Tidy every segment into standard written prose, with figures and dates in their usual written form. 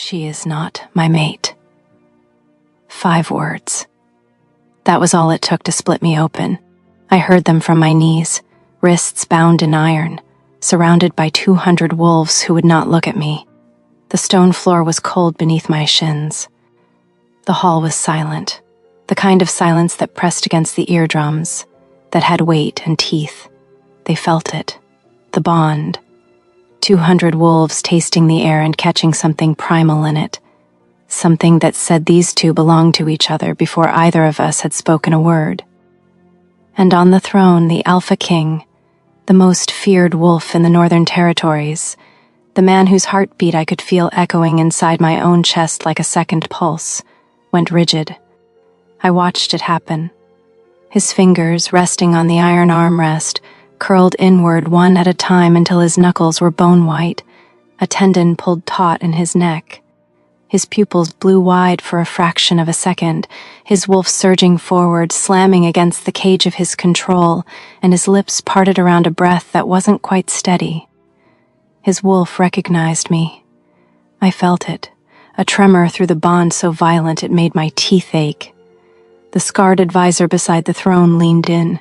She is not my mate. 5 words. That was all it took to split me open. I heard them from my knees, wrists bound in iron, surrounded by 200 wolves who would not look at me. The stone floor was cold beneath my shins. The hall was silent, the kind of silence that pressed against the eardrums, that had weight and teeth. They felt it. The bond. 200 wolves tasting the air and catching something primal in it. Something that said these two belonged to each other before either of us had spoken a word. And on the throne, the Alpha King, the most feared wolf in the Northern Territories, the man whose heartbeat I could feel echoing inside my own chest like a second pulse, went rigid. I watched it happen. His fingers, resting on the iron armrest, curled inward one at a time until his knuckles were bone-white, a tendon pulled taut in his neck. His pupils blew wide for a fraction of a second, his wolf surging forward, slamming against the cage of his control, and his lips parted around a breath that wasn't quite steady. His wolf recognized me. I felt it, a tremor through the bond so violent it made my teeth ache. The scarred advisor beside the throne leaned in.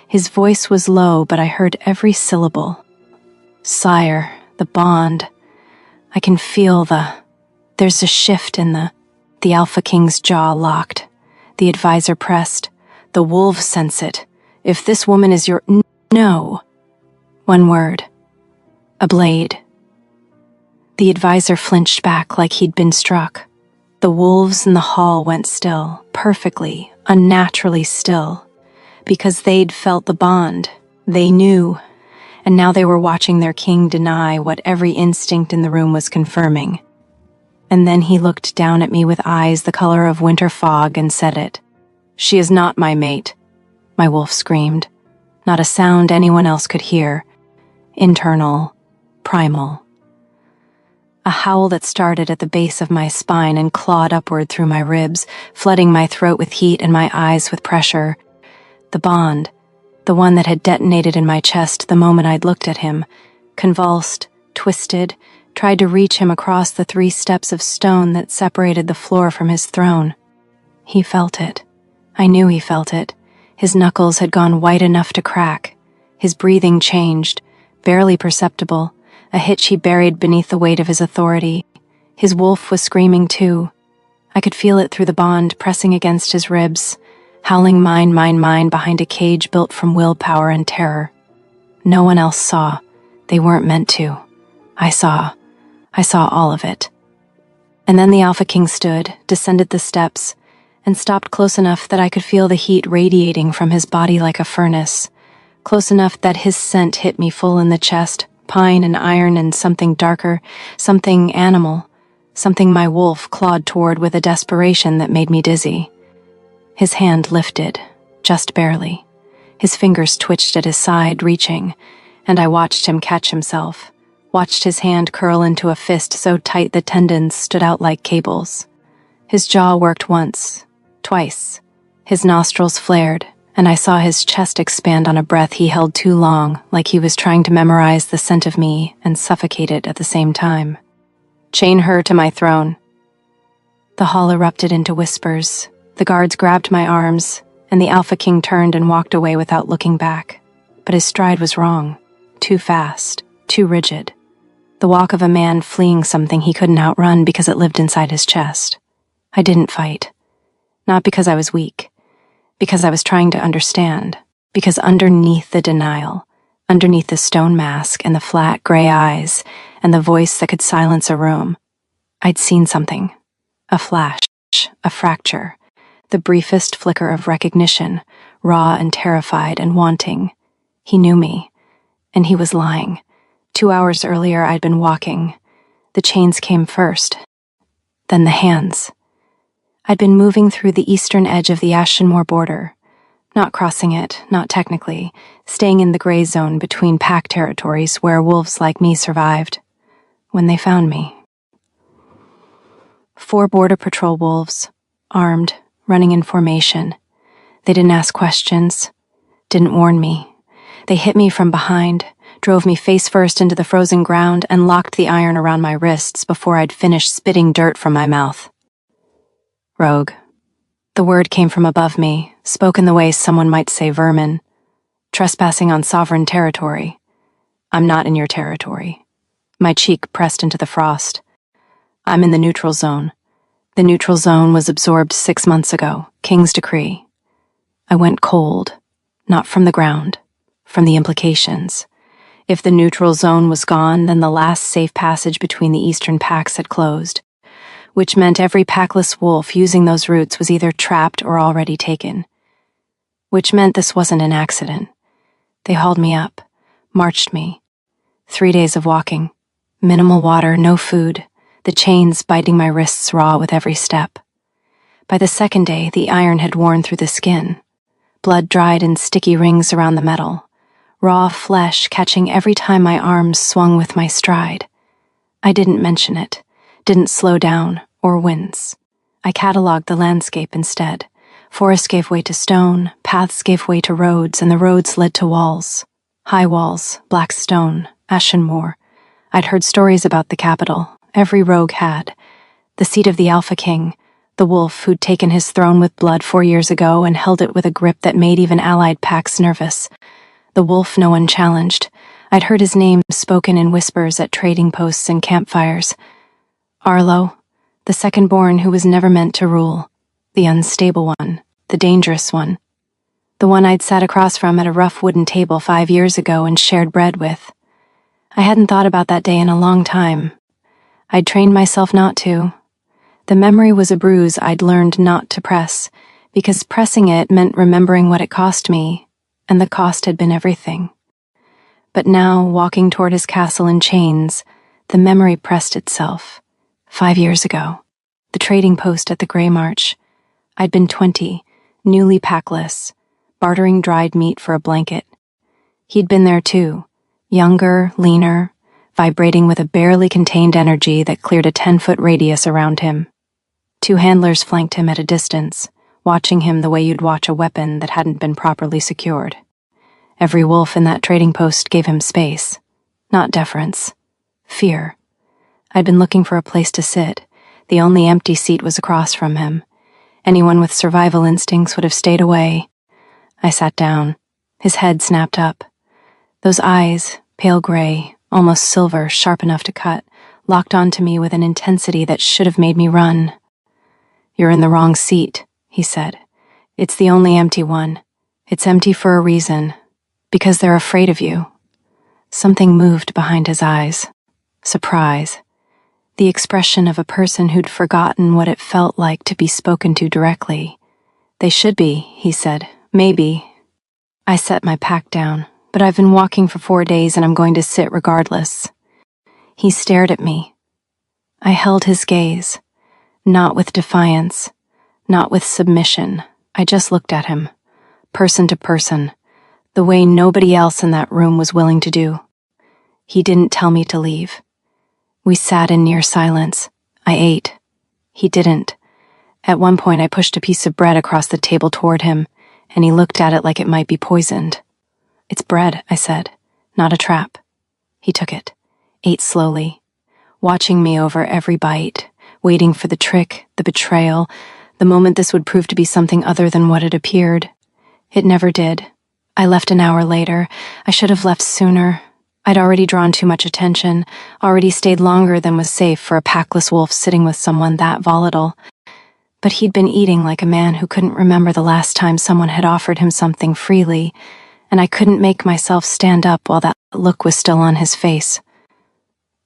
His voice was low, but I heard every syllable. Sire, the bond. I can feel There's a shift in the Alpha King's jaw locked. The advisor pressed. The wolves sense it. If this woman is your... No. One word. A blade. The advisor flinched back like he'd been struck. The wolves in the hall went still, perfectly, unnaturally still. Because they'd felt the bond. They knew. And now they were watching their king deny what every instinct in the room was confirming. And then he looked down at me with eyes the color of winter fog and said it. She is not my mate, my wolf screamed. Not a sound anyone else could hear. Internal, primal. A howl that started at the base of my spine and clawed upward through my ribs, flooding my throat with heat and my eyes with pressure. The bond, the one that had detonated in my chest the moment I'd looked at him, convulsed, twisted, tried to reach him across the 3 steps of stone that separated the floor from his throne. He felt it. I knew he felt it. His knuckles had gone white enough to crack. His breathing changed, barely perceptible, a hitch he buried beneath the weight of his authority. His wolf was screaming too. I could feel it through the bond pressing against his ribs, howling mine behind a cage built from willpower and terror. No one else saw. They weren't meant to. I saw all of it. And then the Alpha King stood, descended the steps, and stopped close enough that I could feel the heat radiating from his body like a furnace, close enough that his scent hit me full in the chest, pine and iron and something darker, something animal, something my wolf clawed toward with a desperation that made me dizzy. His hand lifted, just barely. His fingers twitched at his side, reaching, and I watched him catch himself, watched his hand curl into a fist so tight the tendons stood out like cables. His jaw worked once, twice. His nostrils flared, and I saw his chest expand on a breath he held too long, like he was trying to memorize the scent of me and suffocate it at the same time. Chain her to my throne. The hall erupted into whispers. The guards grabbed my arms, and the Alpha King turned and walked away without looking back. But his stride was wrong. Too fast, too rigid. The walk of a man fleeing something he couldn't outrun because it lived inside his chest. I didn't fight. Not because I was weak. Because I was trying to understand. Because underneath the denial, underneath the stone mask and the flat gray eyes, and the voice that could silence a room, I'd seen something. A flash, a fracture. The briefest flicker of recognition, raw and terrified and wanting. He knew me, and he was lying. 2 hours earlier I'd been walking. The chains came first, then the hands. I'd been moving through the eastern edge of the Ashenmoor border, not crossing it, not technically, staying in the gray zone between pack territories where wolves like me survived, when they found me. 4 border patrol wolves, armed, running in formation. They didn't ask questions, didn't warn me. They hit me from behind, drove me face first into the frozen ground, and locked the iron around my wrists before I'd finished spitting dirt from my mouth. Rogue. The word came from above me, spoken the way someone might say vermin. Trespassing on sovereign territory. I'm not in your territory. My cheek pressed into the frost. I'm in the neutral zone. The neutral zone was absorbed 6 months ago, King's decree. I went cold, not from the ground, from the implications. If the neutral zone was gone, then the last safe passage between the eastern packs had closed, which meant every packless wolf using those routes was either trapped or already taken. Which meant this wasn't an accident. They hauled me up, marched me. 3 days of walking, minimal water, no food, the chains biting my wrists raw with every step. By the second day, the iron had worn through the skin. Blood dried in sticky rings around the metal, raw flesh catching every time my arms swung with my stride. I didn't mention it, didn't slow down or wince. I cataloged the landscape instead. Forest gave way to stone, paths gave way to roads, and the roads led to walls. High walls, black stone, ashen moor. I'd heard stories about the capital, every rogue had. The seat of the Alpha King, the wolf who'd taken his throne with blood 4 years ago and held it with a grip that made even allied packs nervous. The wolf no one challenged. I'd heard his name spoken in whispers at trading posts and campfires. Arlo, the second-born who was never meant to rule. The unstable one, the dangerous one. The one I'd sat across from at a rough wooden table 5 years ago and shared bread with. I hadn't thought about that day in a long time. I'd trained myself not to. The memory was a bruise I'd learned not to press, because pressing it meant remembering what it cost me, and the cost had been everything. But now, walking toward his castle in chains, the memory pressed itself. 5 years ago, the trading post at the Grey March. I'd been 20, newly packless, bartering dried meat for a blanket. He'd been there too, younger, leaner, vibrating with a barely contained energy that cleared a 10-foot radius around him. 2 handlers flanked him at a distance, watching him the way you'd watch a weapon that hadn't been properly secured. Every wolf in that trading post gave him space, not deference, fear. I'd been looking for a place to sit. The only empty seat was across from him. Anyone with survival instincts would have stayed away. I sat down. His head snapped up. Those eyes, pale gray, almost silver, sharp enough to cut, locked onto me with an intensity that should have made me run. "You're in the wrong seat," he said. "It's the only empty one. It's empty for a reason. Because they're afraid of you." Something moved behind his eyes. Surprise. The expression of a person who'd forgotten what it felt like to be spoken to directly. "They should be," he said. "Maybe." I set my pack down, but I've been walking for 4 days and I'm going to sit regardless. He stared at me. I held his gaze. Not with defiance, not with submission. I just looked at him, person to person, the way nobody else in that room was willing to do. He didn't tell me to leave. We sat in near silence. I ate. He didn't. At one point I pushed a piece of bread across the table toward him, and he looked at it like it might be poisoned. "It's bread," I said, "not a trap." He took it, ate slowly, watching me over every bite, waiting for the trick, the betrayal, the moment this would prove to be something other than what it appeared. It never did. I left an hour later. I should have left sooner. I'd already drawn too much attention, already stayed longer than was safe for a packless wolf sitting with someone that volatile. But he'd been eating like a man who couldn't remember the last time someone had offered him something freely, and I couldn't make myself stand up while that look was still on his face.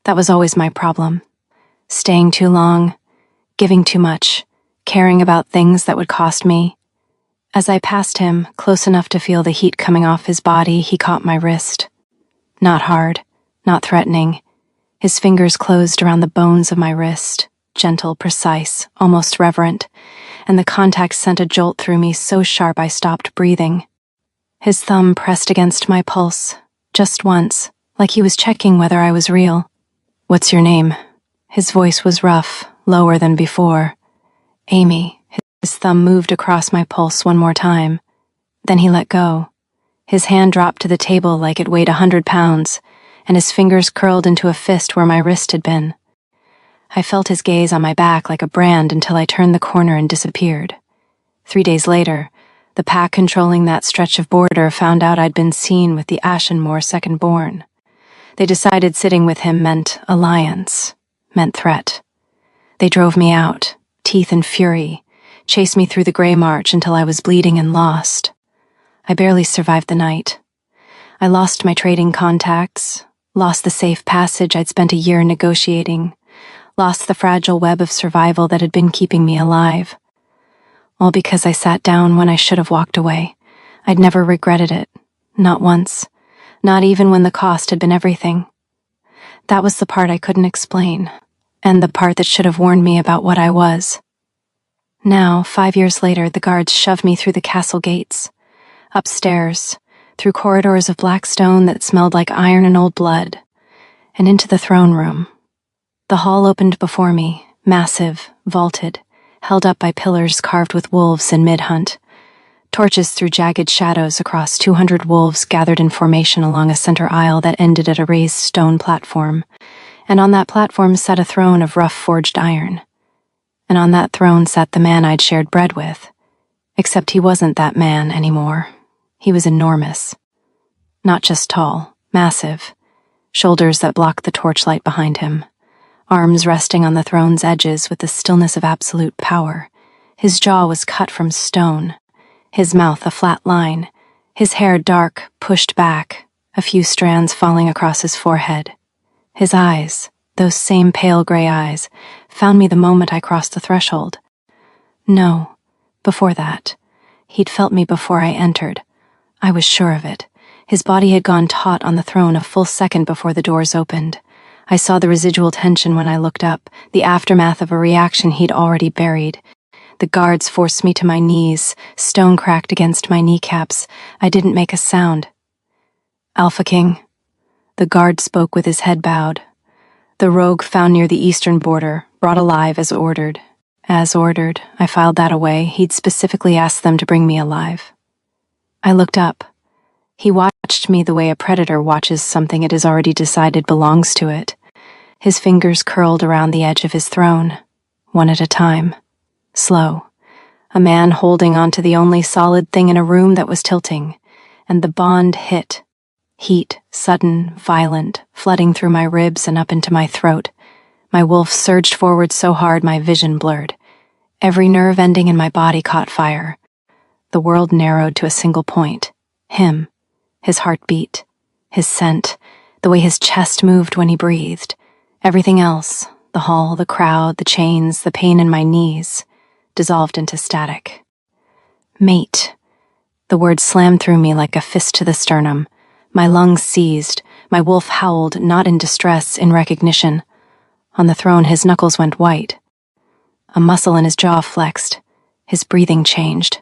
That was always my problem. Staying too long, giving too much, caring about things that would cost me. As I passed him, close enough to feel the heat coming off his body, he caught my wrist. Not hard, not threatening. His fingers closed around the bones of my wrist, gentle, precise, almost reverent, and the contact sent a jolt through me so sharp I stopped breathing. His thumb pressed against my pulse, just once, like he was checking whether I was real. "What's your name?" His voice was rough, lower than before. "Amy." His thumb moved across my pulse one more time. Then he let go. His hand dropped to the table like it weighed 100 pounds, and his fingers curled into a fist where my wrist had been. I felt his gaze on my back like a brand until I turned the corner and disappeared. 3 days later, the pack controlling that stretch of border found out I'd been seen with the Ashenmore second-born. They decided sitting with him meant alliance, meant threat. They drove me out, teeth in fury, chased me through the gray march until I was bleeding and lost. I barely survived the night. I lost my trading contacts, lost the safe passage I'd spent a year negotiating, lost the fragile web of survival that had been keeping me alive. All because I sat down when I should have walked away. I'd never regretted it, not once, not even when the cost had been everything. That was the part I couldn't explain, and the part that should have warned me about what I was. Now, 5 years later, the guards shoved me through the castle gates, upstairs, through corridors of black stone that smelled like iron and old blood, and into the throne room. The hall opened before me, massive, vaulted, held up by pillars carved with wolves in mid-hunt. Torches threw jagged shadows across 200 wolves gathered in formation along a center aisle that ended at a raised stone platform, and on that platform sat a throne of rough forged iron. And on that throne sat the man I'd shared bread with, except he wasn't that man anymore. He was enormous. Not just tall, massive, shoulders that blocked the torchlight behind him, arms resting on the throne's edges with the stillness of absolute power. His jaw was cut from stone, his mouth a flat line, his hair dark, pushed back, a few strands falling across his forehead. His eyes, those same pale gray eyes, found me the moment I crossed the threshold. No, before that. He'd felt me before I entered. I was sure of it. His body had gone taut on the throne a full second before the doors opened. I saw the residual tension when I looked up, the aftermath of a reaction he'd already buried. The guards forced me to my knees, stone cracked against my kneecaps. I didn't make a sound. Alpha King. The guard spoke with his head bowed. The rogue found near the eastern border, brought alive as ordered. As ordered, I filed that away. He'd specifically asked them to bring me alive. I looked up. He watched me the way a predator watches something it has already decided belongs to it. His fingers curled around the edge of his throne, one at a time. Slow. A man holding onto the only solid thing in a room that was tilting. And the bond hit. Heat, sudden, violent, flooding through my ribs and up into my throat. My wolf surged forward so hard my vision blurred. Every nerve ending in my body caught fire. The world narrowed to a single point. Him. His heartbeat. His scent. The way his chest moved when he breathed. Everything else, the hall, the crowd, the chains, the pain in my knees, dissolved into static. Mate. The word slammed through me like a fist to the sternum. My lungs seized. My wolf howled, not in distress, in recognition. On the throne, his knuckles went white. A muscle in his jaw flexed. His breathing changed.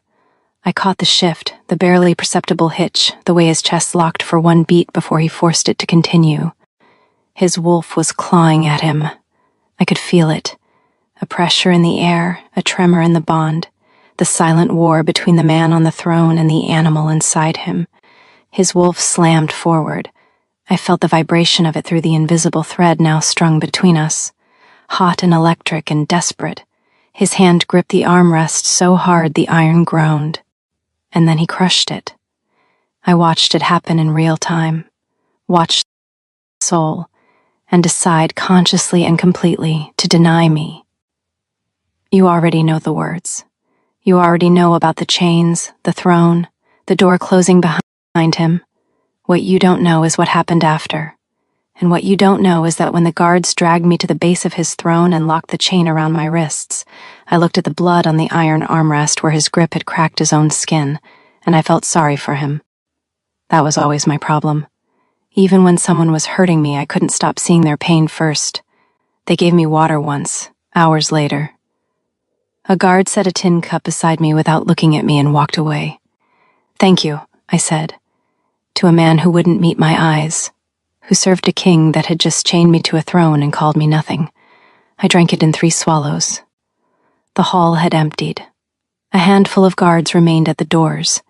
I caught the shift, the barely perceptible hitch, the way his chest locked for one beat before he forced it to continue. His wolf was clawing at him. I could feel it. A pressure in the air, a tremor in the bond, the silent war between the man on the throne and the animal inside him. His wolf slammed forward. I felt the vibration of it through the invisible thread now strung between us. Hot and electric and desperate. His hand gripped the armrest so hard the iron groaned. And then he crushed it. I watched it happen in real time. Watched the soul, and decide consciously and completely to deny me. You already know the words. You already know about the chains, the throne, the door closing behind him. What you don't know is what happened after. And what you don't know is that when the guards dragged me to the base of his throne and locked the chain around my wrists, I looked at the blood on the iron armrest where his grip had cracked his own skin, and I felt sorry for him. That was always my problem. Even when someone was hurting me, I couldn't stop seeing their pain first. They gave me water once, hours later. A guard set a tin cup beside me without looking at me and walked away. "Thank you," I said, to a man who wouldn't meet my eyes, who served a king that had just chained me to a throne and called me nothing. I drank it in 3 swallows. The hall had emptied. A handful of guards remained at the doors,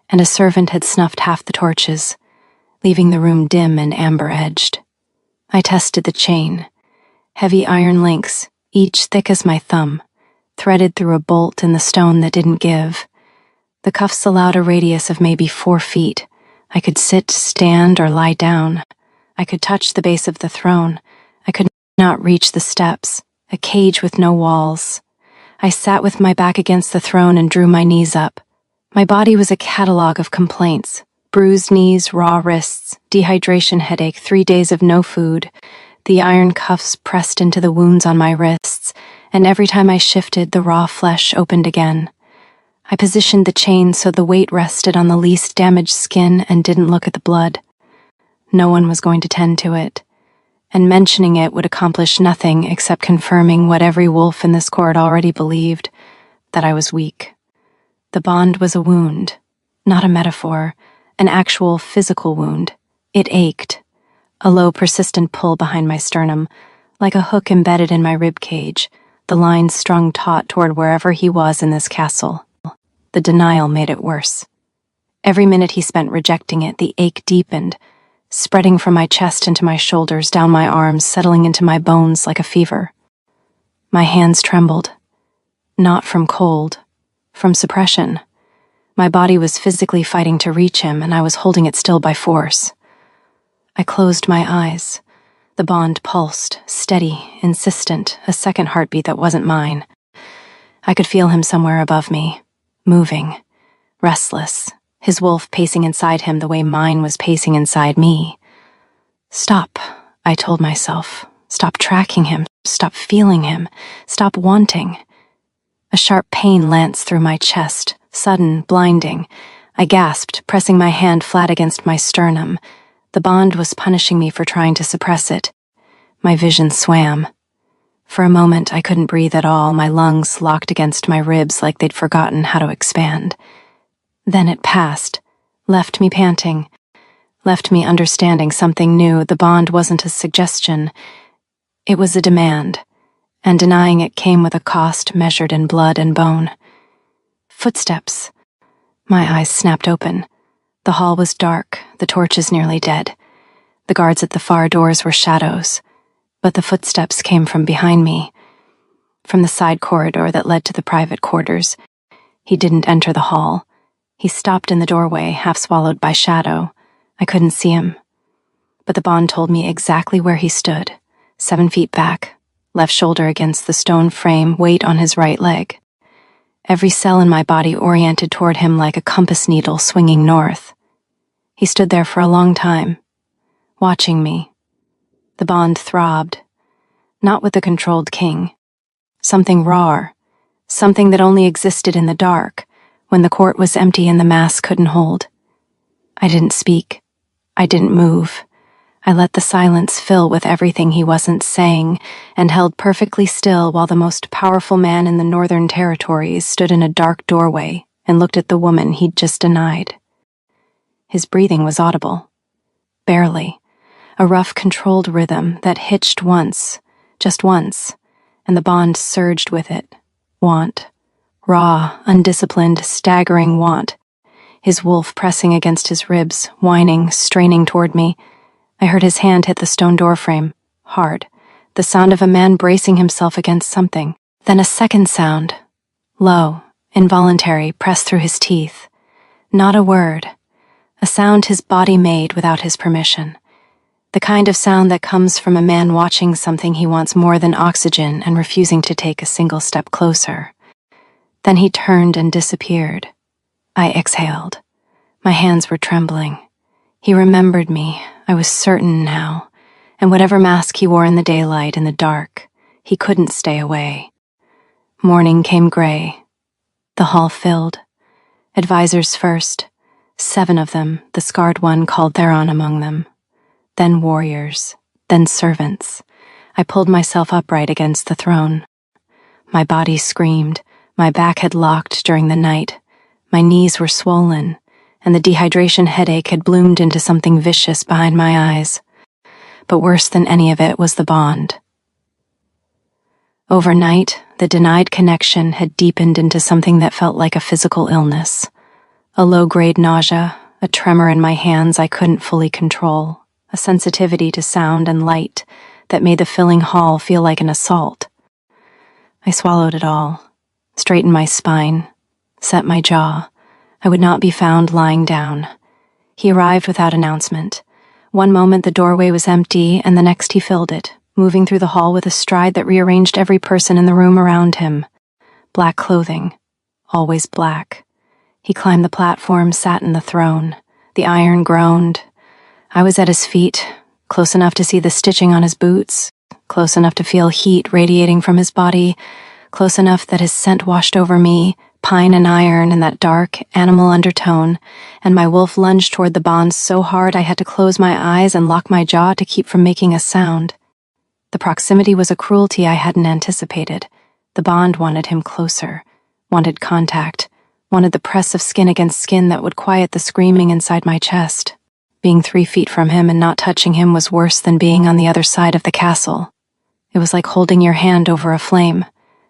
and a servant had snuffed half the torches, leaving the room dim and amber-edged. I tested the chain. Heavy iron links, each thick as my thumb, threaded through a bolt in the stone that didn't give. The cuffs allowed a radius of maybe 4 feet. I could sit, stand, or lie down. I could touch the base of the throne. I could not reach the steps, a cage with no walls. I sat with my back against the throne and drew my knees up. My body was a catalog of complaints. Bruised knees, raw wrists, dehydration headache, 3 days of no food. The iron cuffs pressed into the wounds on my wrists, and every time I shifted, the raw flesh opened again. I positioned the chain so the weight rested on the least damaged skin and didn't look at the blood. No one was going to tend to it, and mentioning it would accomplish nothing except confirming what every wolf in this court already believed, that I was weak. The bond was a wound, not a metaphor, an actual physical wound. It ached, a low, persistent pull behind my sternum, like a hook embedded in my rib cage, the lines strung taut toward wherever he was in this castle. The denial made it worse. Every minute he spent rejecting it, the ache deepened, spreading from my chest into my shoulders, down my arms, settling into my bones like a fever. My hands trembled, not from cold, from suppression. My body was physically fighting to reach him, and I was holding it still by force. I closed my eyes. The bond pulsed, steady, insistent, a second heartbeat that wasn't mine. I could feel him somewhere above me, moving, restless, his wolf pacing inside him the way mine was pacing inside me. Stop, I told myself. Stop tracking him. Stop feeling him. Stop wanting. A sharp pain lanced through my chest, sudden, blinding. I gasped, pressing my hand flat against my sternum. The bond was punishing me for trying to suppress it. My vision swam. For a moment, I couldn't breathe at all, my lungs locked against my ribs like they'd forgotten how to expand. Then it passed, left me panting, left me understanding something new. The bond wasn't a suggestion. It was a demand, and denying it came with a cost measured in blood and bone. Footsteps. My eyes snapped open. The hall was dark, the torches nearly dead. The guards at the far doors were shadows, but the footsteps came from behind me, from the side corridor that led to the private quarters. He didn't enter the hall. He stopped in the doorway, half swallowed by shadow. I couldn't see him, but the bond told me exactly where he stood, 7 feet back, left shoulder against the stone frame, weight on his right leg. Every cell in my body oriented toward him like a compass needle swinging north. He stood there for a long time, watching me. The bond throbbed, not with the controlled king. Something raw, something that only existed in the dark, when the court was empty and the mass couldn't hold. I didn't speak. I didn't move. I let the silence fill with everything he wasn't saying, and held perfectly still while the most powerful man in the Northern Territories stood in a dark doorway and looked at the woman he'd just denied. His breathing was audible. Barely. A rough, controlled rhythm that hitched once, just once, and the bond surged with it. Want. Raw, undisciplined, staggering want. His wolf pressing against his ribs, whining, straining toward me. I heard his hand hit the stone doorframe, hard, the sound of a man bracing himself against something. Then a second sound, low, involuntary, pressed through his teeth. Not a word. A sound his body made without his permission. The kind of sound that comes from a man watching something he wants more than oxygen and refusing to take a single step closer. Then he turned and disappeared. I exhaled. My hands were trembling. He remembered me, I was certain now, and whatever mask he wore in the daylight, in the dark, he couldn't stay away. Morning came gray. The hall filled. Advisors first, 7 of them, the scarred one called Theron among them. Then warriors, then servants. I pulled myself upright against the throne. My body screamed, my back had locked during the night, my knees were swollen, and the dehydration headache had bloomed into something vicious behind my eyes. But worse than any of it was the bond. Overnight, the denied connection had deepened into something that felt like a physical illness. A low-grade nausea, a tremor in my hands I couldn't fully control, a sensitivity to sound and light that made the filling hall feel like an assault. I swallowed it all, straightened my spine, set my jaw. I would not be found lying down. He arrived without announcement. One moment the doorway was empty, and the next he filled it, moving through the hall with a stride that rearranged every person in the room around him. Black clothing, always black. He climbed the platform, sat in the throne. The iron groaned. I was at his feet, close enough to see the stitching on his boots, close enough to feel heat radiating from his body, close enough that his scent washed over me, pine and iron and that dark, animal undertone, and my wolf lunged toward the bonds so hard I had to close my eyes and lock my jaw to keep from making a sound. The proximity was a cruelty I hadn't anticipated. The bond wanted him closer, wanted contact, wanted the press of skin against skin that would quiet the screaming inside my chest. Being 3 feet from him and not touching him was worse than being on the other side of the castle. It was like holding your hand over a flame,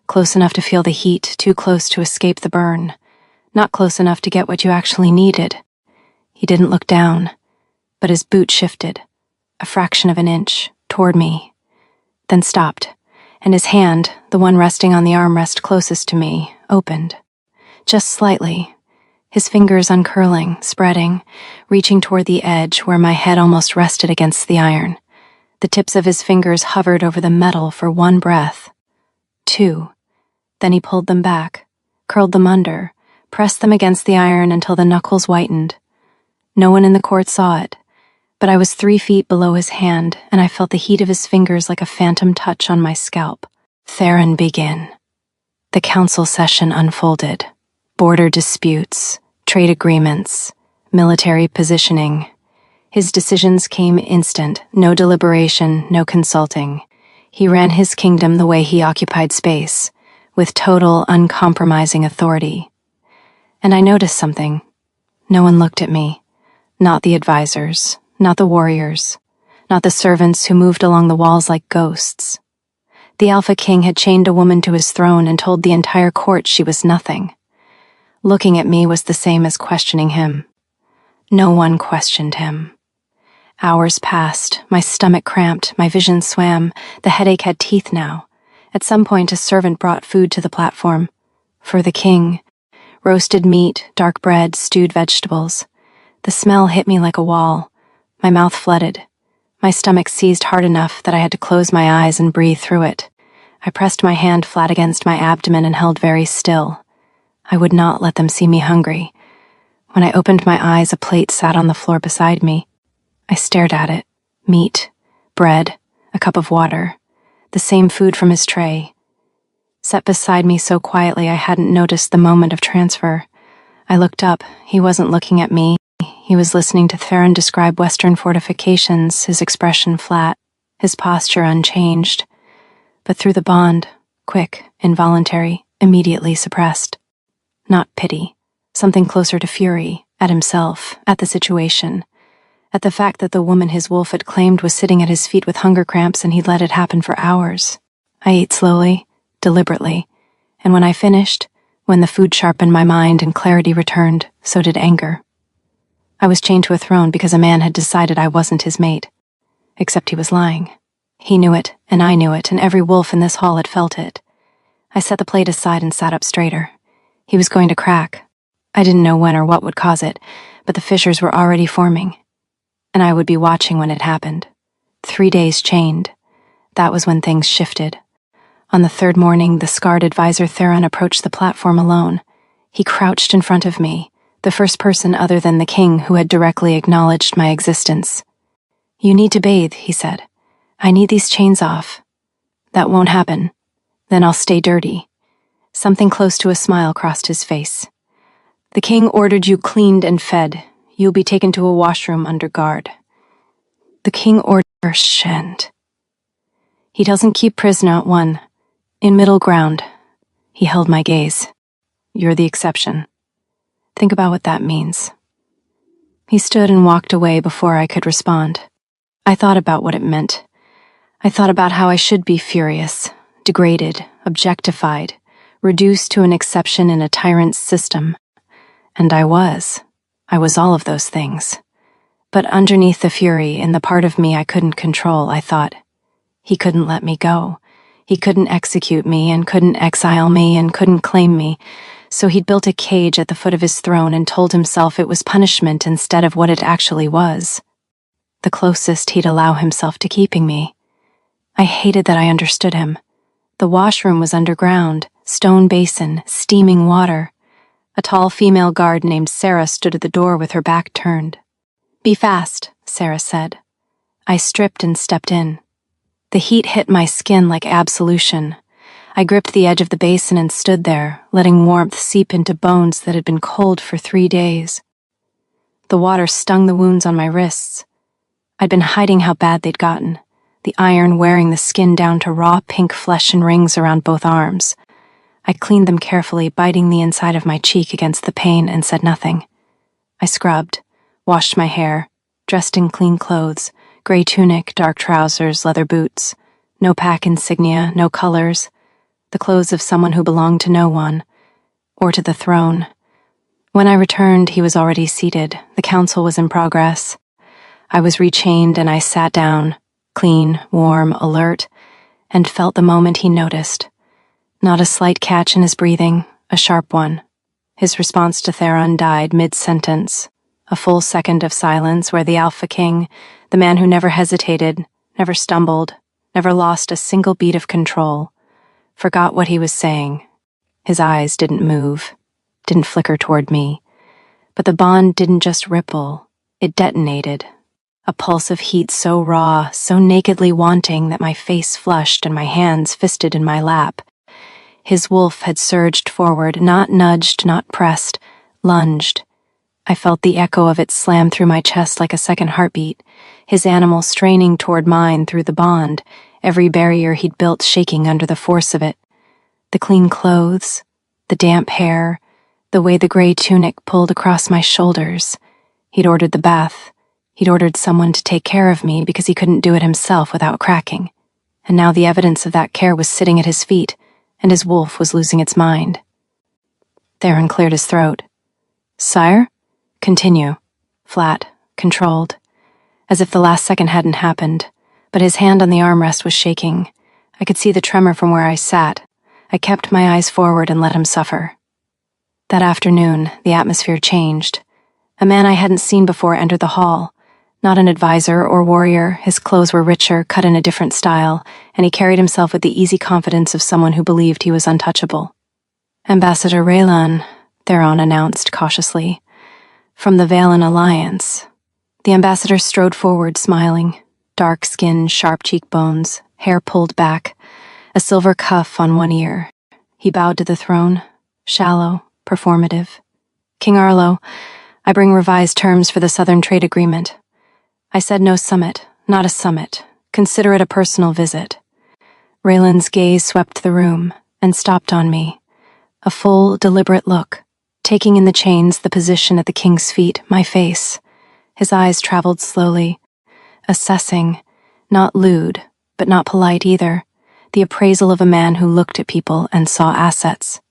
close enough to feel the heat, too close to escape the burn, not close enough to get what you actually needed. He didn't look down, but his boot shifted, a fraction of an inch, toward me, then stopped, and his hand, the one resting on the armrest closest to me, opened. Just slightly, his fingers uncurling, spreading, reaching toward the edge where my head almost rested against the iron. The tips of his fingers hovered over the metal for 1 breath. 2. Then he pulled them back, curled them under, pressed them against the iron until the knuckles whitened. No one in the court saw it, but I was 3 feet below his hand, and I felt the heat of his fingers like a phantom touch on my scalp. Theron begin. The council session unfolded. Border disputes, trade agreements, military positioning. His decisions came instant, no deliberation, no consulting. He ran his kingdom the way he occupied space, with total, uncompromising authority. And I noticed something. No one looked at me. Not the advisors, not the warriors, not the servants who moved along the walls like ghosts. The Alpha King had chained a woman to his throne and told the entire court she was nothing. Looking at me was the same as questioning him. No one questioned him. Hours passed, my stomach cramped, my vision swam, the headache had teeth now. At some point a servant brought food to the platform. For the king. Roasted meat, dark bread, stewed vegetables. The smell hit me like a wall. My mouth flooded. My stomach seized hard enough that I had to close my eyes and breathe through it. I pressed my hand flat against my abdomen and held very still. I would not let them see me hungry. When I opened my eyes, a plate sat on the floor beside me. I stared at it. Meat, bread, a cup of water, the same food from his tray. Set beside me so quietly I hadn't noticed the moment of transfer. I looked up. He wasn't looking at me. He was listening to Theron describe Western fortifications, his expression flat, his posture unchanged. But through the bond, quick, involuntary, immediately suppressed. Not pity, something closer to fury, at himself, at the situation, at the fact that the woman his wolf had claimed was sitting at his feet with hunger cramps and he'd let it happen for hours. I ate slowly, deliberately, and when I finished, when the food sharpened my mind and clarity returned, so did anger. I was chained to a throne because a man had decided I wasn't his mate. Except he was lying. He knew it, and I knew it, and every wolf in this hall had felt it. I set the plate aside and sat up straighter. He was going to crack. I didn't know when or what would cause it, but the fissures were already forming. And I would be watching when it happened. 3 days chained. That was when things shifted. On the 3rd morning, the scarred advisor Theron approached the platform alone. He crouched in front of me, the first person other than the king who had directly acknowledged my existence. "You need to bathe," he said. "I need these chains off." "That won't happen. Then I'll stay dirty." Something close to a smile crossed his face. "The king ordered you cleaned and fed. You'll be taken to a washroom under guard." "The king ordered shan't." "He doesn't keep prisoner at one. In middle ground." He held my gaze. "You're the exception. Think about what that means." He stood and walked away before I could respond. I thought about what it meant. I thought about how I should be furious, degraded, objectified, reduced to an exception in a tyrant's system. And I was. I was all of those things. But underneath the fury, in the part of me I couldn't control, I thought, he couldn't let me go. He couldn't execute me and couldn't exile me and couldn't claim me, so he'd built a cage at the foot of his throne and told himself it was punishment instead of what it actually was. The closest he'd allow himself to keeping me. I hated that I understood him. The washroom was underground, stone basin, steaming water. A tall female guard named Sarah stood at the door with her back turned. "Be fast," Sarah said. I stripped and stepped in. The heat hit my skin like absolution. I gripped the edge of the basin and stood there, letting warmth seep into bones that had been cold for 3 days. The water stung the wounds on my wrists. I'd been hiding how bad they'd gotten, the iron wearing the skin down to raw pink flesh and rings around both arms. I cleaned them carefully, biting the inside of my cheek against the pain, and said nothing. I scrubbed, washed my hair, dressed in clean clothes, gray tunic, dark trousers, leather boots, no pack insignia, no colors, the clothes of someone who belonged to no one, or to the throne. When I returned, he was already seated. The council was in progress. I was rechained and I sat down, clean, warm, alert, and felt the moment he noticed. Not a slight catch in his breathing, a sharp one. His response to Theron died mid-sentence. A full second of silence where the Alpha King, the man who never hesitated, never stumbled, never lost a single beat of control, forgot what he was saying. His eyes didn't move, didn't flicker toward me. But the bond didn't just ripple, it detonated. A pulse of heat so raw, so nakedly wanting that my face flushed and my hands fisted in my lap. His wolf had surged forward, not nudged, not pressed, lunged. I felt the echo of it slam through my chest like a second heartbeat, his animal straining toward mine through the bond, every barrier he'd built shaking under the force of it. The clean clothes, the damp hair, the way the gray tunic pulled across my shoulders. He'd ordered the bath. He'd ordered someone to take care of me because he couldn't do it himself without cracking. And now the evidence of that care was sitting at his feet, and his wolf was losing its mind. Theron cleared his throat. "Sire?" "Continue." Flat, controlled, as if the last second hadn't happened, but his hand on the armrest was shaking. I could see the tremor from where I sat. I kept my eyes forward and let him suffer. That afternoon, the atmosphere changed. A man I hadn't seen before entered the hall. Not an advisor or warrior, his clothes were richer, cut in a different style, and he carried himself with the easy confidence of someone who believed he was untouchable. "Ambassador Raylan," Theron announced cautiously, "from the Valen Alliance." The ambassador strode forward, smiling. Dark skin, sharp cheekbones, hair pulled back, a silver cuff on one ear. He bowed to the throne, shallow, performative. "King Arlo, I bring revised terms for the Southern Trade Agreement." I said no summit, not a summit. Consider it a personal visit. Raylan's gaze swept the room and stopped on me. A full, deliberate look, taking in the chains, the position at the king's feet, my face. His eyes traveled slowly, assessing, not lewd, but not polite either, the appraisal of a man who looked at people and saw assets.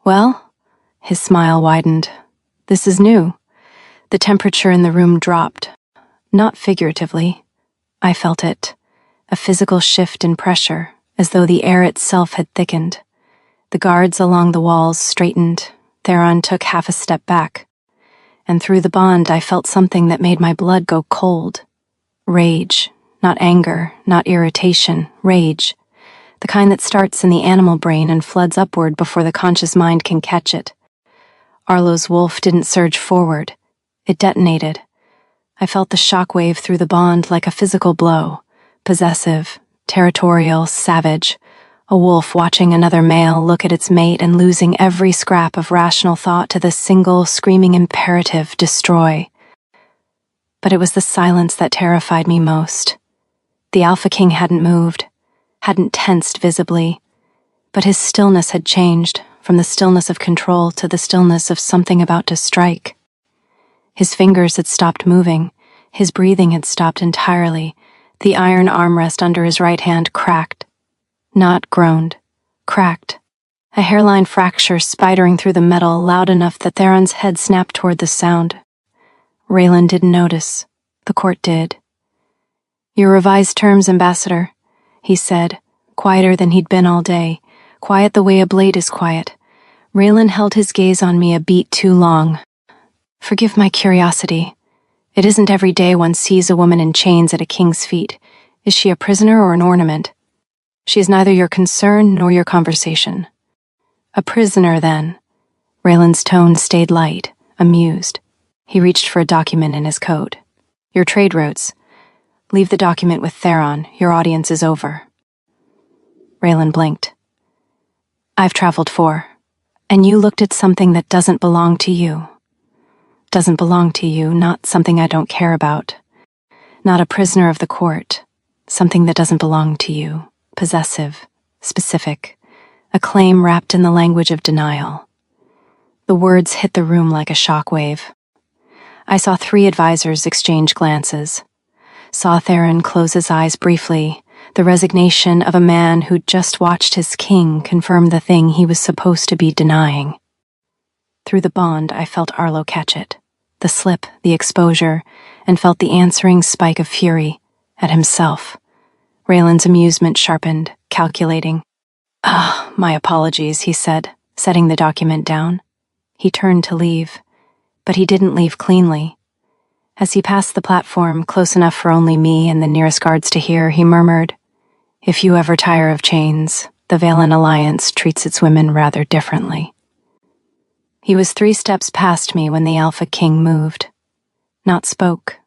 "Well?" His smile widened. "This is new." The temperature in the room dropped. Not figuratively. I felt it. A physical shift in pressure, as though the air itself had thickened. The guards along the walls straightened. Theron took half a step back. And through the bond I felt something that made my blood go cold. Rage. Not anger, not irritation. Rage. The kind that starts in the animal brain and floods upward before the conscious mind can catch it. Arlo's wolf didn't surge forward. It detonated. I felt the shockwave through the bond like a physical blow, possessive, territorial, savage, a wolf watching another male look at its mate and losing every scrap of rational thought to the single, screaming imperative, destroy. But it was the silence that terrified me most. The Alpha King hadn't moved, hadn't tensed visibly, but his stillness had changed from the stillness of control to the stillness of something about to strike. His fingers had stopped moving, his breathing had stopped entirely, the iron armrest under his right hand cracked. Not groaned, cracked. A hairline fracture spidering through the metal loud enough that Theron's head snapped toward the sound. Raylan didn't notice. The court did. "Your revised terms, Ambassador," he said, quieter than he'd been all day, quiet the way a blade is quiet. Raylan held his gaze on me a beat too long. "Forgive my curiosity. It isn't every day one sees a woman in chains at a king's feet. Is she a prisoner or an ornament? She is neither your concern nor your conversation." "A prisoner, then." Raylan's tone stayed light, amused. He reached for a document in his coat. "Your trade routes. Leave the document with Theron. Your audience is over." Raylan blinked. "I've traveled 4, and you looked at something that doesn't belong to you. Doesn't belong to you, not something I don't care about. Not a prisoner of the court, something that doesn't belong to you, possessive, specific, a claim wrapped in the language of denial." The words hit the room like a shockwave. I saw 3 advisors exchange glances. Saw Theron close his eyes briefly, the resignation of a man who'd just watched his king confirm the thing he was supposed to be denying. Through the bond, I felt Arlo catch it, the slip, the exposure, and felt the answering spike of fury at himself. Raylan's amusement sharpened, calculating. My apologies," he said, setting the document down. He turned to leave, but he didn't leave cleanly. As he passed the platform, close enough for only me and the nearest guards to hear, he murmured, "If you ever tire of chains, the Valen Alliance treats its women rather differently." He was 3 steps past me when the Alpha King moved. Not spoke,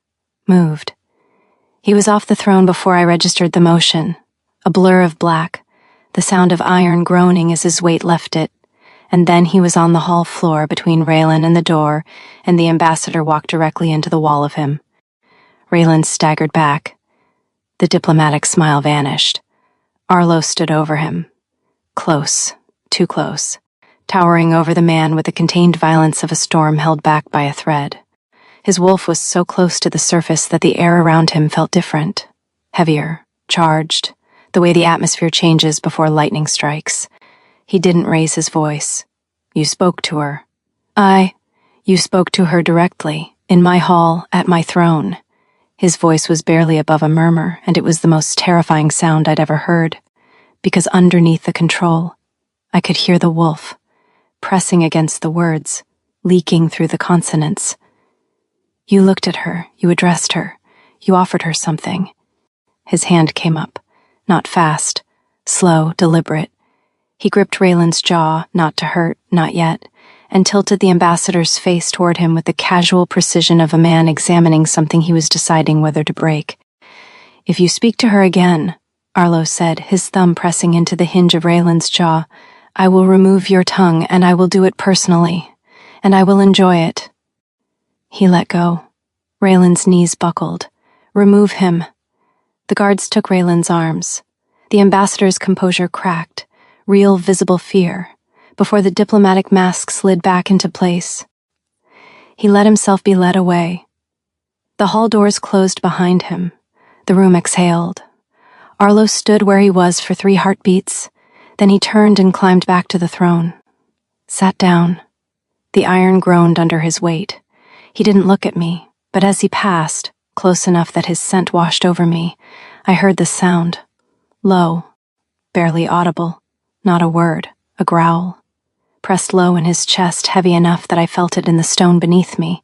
moved. He was off the throne before I registered the motion, a blur of black, the sound of iron groaning as his weight left it, and then he was on the hall floor between Raylan and the door, and the ambassador walked directly into the wall of him. Raylan staggered back. The diplomatic smile vanished. Arlo stood over him. Close, too close, towering over the man with the contained violence of a storm held back by a thread. His wolf was so close to the surface that the air around him felt different, heavier, charged, the way the atmosphere changes before lightning strikes. He didn't raise his voice. "You spoke to her." You spoke to her directly, in my hall, at my throne." His voice was barely above a murmur, and it was the most terrifying sound I'd ever heard, because underneath the control, I could hear the wolf, pressing against the words, leaking through the consonants. "You looked at her, you addressed her, you offered her something." His hand came up, not fast, slow, deliberate. He gripped Raylan's jaw, not to hurt, not yet, and tilted the ambassador's face toward him with the casual precision of a man examining something he was deciding whether to break. "If you speak to her again," Arlo said, his thumb pressing into the hinge of Raylan's jaw, "I will remove your tongue, and I will do it personally, and I will enjoy it." He let go. Raylan's knees buckled. "Remove him." The guards took Raylan's arms. The ambassador's composure cracked, real visible fear, before the diplomatic mask slid back into place. He let himself be led away. The hall doors closed behind him. The room exhaled. Arlo stood where he was for 3 heartbeats, then he turned and climbed back to the throne. Sat down. The iron groaned under his weight. He didn't look at me, but as he passed, close enough that his scent washed over me, I heard the sound. Low, barely audible. Not a word, a growl. Pressed low in his chest, heavy enough that I felt it in the stone beneath me.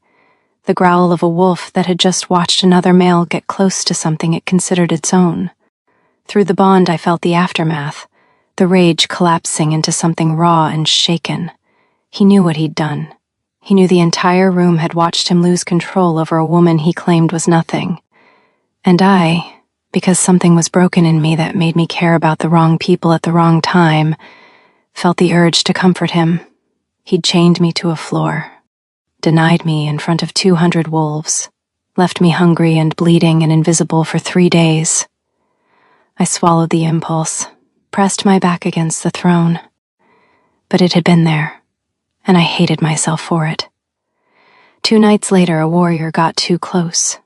The growl of a wolf that had just watched another male get close to something it considered its own. Through the bond I felt the aftermath, the rage collapsing into something raw and shaken. He knew what he'd done. He knew the entire room had watched him lose control over a woman he claimed was nothing. And I, because something was broken in me that made me care about the wrong people at the wrong time, felt the urge to comfort him. He'd chained me to a floor, denied me in front of 200 wolves, left me hungry and bleeding and invisible for 3 days. I swallowed the impulse, pressed my back against the throne. But it had been there, and I hated myself for it. 2 nights later, a warrior got too close.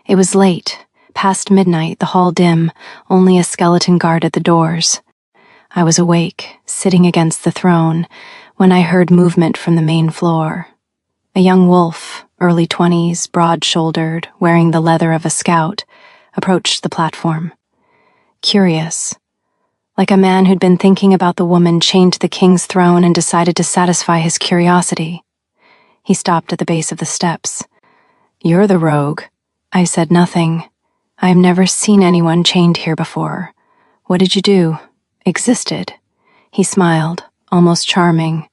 It was late. Past midnight, the hall dim, only a skeleton guard at the doors. I was awake, sitting against the throne, when I heard movement from the main floor. A young wolf, early 20s, broad-shouldered, wearing the leather of a scout, approached the platform. Curious, like a man who'd been thinking about the woman chained to the king's throne and decided to satisfy his curiosity. He stopped at the base of the steps. "You're the rogue." I said nothing. "I've never seen anyone chained here before. What did you do?" "Existed." He smiled, almost charming.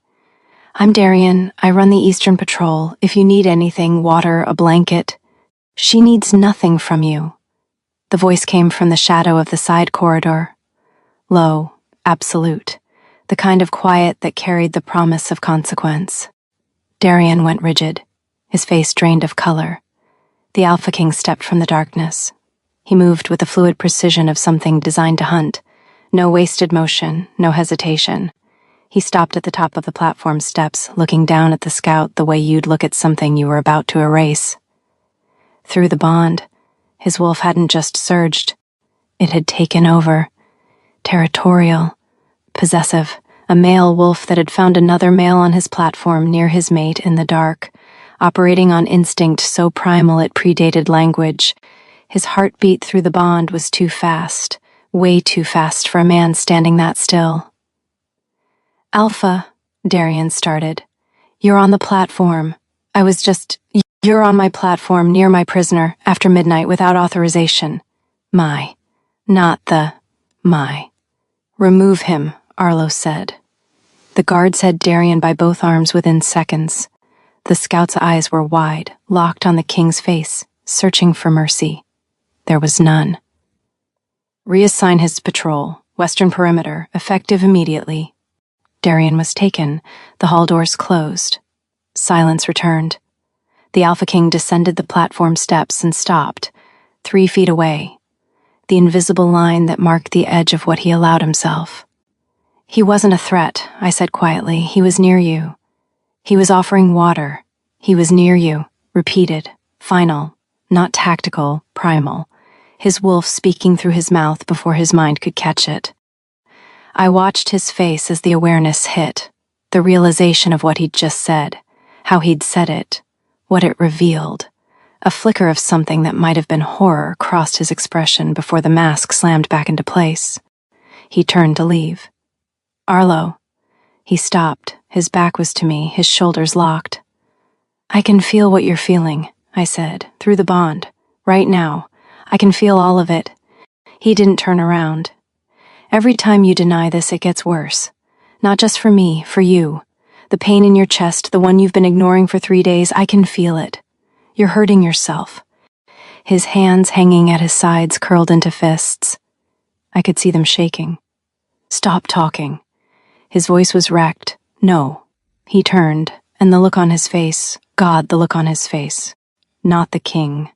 "I'm Darian. I run the Eastern Patrol. If you need anything, water, a blanket." "She needs nothing from you." The voice came from the shadow of the side corridor. Low, absolute, the kind of quiet that carried the promise of consequence. Darian went rigid, his face drained of color. The Alpha King stepped from the darkness. He moved with the fluid precision of something designed to hunt. No wasted motion, no hesitation. He stopped at the top of the platform steps, looking down at the scout the way you'd look at something you were about to erase. Through the bond, his wolf hadn't just surged. It had taken over. Territorial, possessive, a male wolf that had found another male on his platform near his mate in the dark, operating on instinct so primal it predated language. His heartbeat through the bond was too fast, way too fast for a man standing that still. "Alpha," Darian started. "You're on the platform. You're on my platform near my prisoner after midnight without authorization. My. Not the my. Remove him," Arlo said. The guards had Darian by both arms within seconds. The scout's eyes were wide, locked on the king's face, searching for mercy. There was none. "Reassign his patrol, western perimeter, effective immediately." Darian was taken. The hall doors closed. Silence returned. The Alpha King descended the platform steps and stopped, 3 feet away, the invisible line that marked the edge of what he allowed himself. "He wasn't a threat," I said quietly. "He was near you. He was offering water. He was near you." Repeated, final, not tactical, primal. His wolf speaking through his mouth before his mind could catch it. I watched his face as the awareness hit, the realization of what he'd just said, how he'd said it, what it revealed. A flicker of something that might have been horror crossed his expression before the mask slammed back into place. He turned to leave. "Arlo." He stopped. His back was to me, his shoulders locked. "I can feel what you're feeling," I said, "through the bond. Right now. I can feel all of it." He didn't turn around. "Every time you deny this, it gets worse. Not just for me, for you. The pain in your chest, the one you've been ignoring for 3 days, I can feel it. You're hurting yourself." His hands hanging at his sides curled into fists. I could see them shaking. "Stop talking." His voice was wrecked. "No." He turned, and the look on his face, God, the look on his face. Not the king.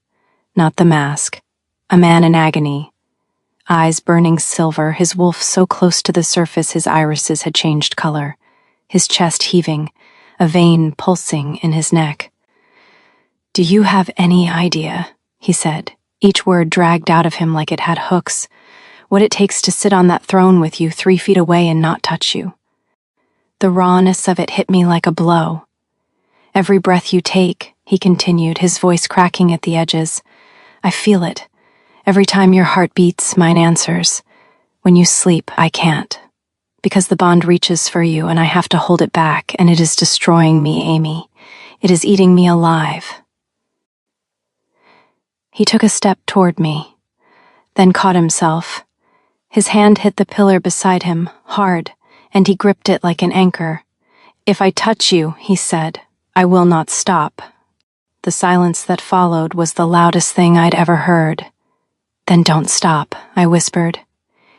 Not the mask. A man in agony. Eyes burning silver, his wolf so close to the surface his irises had changed color. His chest heaving, a vein pulsing in his neck. "Do you have any idea," he said, each word dragged out of him like it had hooks, "what it takes to sit on that throne with you 3 feet away and not touch you?" The rawness of it hit me like a blow. "Every breath you take," he continued, his voice cracking at the edges, "I feel it. Every time your heart beats, mine answers. When you sleep, I can't. Because the bond reaches for you and I have to hold it back, and it is destroying me, Amy. It is eating me alive." He took a step toward me, then caught himself. His hand hit the pillar beside him, hard, and he gripped it like an anchor. "If I touch you," he said, "I will not stop." The silence that followed was the loudest thing I'd ever heard. "Then don't stop," I whispered.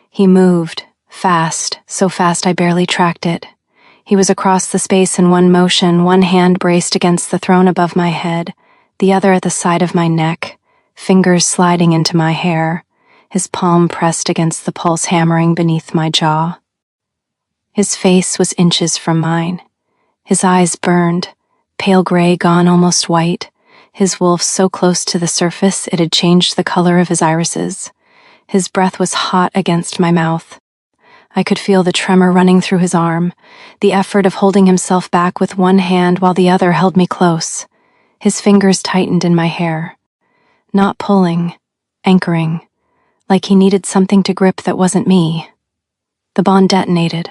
He moved, fast, so fast I barely tracked it. He was across the space in one motion, one hand braced against the throne above my head, the other at the side of my neck, fingers sliding into my hair, his palm pressed against the pulse hammering beneath my jaw. His face was inches from mine. His eyes burned, pale gray gone almost white, his wolf so close to the surface it had changed the color of his irises. His breath was hot against my mouth. I could feel the tremor running through his arm, the effort of holding himself back with one hand while the other held me close. His fingers tightened in my hair, not pulling, anchoring, like he needed something to grip that wasn't me. The bond detonated.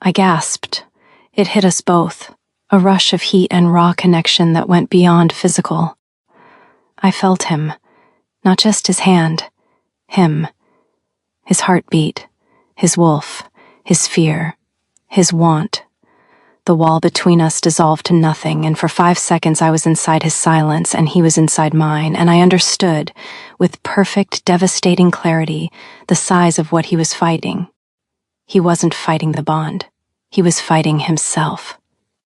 I gasped. It hit us both, a rush of heat and raw connection that went beyond physical. I felt him, not just his hand, him. His heartbeat, his wolf, his fear, his want. The wall between us dissolved to nothing, and for 5 seconds I was inside his silence and he was inside mine, and I understood, with perfect, devastating clarity, the size of what he was fighting. He wasn't fighting the bond. He was fighting himself.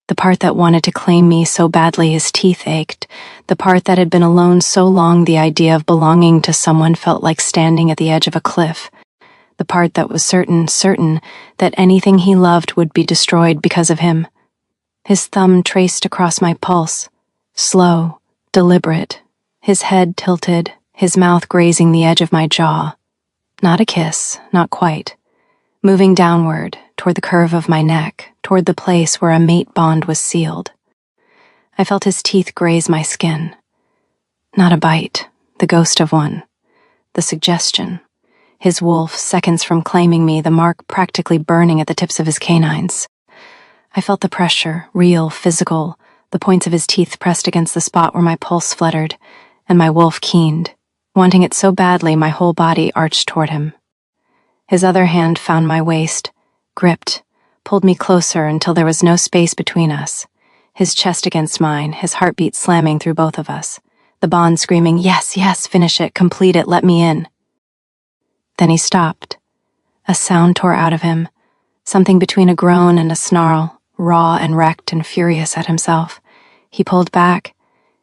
The part that wanted to claim me so badly his teeth ached, the part that had been alone so long the idea of belonging to someone felt like standing at the edge of a cliff, the part that was certain that anything he loved would be destroyed because of him. His thumb traced across my pulse, slow, deliberate, his head tilted, his mouth grazing the edge of my jaw. Not a kiss, not quite. Moving downward, toward the curve of my neck, toward the place where a mate bond was sealed. I felt his teeth graze my skin. Not a bite, the ghost of one. The suggestion. His wolf, seconds from claiming me, the mark practically burning at the tips of his canines. I felt the pressure, real, physical, the points of his teeth pressed against the spot where my pulse fluttered, and my wolf keened. Wanting it so badly, my whole body arched toward him. His other hand found my waist, gripped, pulled me closer until there was no space between us. His chest against mine, his heartbeat slamming through both of us. The bond screaming, "Yes, yes, finish it, complete it, let me in." Then he stopped. A sound tore out of him, something between a groan and a snarl, raw and wrecked and furious at himself. He pulled back.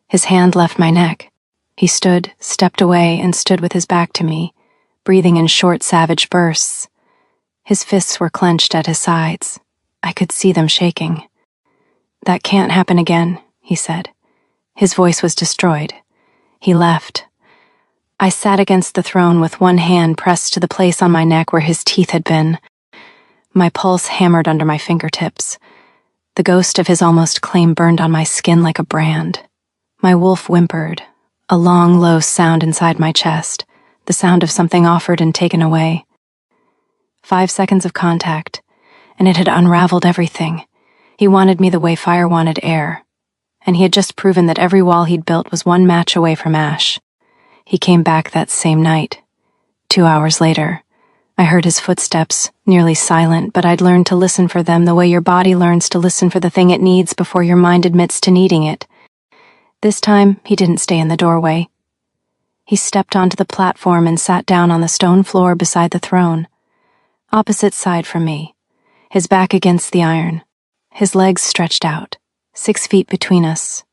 His hand left my neck. He stood, stepped away, and stood with his back to me, breathing in short, savage bursts. His fists were clenched at his sides. I could see them shaking. "That can't happen again," he said. His voice was destroyed. He left. I sat against the throne with one hand pressed to the place on my neck where his teeth had been. My pulse hammered under my fingertips. The ghost of his almost claim burned on my skin like a brand. My wolf whimpered, a long, low sound inside my chest, the sound of something offered and taken away. 5 seconds of contact, and it had unraveled everything. He wanted me the way fire wanted air, and he had just proven that every wall he'd built was one match away from ash. He came back that same night. 2 hours later, I heard his footsteps, nearly silent, but I'd learned to listen for them the way your body learns to listen for the thing it needs before your mind admits to needing it. This time, he didn't stay in the doorway. He stepped onto the platform and sat down on the stone floor beside the throne, opposite side from me, his back against the iron, his legs stretched out, 6 feet between us.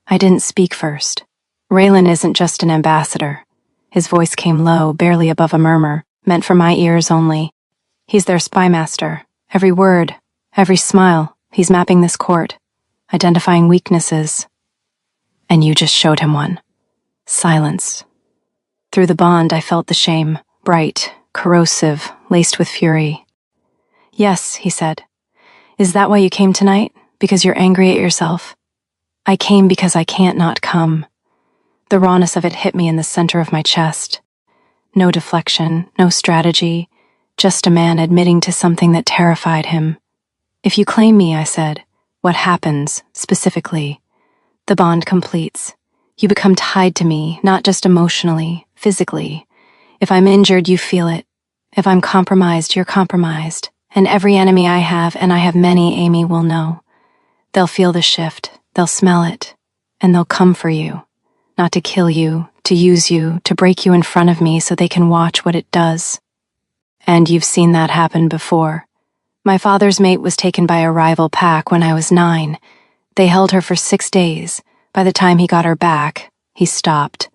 I didn't speak first. Raylan isn't just an ambassador. His voice came low, barely above a murmur, meant for my ears only. He's their spy master. Every word, every smile, he's mapping this court, identifying weaknesses. And you just showed him one. Silence. Through the bond, I felt the shame, bright, corrosive, laced with fury. "Yes," he said. "Is that why you came tonight? Because you're angry at yourself?" "I came because I can't not come." The rawness of it hit me in the center of my chest. No deflection, no strategy, just a man admitting to something that terrified him. "If you claim me," I said, "what happens, specifically?" "The bond completes. You become tied to me, not just emotionally, physically. If I'm injured, you feel it. If I'm compromised, you're compromised. And every enemy I have, and I have many, Amy, will know. They'll feel the shift, they'll smell it, and they'll come for you. Not to kill you, to use you, to break you in front of me so they can watch what it does. And you've seen that happen before. My father's mate was taken by a rival pack when I was 9. They held her for 6 days. By the time he got her back, he stopped.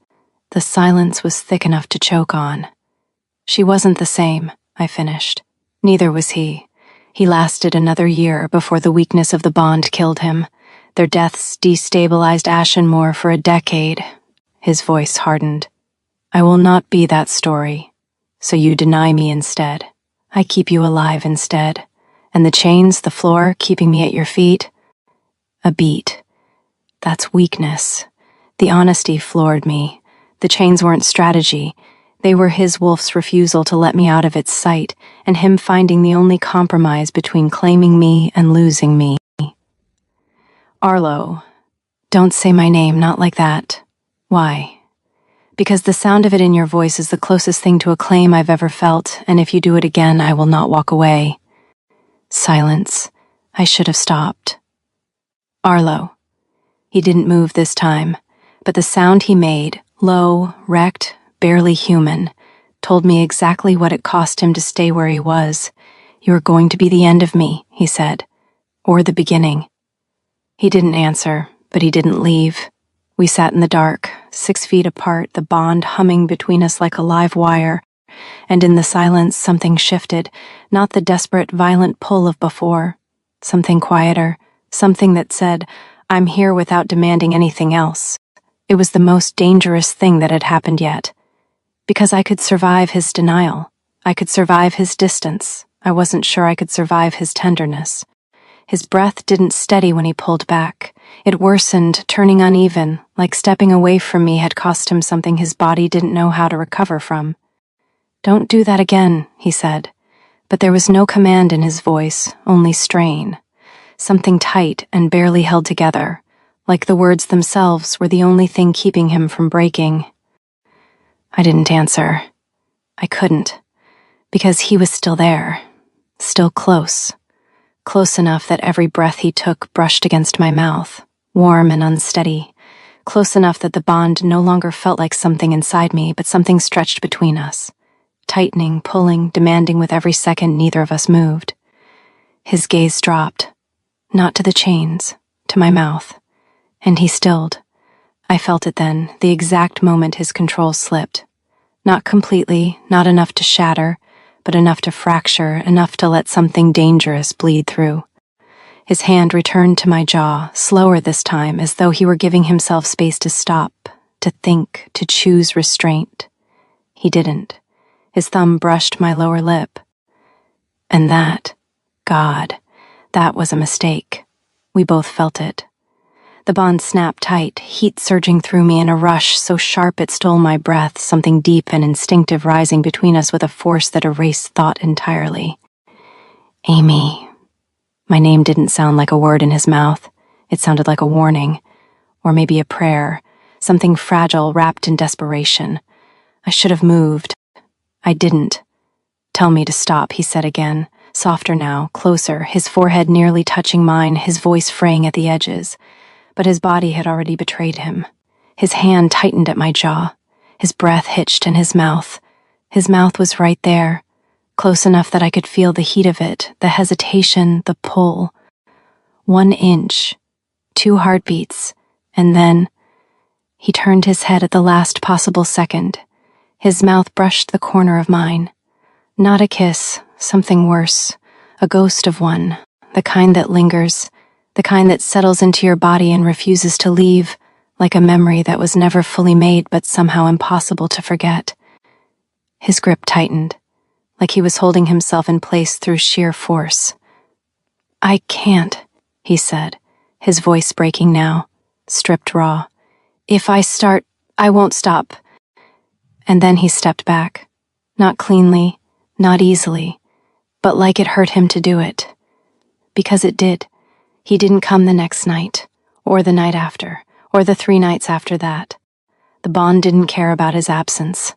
The silence was thick enough to choke on. She wasn't the same, I finished. Neither was he. He lasted another year before the weakness of the bond killed him. Their deaths destabilized Ashenmore for a decade. His voice hardened. "I will not be that story. So you deny me instead. I keep you alive instead. And the chains, the floor, keeping me at your feet? A beat. That's weakness. The honesty floored me. The chains weren't strategy. They were his wolf's refusal to let me out of its sight, and him finding the only compromise between claiming me and losing me. Arlo. Don't say my name, not like that. Why? Because the sound of it in your voice is the closest thing to a claim I've ever felt, and if you do it again, I will not walk away. Silence. I should have stopped. Arlo. He didn't move this time, but the sound he made, low, wrecked, barely human, told me exactly what it cost him to stay where he was. You are going to be the end of me, he said, or the beginning. He didn't answer, but he didn't leave. We sat in the dark, 6 feet apart, the bond humming between us like a live wire, and in the silence something shifted, not the desperate, violent pull of before. Something quieter, something that said, I'm here without demanding anything else. It was the most dangerous thing that had happened yet. Because I could survive his denial. I could survive his distance. I wasn't sure I could survive his tenderness. His breath didn't steady when he pulled back. It worsened, turning uneven, like stepping away from me had cost him something his body didn't know how to recover from. Don't do that again, he said. But there was no command in his voice, only strain. Something tight and barely held together, like the words themselves were the only thing keeping him from breaking. I didn't answer. I couldn't, because he was still there, still close. Close enough that every breath he took brushed against my mouth, warm and unsteady. Close enough that the bond no longer felt like something inside me, but something stretched between us. Tightening, pulling, demanding with every second neither of us moved. His gaze dropped, not to the chains, to my mouth, and he stilled. I felt it then, the exact moment his control slipped. Not completely, not enough to shatter, but enough to fracture, enough to let something dangerous bleed through. His hand returned to my jaw, slower this time, as though he were giving himself space to stop, to think, to choose restraint. He didn't. His thumb brushed my lower lip. And that, God, that was a mistake. We both felt it. The bond snapped tight, heat surging through me in a rush so sharp it stole my breath, something deep and instinctive rising between us with a force that erased thought entirely. Amy. My name didn't sound like a word in his mouth. It sounded like a warning, or maybe a prayer, something fragile wrapped in desperation. I should have moved. I didn't. Tell me to stop, he said again, softer now, closer, his forehead nearly touching mine, his voice fraying at the edges. But his body had already betrayed him. His hand tightened at my jaw. His breath hitched in his mouth. His mouth was right there, close enough that I could feel the heat of it, the hesitation, the pull. 1 inch, 2 heartbeats, and then he turned his head at the last possible second. His mouth brushed the corner of mine. Not a kiss, something worse, a ghost of one, the kind that lingers, the kind that settles into your body and refuses to leave, like a memory that was never fully made but somehow impossible to forget. His grip tightened, like he was holding himself in place through sheer force. I can't, he said, his voice breaking now, stripped raw. If I start, I won't stop. And then he stepped back, not cleanly, not easily, but like it hurt him to do it. Because it did. He didn't come the next night, or the night after, or the 3 nights after that. The bond didn't care about his absence.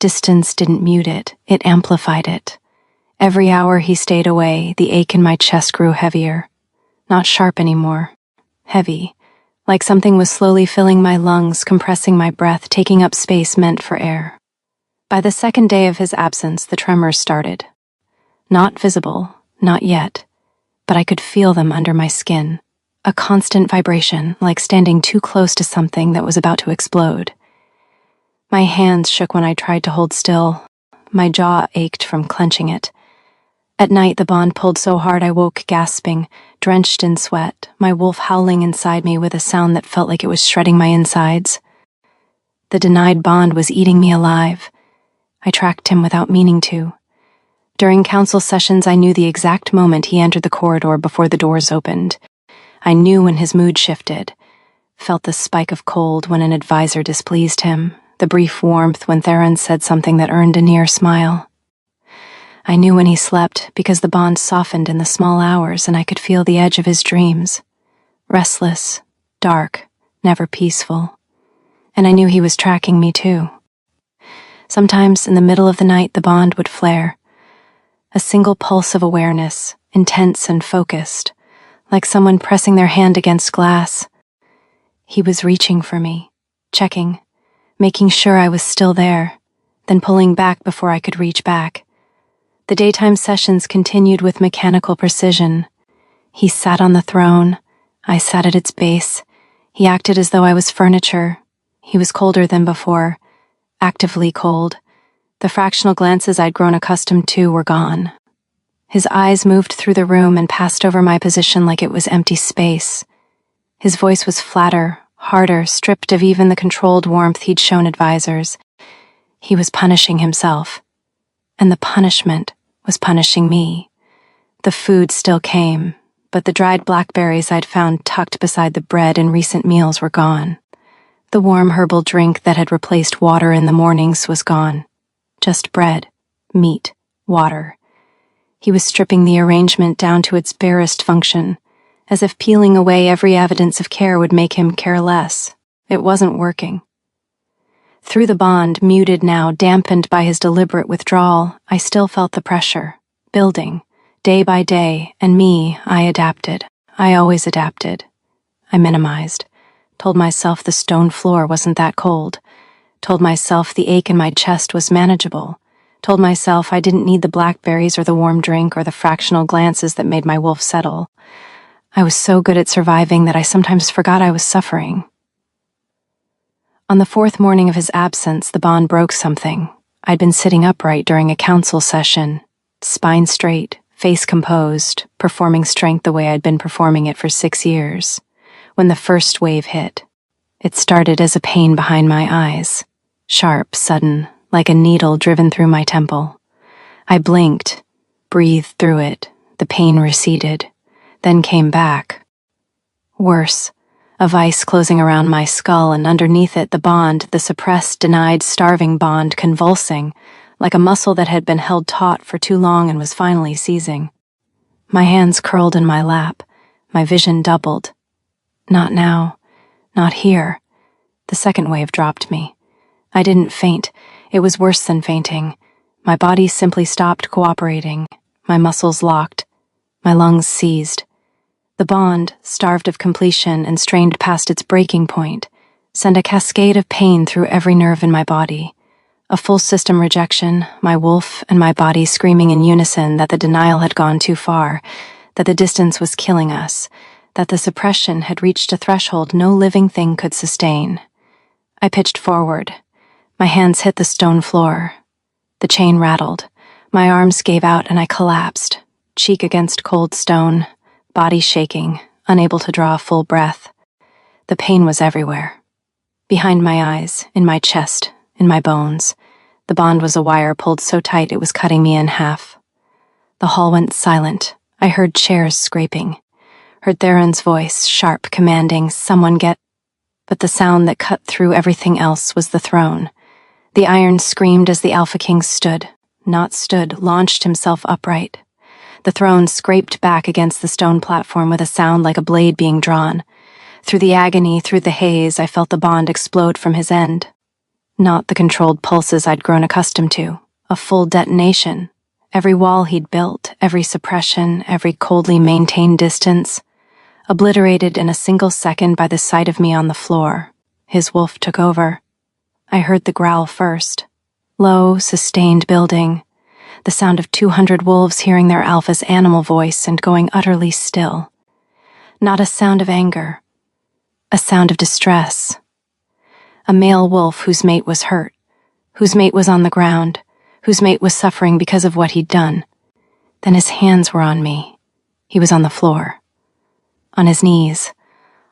Distance didn't mute it, it amplified it. Every hour he stayed away, the ache in my chest grew heavier. Not sharp anymore. Heavy. Like something was slowly filling my lungs, compressing my breath, taking up space meant for air. By the 2nd day of his absence, the tremors started. Not visible, not yet. But I could feel them under my skin, a constant vibration, like standing too close to something that was about to explode. My hands shook when I tried to hold still. My jaw ached from clenching it. At night, the bond pulled so hard I woke gasping, drenched in sweat, my wolf howling inside me with a sound that felt like it was shredding my insides. The denied bond was eating me alive. I tracked him without meaning to. During council sessions, I knew the exact moment he entered the corridor before the doors opened. I knew when his mood shifted. felt the spike of cold when an advisor displeased him, the brief warmth when Theron said something that earned a near smile. I knew when he slept because the bond softened in the small hours and I could feel the edge of his dreams. Restless, dark, never peaceful. And I knew he was tracking me too. Sometimes in the middle of the night the bond would flare. A single pulse of awareness, intense and focused, like someone pressing their hand against glass. He was reaching for me, checking, making sure I was still there, then pulling back before I could reach back. The daytime sessions continued with mechanical precision. He sat on the throne. I sat at its base. He acted as though I was furniture. He was colder than before, actively cold. The fractional glances I'd grown accustomed to were gone. His eyes moved through the room and passed over my position like it was empty space. His voice was flatter, harder, stripped of even the controlled warmth he'd shown advisors. He was punishing himself. And the punishment was punishing me. The food still came, but the dried blackberries I'd found tucked beside the bread in recent meals were gone. The warm herbal drink that had replaced water in the mornings was gone. Just bread, meat, water. He was stripping the arrangement down to its barest function, as if peeling away every evidence of care would make him care less. It wasn't working. Through the bond, muted now, dampened by his deliberate withdrawal, I still felt the pressure, building, day by day, and I adapted. I always adapted. I minimized, told myself the stone floor wasn't that cold, told myself the ache in my chest was manageable, told myself I didn't need the blackberries or the warm drink or the fractional glances that made my wolf settle. I was so good at surviving that I sometimes forgot I was suffering. On the fourth morning of his absence, the bond broke something. I'd been sitting upright during a council session, spine straight, face composed, performing strength the way I'd been performing it for 6 years, when the first wave hit. It started as a pain behind my eyes, sharp, sudden, like a needle driven through my temple. I blinked, breathed through it, the pain receded, then came back. Worse, a vice closing around my skull, and underneath it the bond, the suppressed, denied, starving bond, convulsing, like a muscle that had been held taut for too long and was finally seizing. My hands curled in my lap, my vision doubled. Not now, not here. The second wave dropped me. I didn't faint. It was worse than fainting. My body simply stopped cooperating. My muscles locked. My lungs seized. The bond, starved of completion and strained past its breaking point, sent a cascade of pain through every nerve in my body. A full system rejection, my wolf and my body screaming in unison that the denial had gone too far, that the distance was killing us, that the suppression had reached a threshold no living thing could sustain. I pitched forward. My hands hit the stone floor. The chain rattled. My arms gave out and I collapsed, cheek against cold stone, body shaking, unable to draw a full breath. The pain was everywhere. Behind my eyes, in my chest, in my bones. The bond was a wire pulled so tight it was cutting me in half. The hall went silent. I heard chairs scraping. Heard Theron's voice, sharp, commanding, "Someone get..." But the sound that cut through everything else was the throne. The iron screamed as the Alpha King stood, launched himself upright. The throne scraped back against the stone platform with a sound like a blade being drawn. Through the agony, through the haze, I felt the bond explode from his end. Not the controlled pulses I'd grown accustomed to, a full detonation. Every wall he'd built, every suppression, every coldly maintained distance, obliterated in a single second by the sight of me on the floor. His wolf took over. I heard the growl first. Low, sustained building. The sound of 200 wolves hearing their alpha's animal voice and going utterly still. Not a sound of anger. A sound of distress. A male wolf whose mate was hurt, whose mate was on the ground, whose mate was suffering because of what he'd done. Then his hands were on me. He was on the floor. On his knees.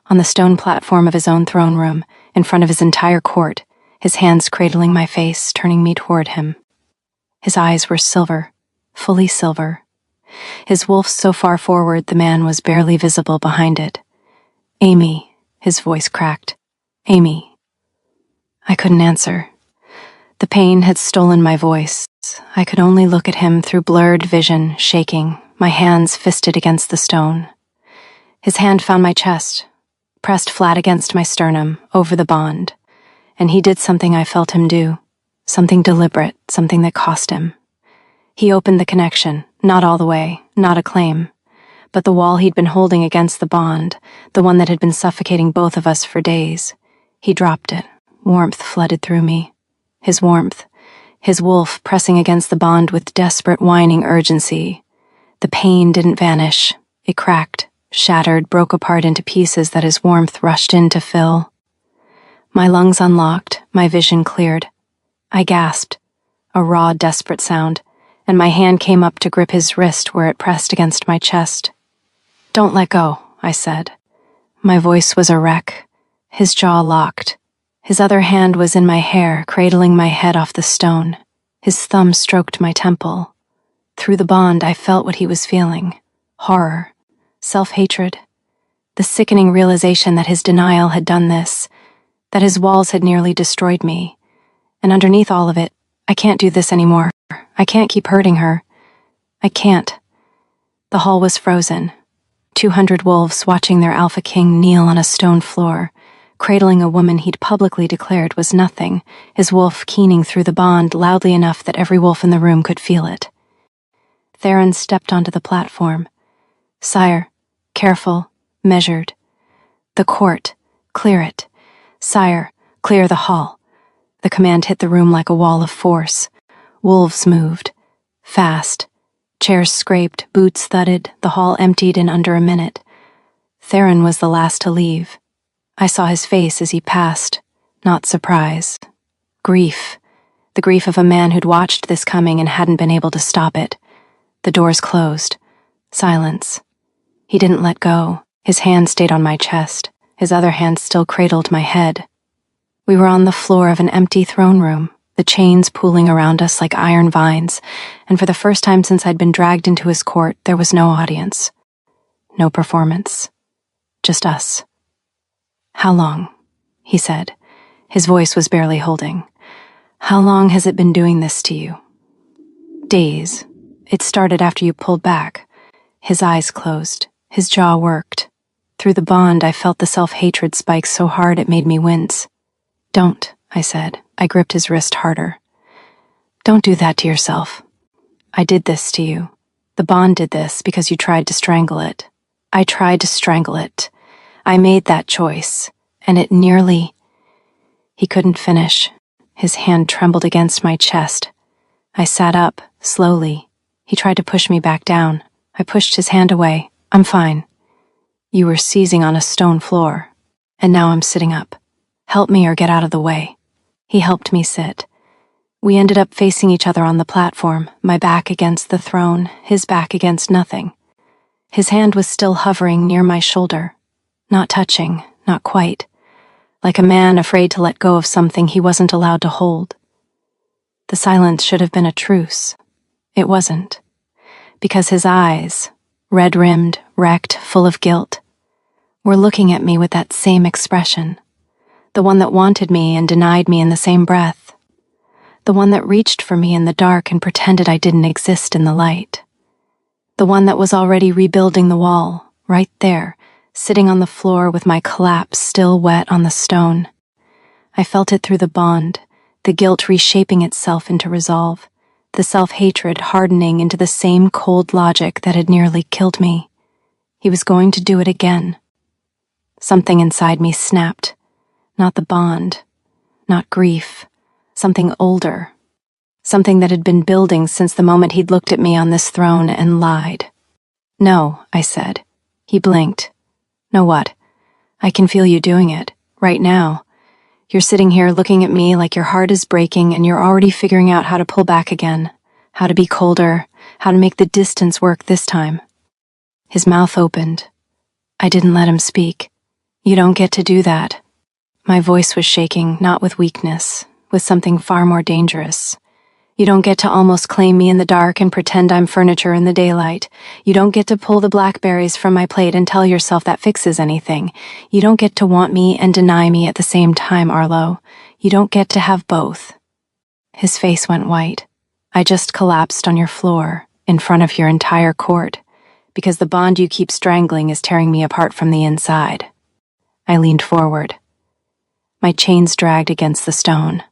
On the stone platform of his own throne room, in front of his entire court, his hands cradling my face, turning me toward him. His eyes were silver, fully silver. His wolf so far forward the man was barely visible behind it. Amy, His voice cracked. "Amy." I couldn't answer. The pain had stolen my voice. I could only look at him through blurred vision, shaking, my hands fisted against the stone. His hand found my chest, pressed flat against my sternum, over the bond, and he did something I felt him do, something deliberate, something that cost him. He opened the connection, not all the way, not a claim, but the wall he'd been holding against the bond, the one that had been suffocating both of us for days. He dropped it. Warmth flooded through me. His warmth. His wolf pressing against the bond with desperate whining urgency. The pain didn't vanish. It cracked, shattered, broke apart into pieces that his warmth rushed in to fill. My lungs unlocked, my vision cleared. I gasped, a raw, desperate sound, and my hand came up to grip his wrist where it pressed against my chest. "Don't let go," I said. My voice was a wreck. His jaw locked. His other hand was in my hair, cradling my head off the stone. His thumb stroked my temple. Through the bond, I felt what he was feeling. Horror. Self-hatred. The sickening realization that his denial had done this, that his walls had nearly destroyed me. And underneath all of it, I can't do this anymore. I can't keep hurting her. I can't. The hall was frozen. 200 wolves watching their alpha king kneel on a stone floor, cradling a woman he'd publicly declared was nothing, his wolf keening through the bond loudly enough that every wolf in the room could feel it. Theron stepped onto the platform. "Sire, careful, measured. The court, clear it. Sire, clear the hall." The command hit the room like a wall of force. Wolves moved. Fast. Chairs scraped, boots thudded, the hall emptied in under a minute. Theron was the last to leave. I saw his face as he passed, not surprise. Grief. The grief of a man who'd watched this coming and hadn't been able to stop it. The doors closed. Silence. He didn't let go. His hand stayed on my chest. His other hand still cradled my head. We were on the floor of an empty throne room, the chains pooling around us like iron vines, and for the first time since I'd been dragged into his court, there was no audience. No performance. Just us. "How long?" he said. His voice was barely holding. "How long has it been doing this to you?" "Days. It started after you pulled back." His eyes closed. His jaw worked. Through the bond, I felt the self-hatred spike so hard it made me wince. "Don't," I said. I gripped his wrist harder. "Don't do that to yourself. I did this to you. The bond did this because you tried to strangle it. I tried to strangle it. I made that choice, and it nearly—" He couldn't finish. His hand trembled against my chest. I sat up, slowly. He tried to push me back down. I pushed his hand away. "I'm fine. You were seizing on a stone floor, and now I'm sitting up. Help me or get out of the way." He helped me sit. We ended up facing each other on the platform, my back against the throne, his back against nothing. His hand was still hovering near my shoulder, not touching, not quite, like a man afraid to let go of something he wasn't allowed to hold. The silence should have been a truce. It wasn't, because his eyes, red-rimmed, wrecked, full of guilt, were looking at me with that same expression. The one that wanted me and denied me in the same breath. The one that reached for me in the dark and pretended I didn't exist in the light. The one that was already rebuilding the wall, right there, sitting on the floor with my collapse still wet on the stone. I felt it through the bond, the guilt reshaping itself into resolve, the self-hatred hardening into the same cold logic that had nearly killed me. He was going to do it again. Something inside me snapped. Not the bond, not grief, something older, something that had been building since the moment he'd looked at me on this throne and lied. "No," I said. He blinked. "No what? I can feel you doing it, right now. You're sitting here looking at me like your heart is breaking and you're already figuring out how to pull back again, how to be colder, how to make the distance work this time." His mouth opened. I didn't let him speak. "You don't get to do that." My voice was shaking, not with weakness, with something far more dangerous. You don't get to almost claim me in the dark and pretend I'm furniture in the daylight. You don't get to pull the blackberries from my plate and tell yourself that fixes anything. You don't get to want me and deny me at the same time, Arlo. You don't get to have both. His face went white. I just collapsed on your floor, in front of your entire court, because the bond you keep strangling is tearing me apart from the inside. I leaned forward. My chains dragged against the stone.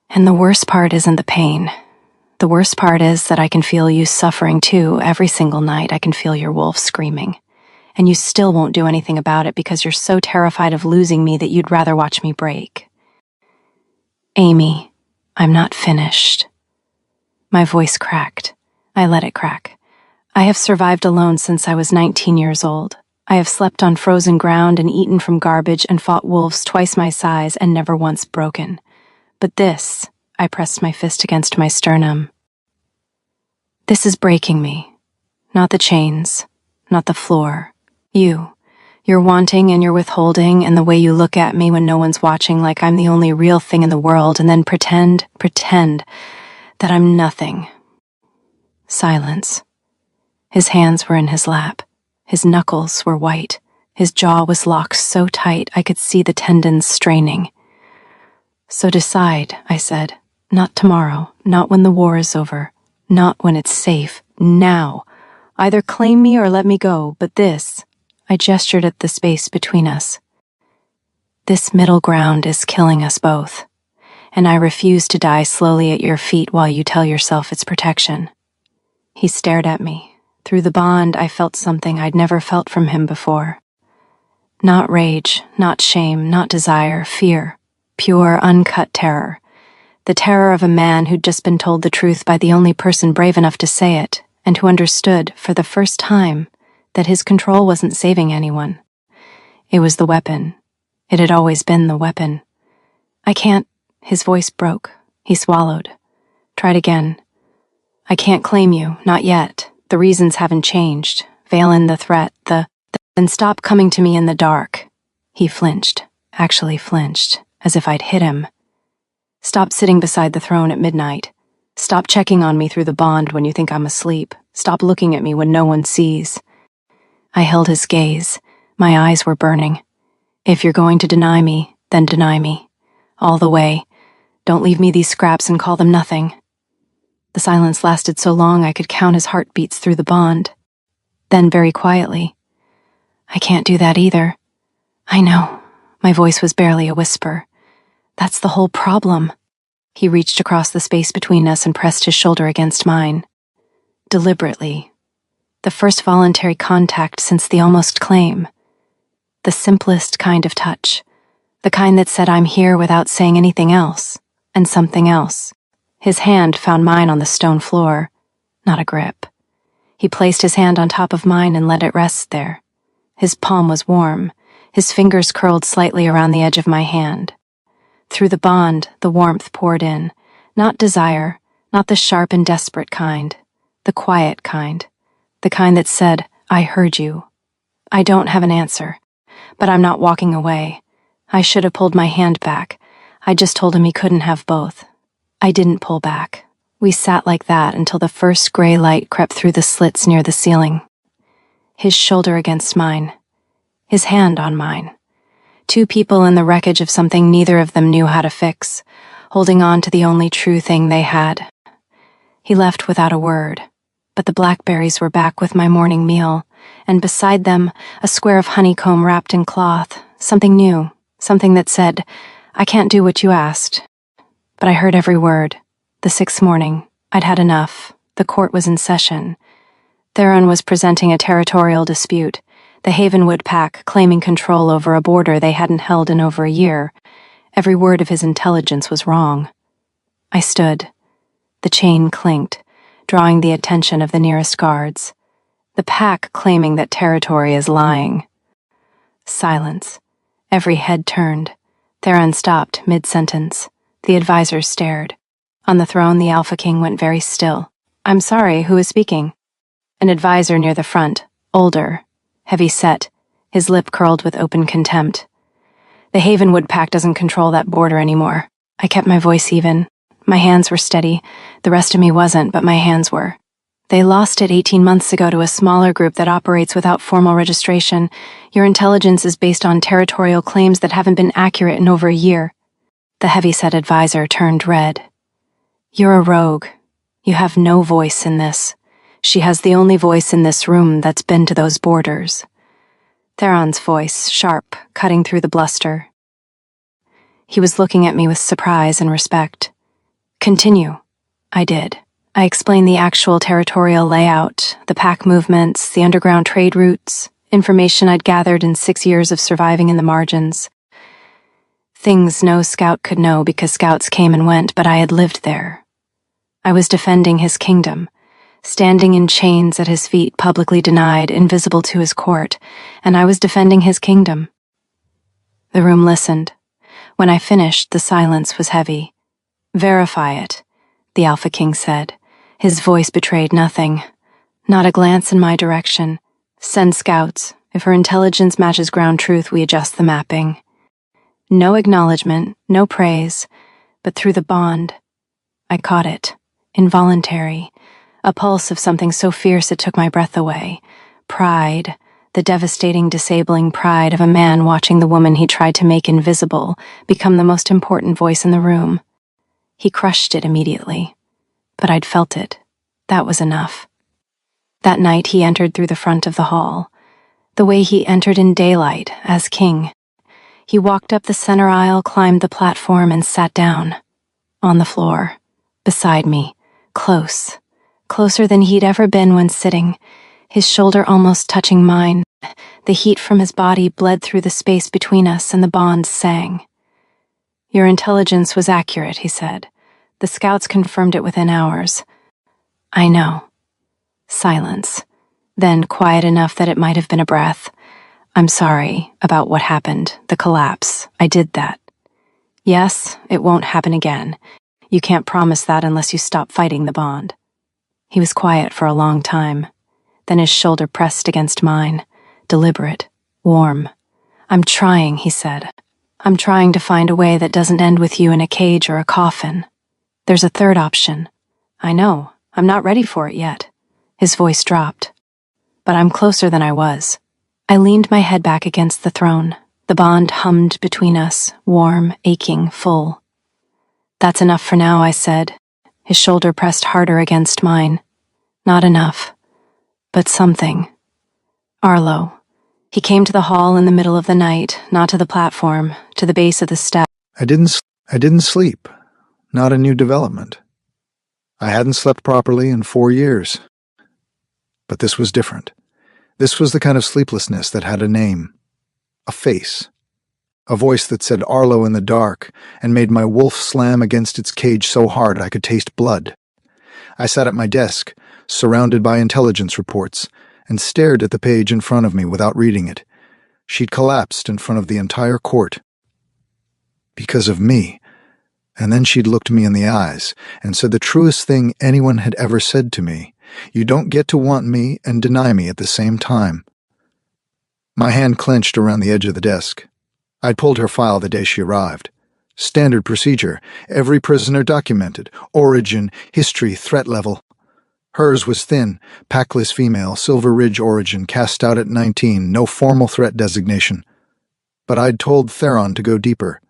And the worst part isn't the pain. The worst part is that I can feel you suffering too. Every single night I can feel your wolf screaming. And you still won't do anything about it because you're so terrified of losing me that you'd rather watch me break. Amy, I'm not finished. My voice cracked. I let it crack. I have survived alone since I was 19 years old. I have slept on frozen ground and eaten from garbage and fought wolves twice my size and never once broken. But this, I pressed my fist against my sternum. This is breaking me. Not the chains, not the floor. You're wanting and you're withholding, and the way you look at me when no one's watching like I'm the only real thing in the world, and then pretend that I'm nothing. Silence. His hands were in his lap. His knuckles were white. His jaw was locked so tight I could see the tendons straining. So decide, I said. Not tomorrow, not when the war is over, not when it's safe, now. Either claim me or let me go, but this, I gestured at the space between us. This middle ground is killing us both, and I refuse to die slowly at your feet while you tell yourself it's protection. He stared at me. Through the bond, I felt something I'd never felt from him before. Not rage, not shame, not desire, fear. Pure, uncut terror. The terror of a man who'd just been told the truth by the only person brave enough to say it, and who understood, for the first time, that his control wasn't saving anyone. It was the weapon. It had always been the weapon. I can't. His voice broke. He swallowed. Tried again. I can't claim you, not yet. The reasons haven't changed. Veil in the threat, then stop coming to me in the dark. He flinched. Actually flinched. As if I'd hit him. Stop sitting beside the throne at midnight. Stop checking on me through the bond when you think I'm asleep. Stop looking at me when no one sees. I held his gaze. My eyes were burning. If you're going to deny me, then deny me. All the way. Don't leave me these scraps and call them nothing. The silence lasted so long I could count his heartbeats through the bond. Then very quietly, I can't do that either. I know. My voice was barely a whisper. That's the whole problem. He reached across the space between us and pressed his shoulder against mine. Deliberately. The first voluntary contact since the almost claim. The simplest kind of touch. The kind that said I'm here without saying anything else, and something else. His hand found mine on the stone floor, not a grip. He placed his hand on top of mine and let it rest there. His palm was warm. His fingers curled slightly around the edge of my hand. Through the bond, the warmth poured in. Not desire, not the sharp and desperate kind. The quiet kind. The kind that said, I heard you. I don't have an answer, but I'm not walking away. I should have pulled my hand back. I just told him he couldn't have both. I didn't pull back. We sat like that until the first gray light crept through the slits near the ceiling. His shoulder against mine. His hand on mine. Two people in the wreckage of something neither of them knew how to fix, holding on to the only true thing they had. He left without a word, but the blackberries were back with my morning meal, and beside them, a square of honeycomb wrapped in cloth, something new, something that said, I can't do what you asked. But I heard every word. The 6th morning, I'd had enough. The court was in session. Theron was presenting a territorial dispute. The Havenwood Pack claiming control over a border they hadn't held in over a year. Every word of his intelligence was wrong. I stood. The chain clinked, drawing the attention of the nearest guards. The pack claiming that territory is lying. Silence. Every head turned. Theron stopped mid-sentence. The advisors stared. On the throne, the Alpha King went very still. I'm sorry, who is speaking? An advisor near the front, older, heavy-set, his lip curled with open contempt. The Havenwood Pack doesn't control that border anymore. I kept my voice even. My hands were steady. The rest of me wasn't, but my hands were. They lost it 18 months ago to a smaller group that operates without formal registration. Your intelligence is based on territorial claims that haven't been accurate in over a year. The heavyset advisor turned red. You're a rogue. You have no voice in this. She has the only voice in this room that's been to those borders. Theron's voice, sharp, cutting through the bluster. He was looking at me with surprise and respect. Continue. I did. I explained the actual territorial layout, the pack movements, the underground trade routes, information I'd gathered in 6 years of surviving in the margins. Things no scout could know because scouts came and went, but I had lived there. I was defending his kingdom, standing in chains at his feet, publicly denied, invisible to his court, and I was defending his kingdom. The room listened. When I finished, the silence was heavy. Verify it, the Alpha King said. His voice betrayed nothing. Not a glance in my direction. Send scouts. If her intelligence matches ground truth, we adjust the mapping. No acknowledgement, no praise, but through the bond, I caught it. Involuntary. A pulse of something so fierce it took my breath away. Pride. The devastating, disabling pride of a man watching the woman he tried to make invisible become the most important voice in the room. He crushed it immediately. But I'd felt it. That was enough. That night he entered through the front of the hall, the way he entered in daylight, as king. He walked up the center aisle, climbed the platform, and sat down. On the floor. Beside me. Close. Closer than he'd ever been when sitting, his shoulder almost touching mine. The heat from his body bled through the space between us, and the bond sang. Your intelligence was accurate, he said. The scouts confirmed it within hours. I know. Silence. Then quiet enough that it might have been a breath. I'm sorry about what happened, the collapse. I did that. Yes, it won't happen again. You can't promise that unless you stop fighting the bond. He was quiet for a long time. Then his shoulder pressed against mine. Deliberate. Warm. I'm trying, he said. I'm trying to find a way that doesn't end with you in a cage or a coffin. There's a third option. I know. I'm not ready for it yet. His voice dropped. But I'm closer than I was. I leaned my head back against the throne. The bond hummed between us, warm, aching, full. That's enough for now, I said. His shoulder pressed harder against mine. Not enough. But something. Arlo. He came to the hall in the middle of the night, not to the platform, to the base of the step. I didn't sleep. Not a new development. I hadn't slept properly in 4 years. But this was different. This was the kind of sleeplessness that had a name. A face. A voice that said Arlo in the dark and made my wolf slam against its cage so hard I could taste blood. I sat at my desk, surrounded by intelligence reports, and stared at the page in front of me without reading it. She'd collapsed in front of the entire court. Because of me. And then she'd looked me in the eyes and said the truest thing anyone had ever said to me. You don't get to want me and deny me at the same time. My hand clenched around the edge of the desk. I'd pulled her file the day she arrived. Standard procedure, every prisoner documented, origin, history, threat level. Hers was thin, packless female, Silver Ridge origin, cast out at 19, no formal threat designation. But I'd told Theron to go deeper.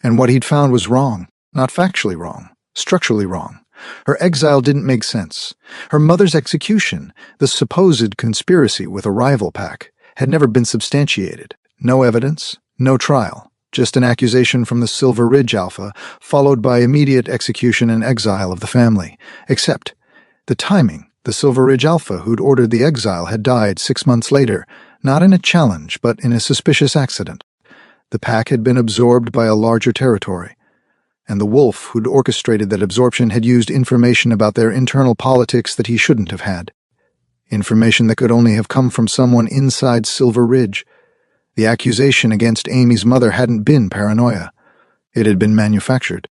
And what he'd found was wrong, not factually wrong, structurally wrong. Her exile didn't make sense. Her mother's execution, the supposed conspiracy with a rival pack, had never been substantiated. No evidence, no trial, just an accusation from the Silver Ridge Alpha, followed by immediate execution and exile of the family. Except the timing. The Silver Ridge Alpha who'd ordered the exile had died 6 months later, not in a challenge, but in a suspicious accident. The pack had been absorbed by a larger territory, and the wolf who'd orchestrated that absorption had used information about their internal politics that he shouldn't have had. Information that could only have come from someone inside Silver Ridge. The accusation against Amy's mother hadn't been paranoia. It had been manufactured.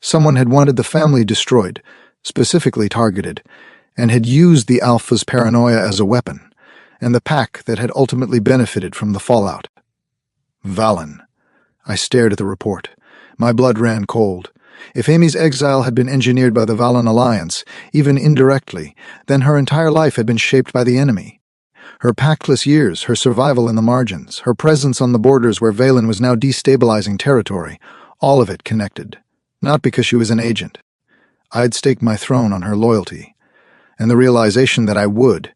Someone had wanted the family destroyed, specifically targeted, and had used the Alpha's paranoia as a weapon, and the pack that had ultimately benefited from the fallout. Valen. I stared at the report. My blood ran cold. If Amy's exile had been engineered by the Valen Alliance, even indirectly, then her entire life had been shaped by the enemy. Her pactless years, her survival in the margins, her presence on the borders where Valen was now destabilizing territory, all of it connected. Not because she was an agent. I'd staked my throne on her loyalty. And the realization that I would,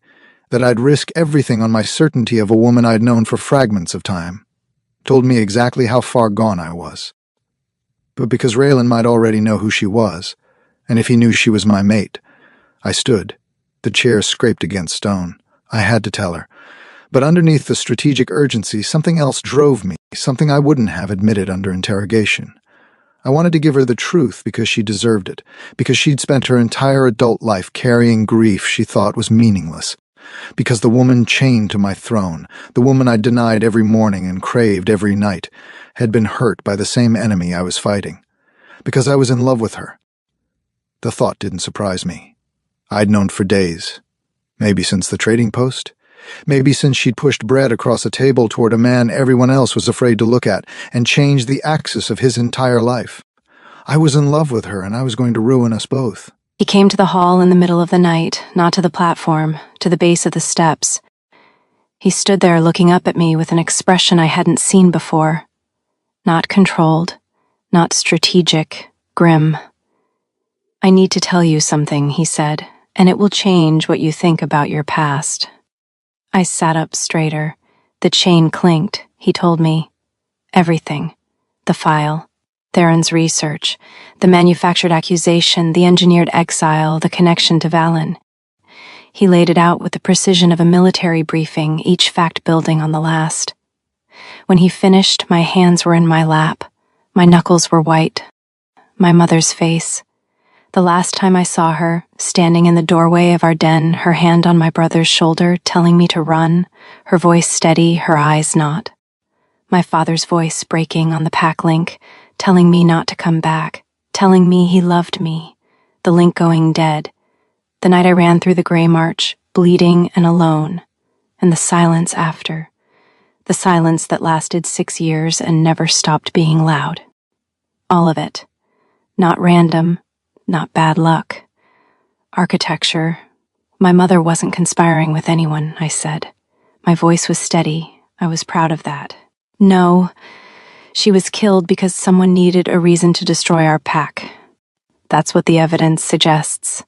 that I'd risk everything on my certainty of a woman I'd known for fragments of time, told me exactly how far gone I was. But because Raylan might already know who she was, and if he knew she was my mate, I stood. The chair scraped against stone. I had to tell her. But underneath the strategic urgency, something else drove me, something I wouldn't have admitted under interrogation. I wanted to give her the truth because she deserved it, because she'd spent her entire adult life carrying grief she thought was meaningless, because the woman chained to my throne, the woman I denied every morning and craved every night, had been hurt by the same enemy I was fighting, because I was in love with her. The thought didn't surprise me. I'd known for days. Maybe since the trading post. Maybe since she'd pushed bread across a table toward a man everyone else was afraid to look at and changed the axis of his entire life. I was in love with her, and I was going to ruin us both. He came to the hall in the middle of the night, not to the platform, to the base of the steps. He stood there looking up at me with an expression I hadn't seen before. Not controlled, not strategic, grim. "I need to tell you something," he said, "and it will change what you think about your past." I sat up straighter. The chain clinked, he told me. Everything. The file, Theron's research, the manufactured accusation, the engineered exile, the connection to Valen. He laid it out with the precision of a military briefing, each fact building on the last. When he finished, my hands were in my lap. My knuckles were white. My mother's face. The last time I saw her, standing in the doorway of our den, her hand on my brother's shoulder, telling me to run, her voice steady, her eyes not. My father's voice breaking on the pack link, telling me not to come back, telling me he loved me, the link going dead. The night I ran through the gray march, bleeding and alone, and the silence after. The silence that lasted 6 years and never stopped being loud. All of it. Not random. Not bad luck. Architecture. My mother wasn't conspiring with anyone, I said. My voice was steady. I was proud of that. No, she was killed because someone needed a reason to destroy our pack. That's what the evidence suggests.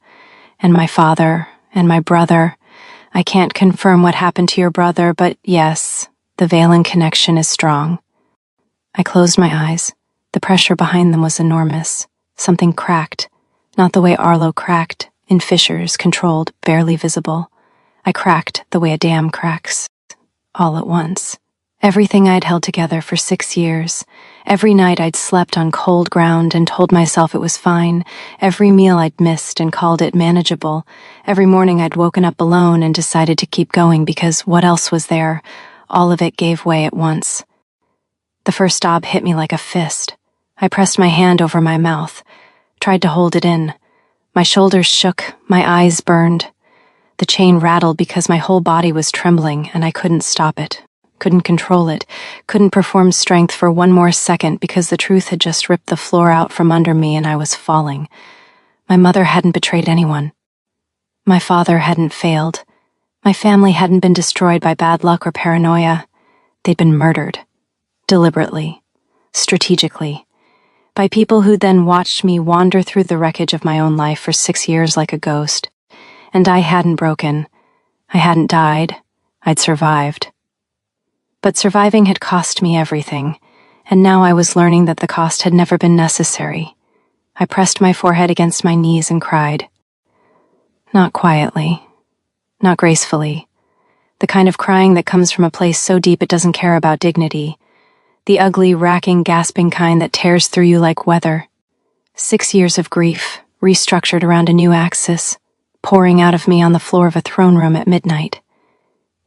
And my father, and my brother. I can't confirm what happened to your brother, but yes, the Valen connection is strong. I closed my eyes. The pressure behind them was enormous. Something cracked. Not the way Arlo cracked, in fissures, controlled, barely visible. I cracked the way a dam cracks, all at once. Everything I'd held together for 6 years. Every night I'd slept on cold ground and told myself it was fine. Every meal I'd missed and called it manageable. Every morning I'd woken up alone and decided to keep going because what else was there? All of it gave way at once. The first stab hit me like a fist. I pressed my hand over my mouth. Tried to hold it in. My shoulders shook, my eyes burned. The chain rattled because my whole body was trembling and I couldn't stop it, couldn't control it, couldn't perform strength for one more second because the truth had just ripped the floor out from under me and I was falling. My mother hadn't betrayed anyone. My father hadn't failed. My family hadn't been destroyed by bad luck or paranoia. They'd been murdered. Deliberately. Strategically. By people who then watched me wander through the wreckage of my own life for 6 years like a ghost. And I hadn't broken. I hadn't died. I'd survived. But surviving had cost me everything, and now I was learning that the cost had never been necessary. I pressed my forehead against my knees and cried. Not quietly. Not gracefully. The kind of crying that comes from a place so deep it doesn't care about dignity. The ugly, racking, gasping kind that tears through you like weather. 6 years of grief, restructured around a new axis, pouring out of me on the floor of a throne room at midnight.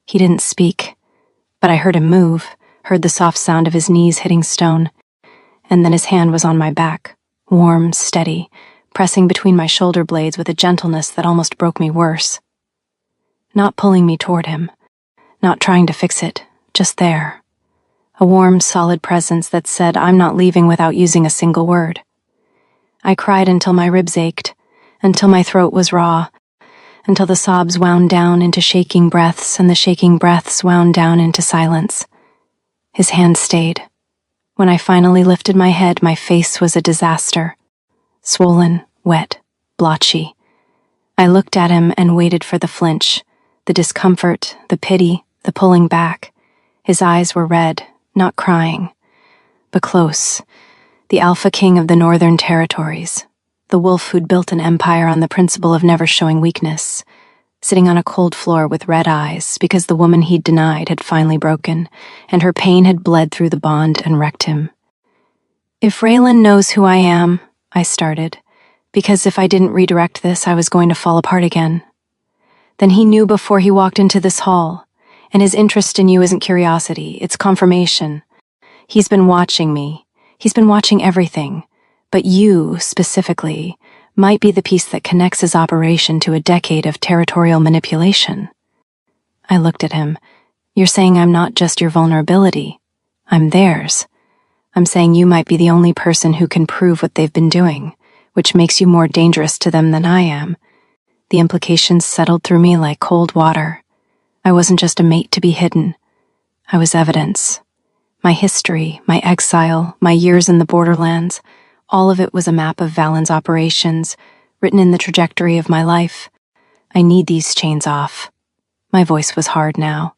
He didn't speak, but I heard him move, heard the soft sound of his knees hitting stone, and then his hand was on my back, warm, steady, pressing between my shoulder blades with a gentleness that almost broke me worse. Not pulling me toward him, not trying to fix it, just there. A warm, solid presence that said I'm not leaving without using a single word. I cried until my ribs ached, until my throat was raw, until the sobs wound down into shaking breaths and the shaking breaths wound down into silence. His hand stayed. When I finally lifted my head, my face was a disaster. Swollen, wet, blotchy. I looked at him and waited for the flinch, the discomfort, the pity, the pulling back. His eyes were red, not crying, but close. The alpha king of the Northern Territories, the wolf who'd built an empire on the principle of never showing weakness, sitting on a cold floor with red eyes because the woman he'd denied had finally broken, and her pain had bled through the bond and wrecked him. If Raylan knows who I am, I started, because if I didn't redirect this, I was going to fall apart again. Then he knew before he walked into this hall, and his interest in you isn't curiosity, it's confirmation. He's been watching me. He's been watching everything. But you, specifically, might be the piece that connects his operation to a decade of territorial manipulation. I looked at him. You're saying I'm not just your vulnerability. I'm theirs. I'm saying you might be the only person who can prove what they've been doing, which makes you more dangerous to them than I am. The implications settled through me like cold water. I wasn't just a mate to be hidden. I was evidence. My history, my exile, my years in the borderlands, all of it was a map of Valen's operations, written in the trajectory of my life. I need these chains off. My voice was hard now.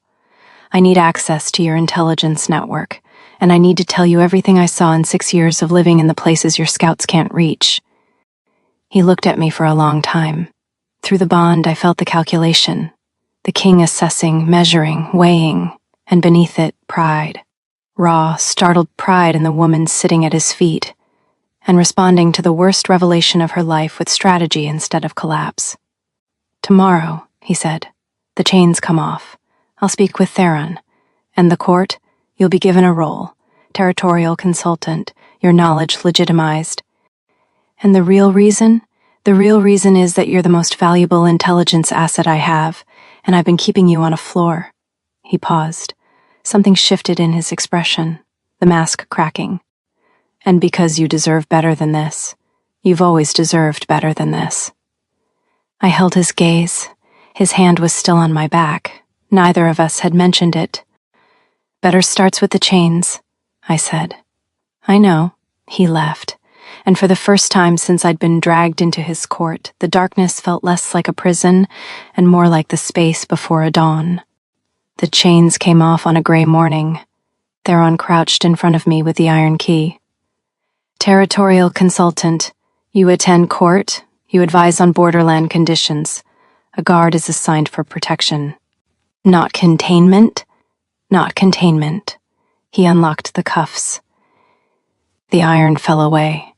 I need access to your intelligence network, and I need to tell you everything I saw in 6 years of living in the places your scouts can't reach. He looked at me for a long time. Through the bond, I felt the calculation. The king assessing, measuring, weighing, and beneath it, pride. Raw, startled pride in the woman sitting at his feet, and responding to the worst revelation of her life with strategy instead of collapse. Tomorrow, he said, the chains come off. I'll speak with Theron. And the court, you'll be given a role. Territorial consultant, your knowledge legitimized. And the real reason is that you're the most valuable intelligence asset I have, and I've been keeping you on a floor. He paused. Something shifted in his expression, the mask cracking. And because you deserve better than this. You've always deserved better than this. I held his gaze. His hand was still on my back. Neither of us had mentioned it. Better starts with the chains, I said. I know. He left. And for the first time since I'd been dragged into his court, the darkness felt less like a prison and more like the space before a dawn. The chains came off on a gray morning. Theron crouched in front of me with the iron key. Territorial consultant, you attend court, you advise on borderland conditions. A guard is assigned for protection. Not containment? Not containment. He unlocked the cuffs. The iron fell away.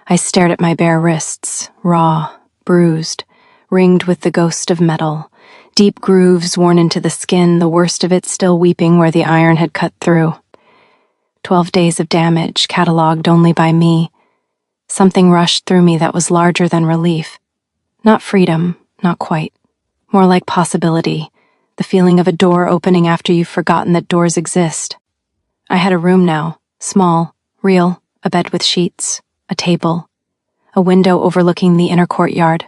I stared at my bare wrists, raw, bruised, ringed with the ghost of metal, deep grooves worn into the skin, the worst of it still weeping where the iron had cut through. 12 days of damage, catalogued only by me. Something rushed through me that was larger than relief. Not freedom, not quite. More like possibility, the feeling of a door opening after you've forgotten that doors exist. I had a room now, small, real, a bed with sheets, a table, a window overlooking the inner courtyard.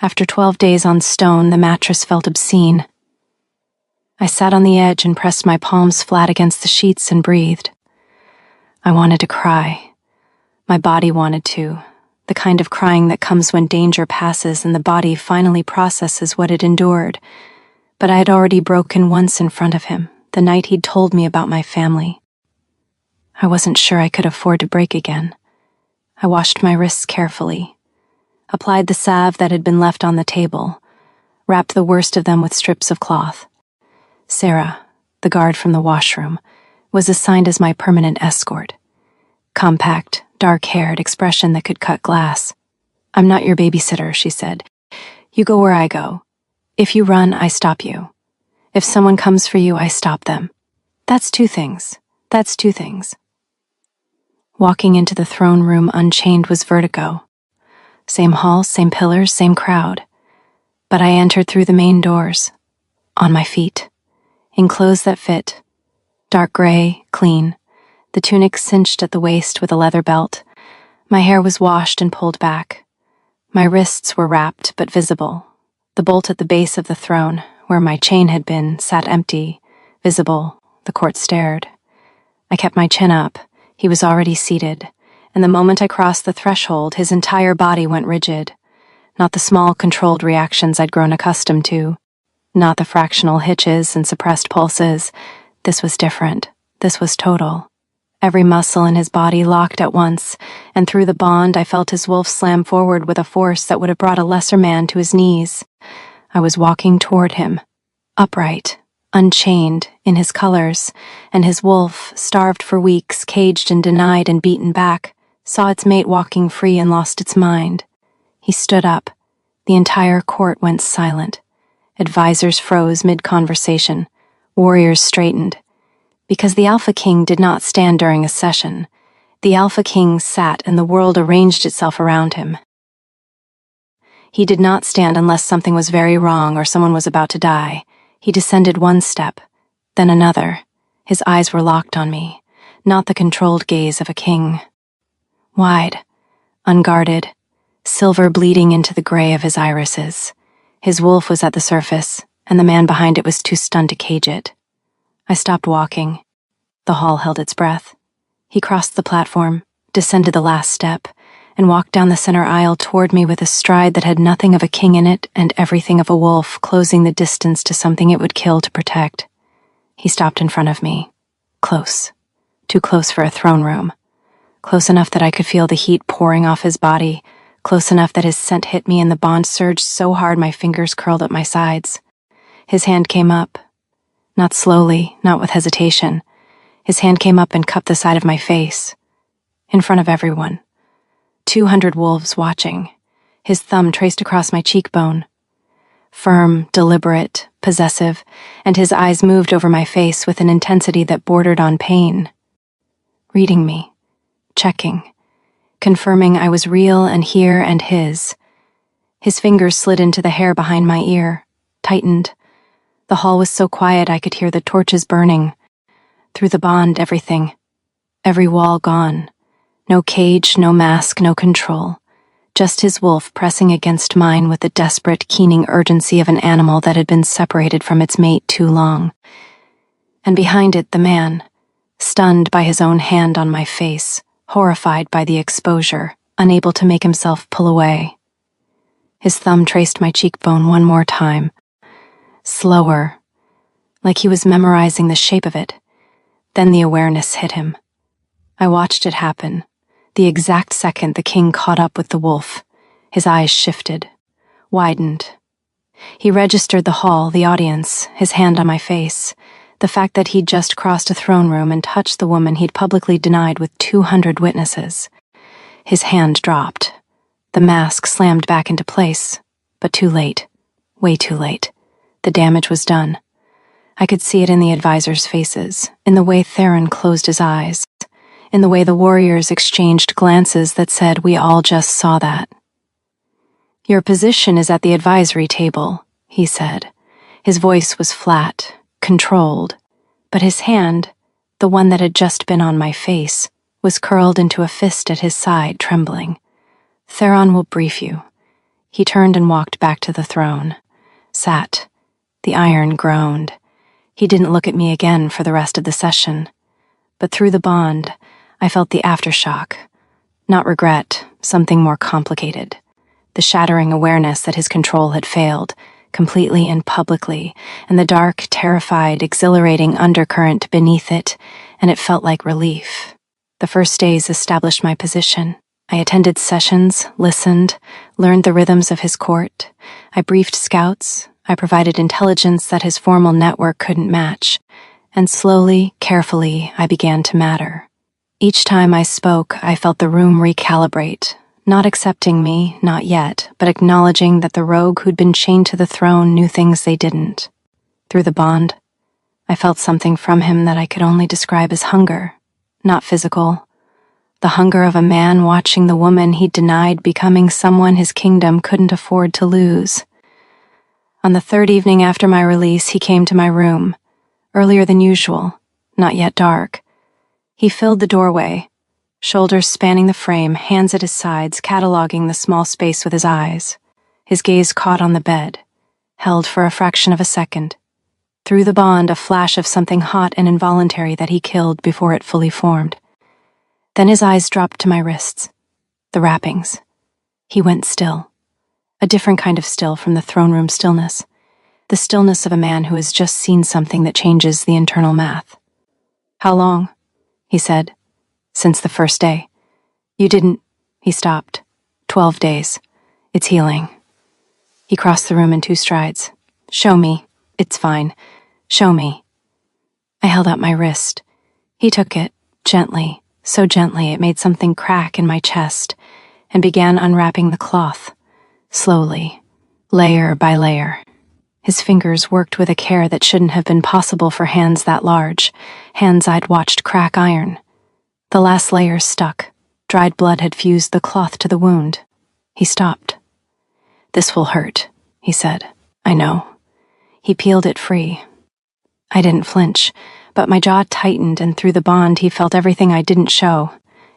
After 12 days on stone, the mattress felt obscene. I sat on the edge and pressed my palms flat against the sheets and breathed. I wanted to cry. My body wanted to, the kind of crying that comes when danger passes and the body finally processes what it endured. But I had already broken once in front of him, the night he'd told me about my family. I wasn't sure I could afford to break again. I washed my wrists carefully, applied the salve that had been left on the table, wrapped the worst of them with strips of cloth. Sarah, the guard from the washroom, was assigned as my permanent escort. Compact, dark-haired expression that could cut glass. I'm not your babysitter, she said. You go where I go. If you run, I stop you. If someone comes for you, I stop them. That's two things. Walking into the throne room unchained was vertigo. Same hall, same pillars, same crowd. But I entered through the main doors, on my feet, in clothes that fit. Dark gray, clean, the tunic cinched at the waist with a leather belt, My hair was washed and pulled back. My wrists were wrapped but visible. The bolt at the base of the throne, where my chain had been, sat empty, visible. The court stared. I kept my chin up. He was already seated, and the moment I crossed the threshold, his entire body went rigid. Not the small, controlled reactions I'd grown accustomed to. Not the fractional hitches and suppressed pulses. This was different. This was total. Every muscle in his body locked at once, and through the bond I felt his wolf slam forward with a force that would have brought a lesser man to his knees. I was walking toward him, upright, unchained, in his colors, and his wolf, starved for weeks, caged and denied and beaten back, saw its mate walking free and lost its mind. He stood up. The entire court went silent. Advisors froze mid-conversation. Warriors straightened. Because the Alpha King did not stand during a session, the Alpha King sat and the world arranged itself around him. He did not stand unless something was very wrong or someone was about to die. He descended one step, then another. His eyes were locked on me, not the controlled gaze of a king. Wide, unguarded, silver bleeding into the gray of his irises. His wolf was at the surface, and the man behind it was too stunned to cage it. I stopped walking. The hall held its breath. He crossed the platform, descended the last step, and walked down the center aisle toward me with a stride that had nothing of a king in it and everything of a wolf, closing the distance to something it would kill to protect. He stopped in front of me. Close. Too close for a throne room. Close enough that I could feel the heat pouring off his body, close enough that his scent hit me and the bond surged so hard my fingers curled at my sides. His hand came up. Not slowly, not with hesitation. His hand came up and cupped the side of my face. In front of everyone. 200 wolves watching. His thumb traced across my cheekbone. Firm, deliberate, possessive, and his eyes moved over my face with an intensity that bordered on pain. Reading me. Checking. Confirming I was real and here and his. His fingers slid into the hair behind my ear, tightened. The hall was so quiet I could hear the torches burning. Through the bond, everything. Every wall gone. No cage, no mask, no control. Just his wolf pressing against mine with the desperate, keening urgency of an animal that had been separated from its mate too long. And behind it, the man, stunned by his own hand on my face, horrified by the exposure, unable to make himself pull away. His thumb traced my cheekbone one more time. Slower, like he was memorizing the shape of it. Then the awareness hit him. I watched it happen. The exact second the king caught up with the wolf, his eyes shifted, widened. He registered the hall, the audience, his hand on my face, the fact that he'd just crossed a throne room and touched the woman he'd publicly denied with 200 witnesses. His hand dropped. The mask slammed back into place, but too late, way too late. The damage was done. I could see it in the advisors' faces, in the way Theron closed his eyes, in the way the warriors exchanged glances that said, "We all just saw that." "Your position is at the advisory table," he said. His voice was flat, controlled, but his hand, the one that had just been on my face, was curled into a fist at his side, trembling. "Theron will brief you." He turned and walked back to the throne. Sat. The iron groaned. He didn't look at me again for the rest of the session. But through the bond, I felt the aftershock. Not regret, something more complicated. The shattering awareness that his control had failed, completely and publicly, and the dark, terrified, exhilarating undercurrent beneath it, and it felt like relief. The first days established my position. I attended sessions, listened, learned the rhythms of his court. I briefed scouts. I provided intelligence that his formal network couldn't match. And slowly, carefully, I began to matter. Each time I spoke, I felt the room recalibrate, not accepting me, not yet, but acknowledging that the rogue who'd been chained to the throne knew things they didn't. Through the bond, I felt something from him that I could only describe as hunger, not physical. The hunger of a man watching the woman he'd denied becoming someone his kingdom couldn't afford to lose. On the third evening after my release, he came to my room, earlier than usual, not yet dark. He filled the doorway, shoulders spanning the frame, hands at his sides, cataloging the small space with his eyes. His gaze caught on the bed, held for a fraction of a second. Through the bond, a flash of something hot and involuntary that he killed before it fully formed. Then his eyes dropped to my wrists, the wrappings. He went still, a different kind of still from the throne room stillness, the stillness of a man who has just seen something that changes the internal math. "How long?" he said. "Since the first day." "You didn't—" He stopped. 12 days. It's healing." He crossed the room in 2 strides. "Show me. It's fine. Show me." I held out my wrist. He took it, gently, so gently it made something crack in my chest, and began unwrapping the cloth, slowly, layer by layer. His fingers worked with a care that shouldn't have been possible for hands that large, hands I'd watched crack iron. The last layer stuck. Dried blood had fused the cloth to the wound. He stopped. "This will hurt," he said. "I know." He peeled it free. I didn't flinch, but my jaw tightened, and through the bond he felt everything I didn't show.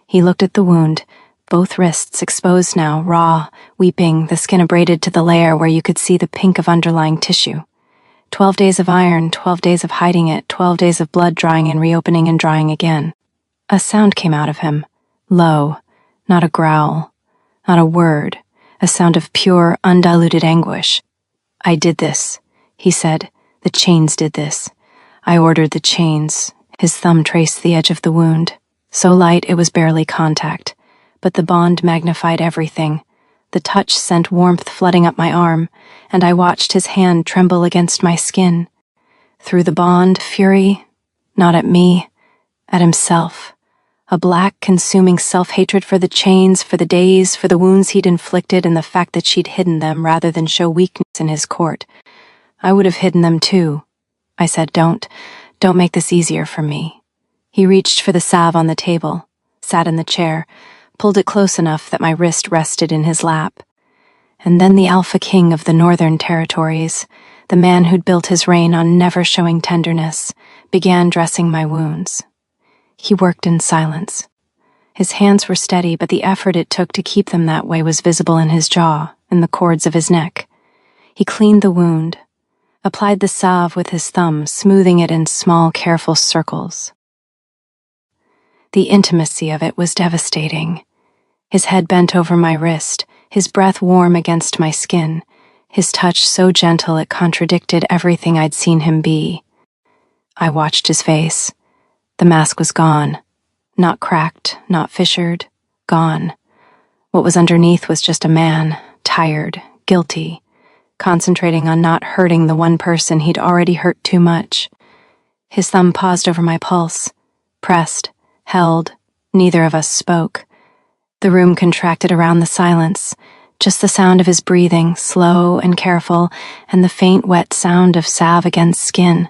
He looked at the wound, both wrists exposed now, raw, weeping, the skin abraded to the layer where you could see the pink of underlying tissue. 12 days of iron, 12 days of hiding it, 12 days of blood drying and reopening and drying again. A sound came out of him, low, not a growl, not a word, a sound of pure, undiluted anguish. "I did this," he said. "The chains did this. I ordered the chains." His thumb traced the edge of the wound, so light it was barely contact, but the bond magnified everything. The touch sent warmth flooding up my arm, and I watched his hand tremble against my skin. Through the bond, fury, not at me, at himself. A black, consuming self-hatred for the chains, for the days, for the wounds he'd inflicted, and the fact that she'd hidden them rather than show weakness in his court. I would have hidden them too. I said, don't make this easier for me." He reached for the salve on the table, sat in the chair, pulled it close enough that my wrist rested in his lap. And then the Alpha King of the Northern Territories, the man who'd built his reign on never showing tenderness, began dressing my wounds. He worked in silence. His hands were steady, but the effort it took to keep them that way was visible in his jaw, in the cords of his neck. He cleaned the wound, applied the salve with his thumb, smoothing it in small, careful circles. The intimacy of it was devastating. His head bent over my wrist, his breath warm against my skin, his touch so gentle it contradicted everything I'd seen him be. I watched his face. The mask was gone. Not cracked, not fissured, gone. What was underneath was just a man, tired, guilty, concentrating on not hurting the one person he'd already hurt too much. His thumb paused over my pulse, pressed, held. Neither of us spoke. The room contracted around the silence, just the sound of his breathing, slow and careful, and the faint wet sound of salve against skin.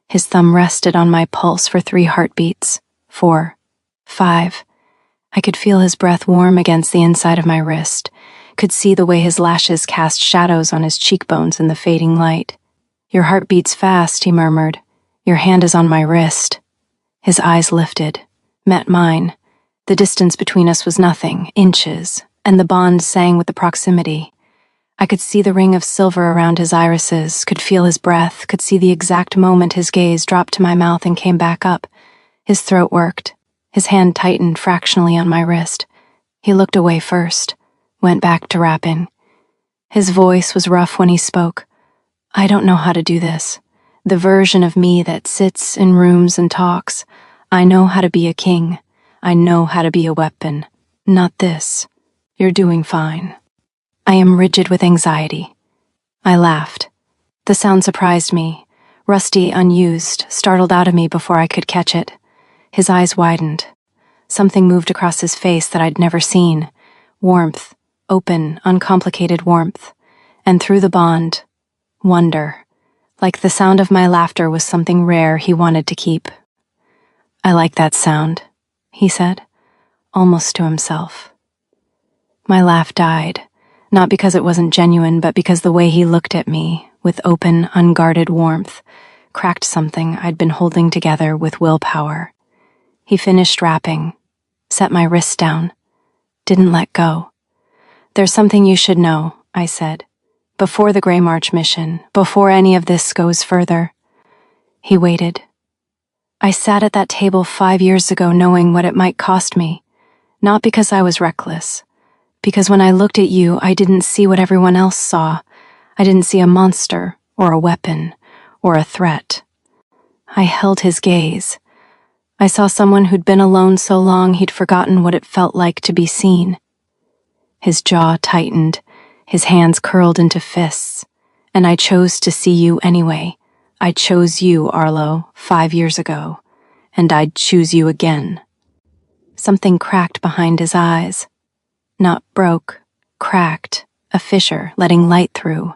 His thumb rested on my pulse for 3 heartbeats, 4, 5. I could feel his breath warm against the inside of my wrist, could see the way his lashes cast shadows on his cheekbones in the fading light. "Your heart beats fast," he murmured. "Your hand is on my wrist." His eyes lifted, met mine. The distance between us was nothing, inches, and the bond sang with the proximity. I could see the ring of silver around his irises, could feel his breath, could see the exact moment his gaze dropped to my mouth and came back up. His throat worked. His hand tightened fractionally on my wrist. He looked away first, went back to rapping. His voice was rough when he spoke. "I don't know how to do this. The version of me that sits in rooms and talks. I know how to be a king. I know how to be a weapon. Not this. You're doing fine." I am rigid with anxiety. I laughed. The sound surprised me, rusty, unused, startled out of me before I could catch it. His eyes widened. Something moved across his face that I'd never seen. Warmth, open, uncomplicated warmth. And through the bond, wonder. Like the sound of my laughter was something rare he wanted to keep. "I like that sound," he said, almost to himself. My laugh died. Not because it wasn't genuine, but because the way he looked at me, with open, unguarded warmth, cracked something I'd been holding together with willpower. He finished rapping, set my wrist down, didn't let go. "There's something you should know," I said. "Before the Grey March mission, before any of this goes further." He waited. "I sat at that table 5 years ago knowing what it might cost me, not because I was reckless, because when I looked at you, I didn't see what everyone else saw. I didn't see a monster, or a weapon, or a threat." I held his gaze. I saw someone who'd been alone so long he'd forgotten what it felt like to be seen. His jaw tightened, his hands curled into fists, and I chose to see you anyway. I chose you, Arlo, 5 years ago, and I'd choose you again. Something cracked behind his eyes. Not broke, cracked, a fissure letting light through.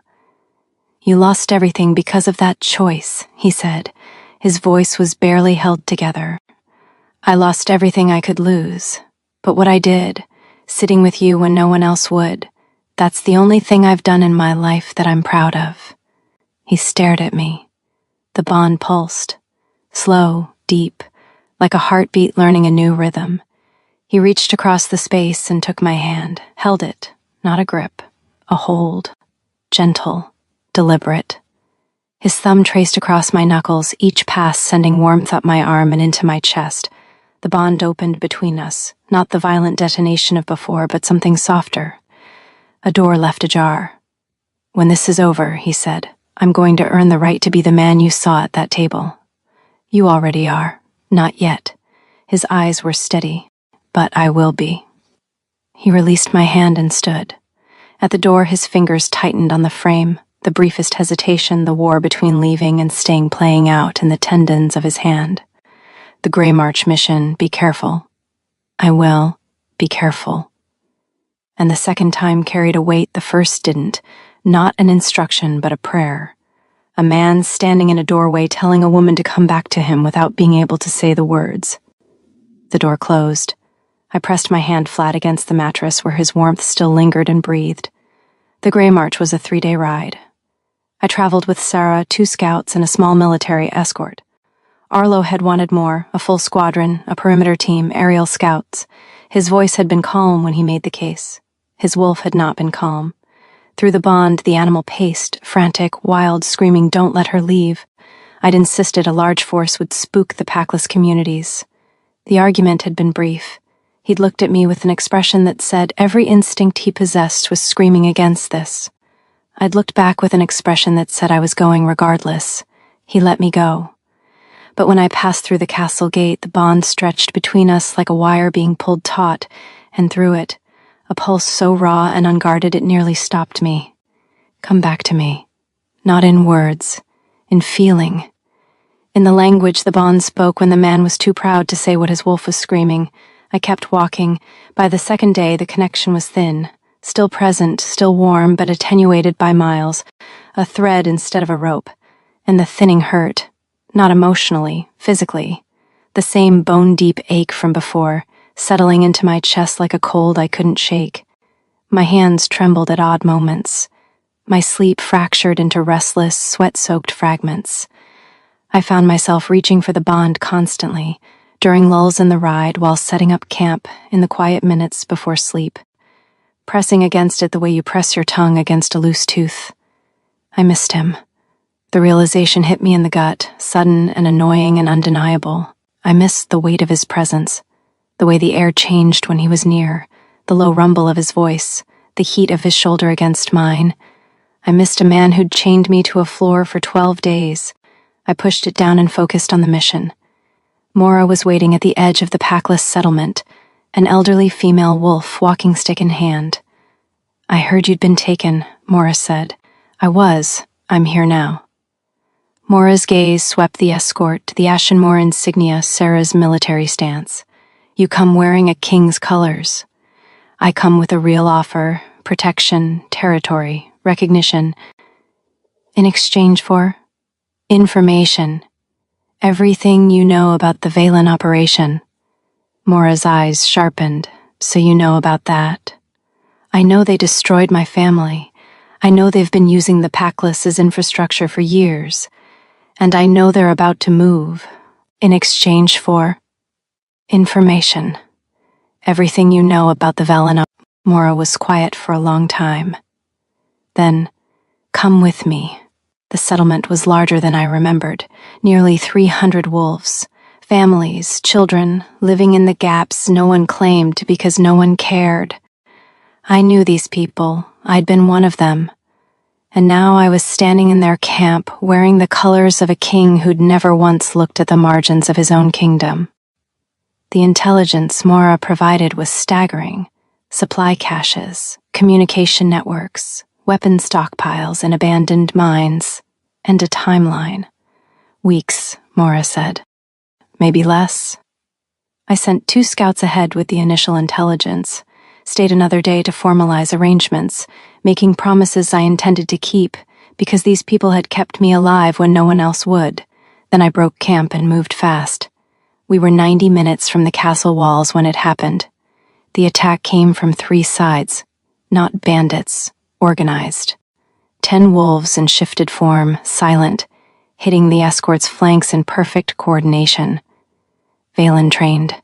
"You lost everything because of that choice," he said. His voice was barely held together. "I lost everything I could lose, but what I did, sitting with you when no one else would, that's the only thing I've done in my life that I'm proud of." He stared at me. The bond pulsed, slow, deep, like a heartbeat learning a new rhythm. He reached across the space and took my hand, held it, not a grip, a hold, gentle, deliberate. His thumb traced across my knuckles, each pass sending warmth up my arm and into my chest. The bond opened between us, not the violent detonation of before, but something softer. A door left ajar. "When this is over," he said, "I'm going to earn the right to be the man you saw at that table." "You already are. Not yet." His eyes were steady. "But I will be." He released my hand and stood. At the door, his fingers tightened on the frame, the briefest hesitation, the war between leaving and staying playing out in the tendons of his hand. "The Grey March mission, be careful." "I will, be careful." And the second time carried a weight the first didn't, not an instruction but a prayer. A man standing in a doorway telling a woman to come back to him without being able to say the words. The door closed. I pressed my hand flat against the mattress where his warmth still lingered and breathed. The Grey March was a 3-day ride. I traveled with Sarah, 2 scouts, and a small military escort. Arlo had wanted more, a full squadron, a perimeter team, aerial scouts. His voice had been calm when he made the case. His wolf had not been calm. Through the bond, the animal paced, frantic, wild, screaming, "Don't let her leave." I'd insisted a large force would spook the Packless communities. The argument had been brief. He'd looked at me with an expression that said every instinct he possessed was screaming against this. I'd looked back with an expression that said I was going regardless. He let me go. But when I passed through the castle gate, the bond stretched between us like a wire being pulled taut, and through it, a pulse so raw and unguarded it nearly stopped me. "Come back to me." Not in words, in feeling. In the language the bond spoke when the man was too proud to say what his wolf was screaming. I kept walking. By the second day, the connection was thin. Still present, still warm, but attenuated by miles, a thread instead of a rope, and the thinning hurt, not emotionally, physically, the same bone-deep ache from before, settling into my chest like a cold I couldn't shake. My hands trembled at odd moments. My sleep fractured into restless, sweat-soaked fragments. I found myself reaching for the bond constantly, during lulls in the ride while setting up camp in the quiet minutes before sleep. Pressing against it the way you press your tongue against a loose tooth. I missed him. The realization hit me in the gut, sudden and annoying and undeniable. I missed the weight of his presence, the way the air changed when he was near, the low rumble of his voice, the heat of his shoulder against mine. I missed a man who'd chained me to a floor for 12 days. I pushed it down and focused on the mission. Mora was waiting at the edge of the Packless settlement, an elderly female wolf, walking stick in hand. "I heard you'd been taken," Mora said. "I was. I'm here now." Mora's gaze swept the escort, the Ashenmore insignia, Sarah's military stance. "You come wearing a king's colors. I come with a real offer, protection, territory, recognition. In exchange for information. Everything you know about the Valen operation." Mora's eyes sharpened. "So you know about that." "I know they destroyed my family. I know they've been using the Packless as infrastructure for years. And I know they're about to move. In exchange for information. Everything you know about the Valinor. Mora was quiet for a long time. Then, come with me. The settlement was larger than I remembered. Nearly 300 wolves. Families, children, living in the gaps no one claimed because no one cared. I knew these people. I'd been one of them. And now I was standing in their camp, wearing the colors of a king who'd never once looked at the margins of his own kingdom. The intelligence Mora provided was staggering. Supply caches, communication networks, weapon stockpiles in abandoned mines, and a timeline. Weeks, Mora said. Maybe less. I sent 2 scouts ahead with the initial intelligence, stayed another day to formalize arrangements, making promises I intended to keep because these people had kept me alive when no one else would. Then I broke camp and moved fast. We were 90 minutes from the castle walls when it happened. The attack came from 3 sides, not bandits, organized. 10 wolves in shifted form, silent, hitting the escort's flanks in perfect coordination. Valen trained.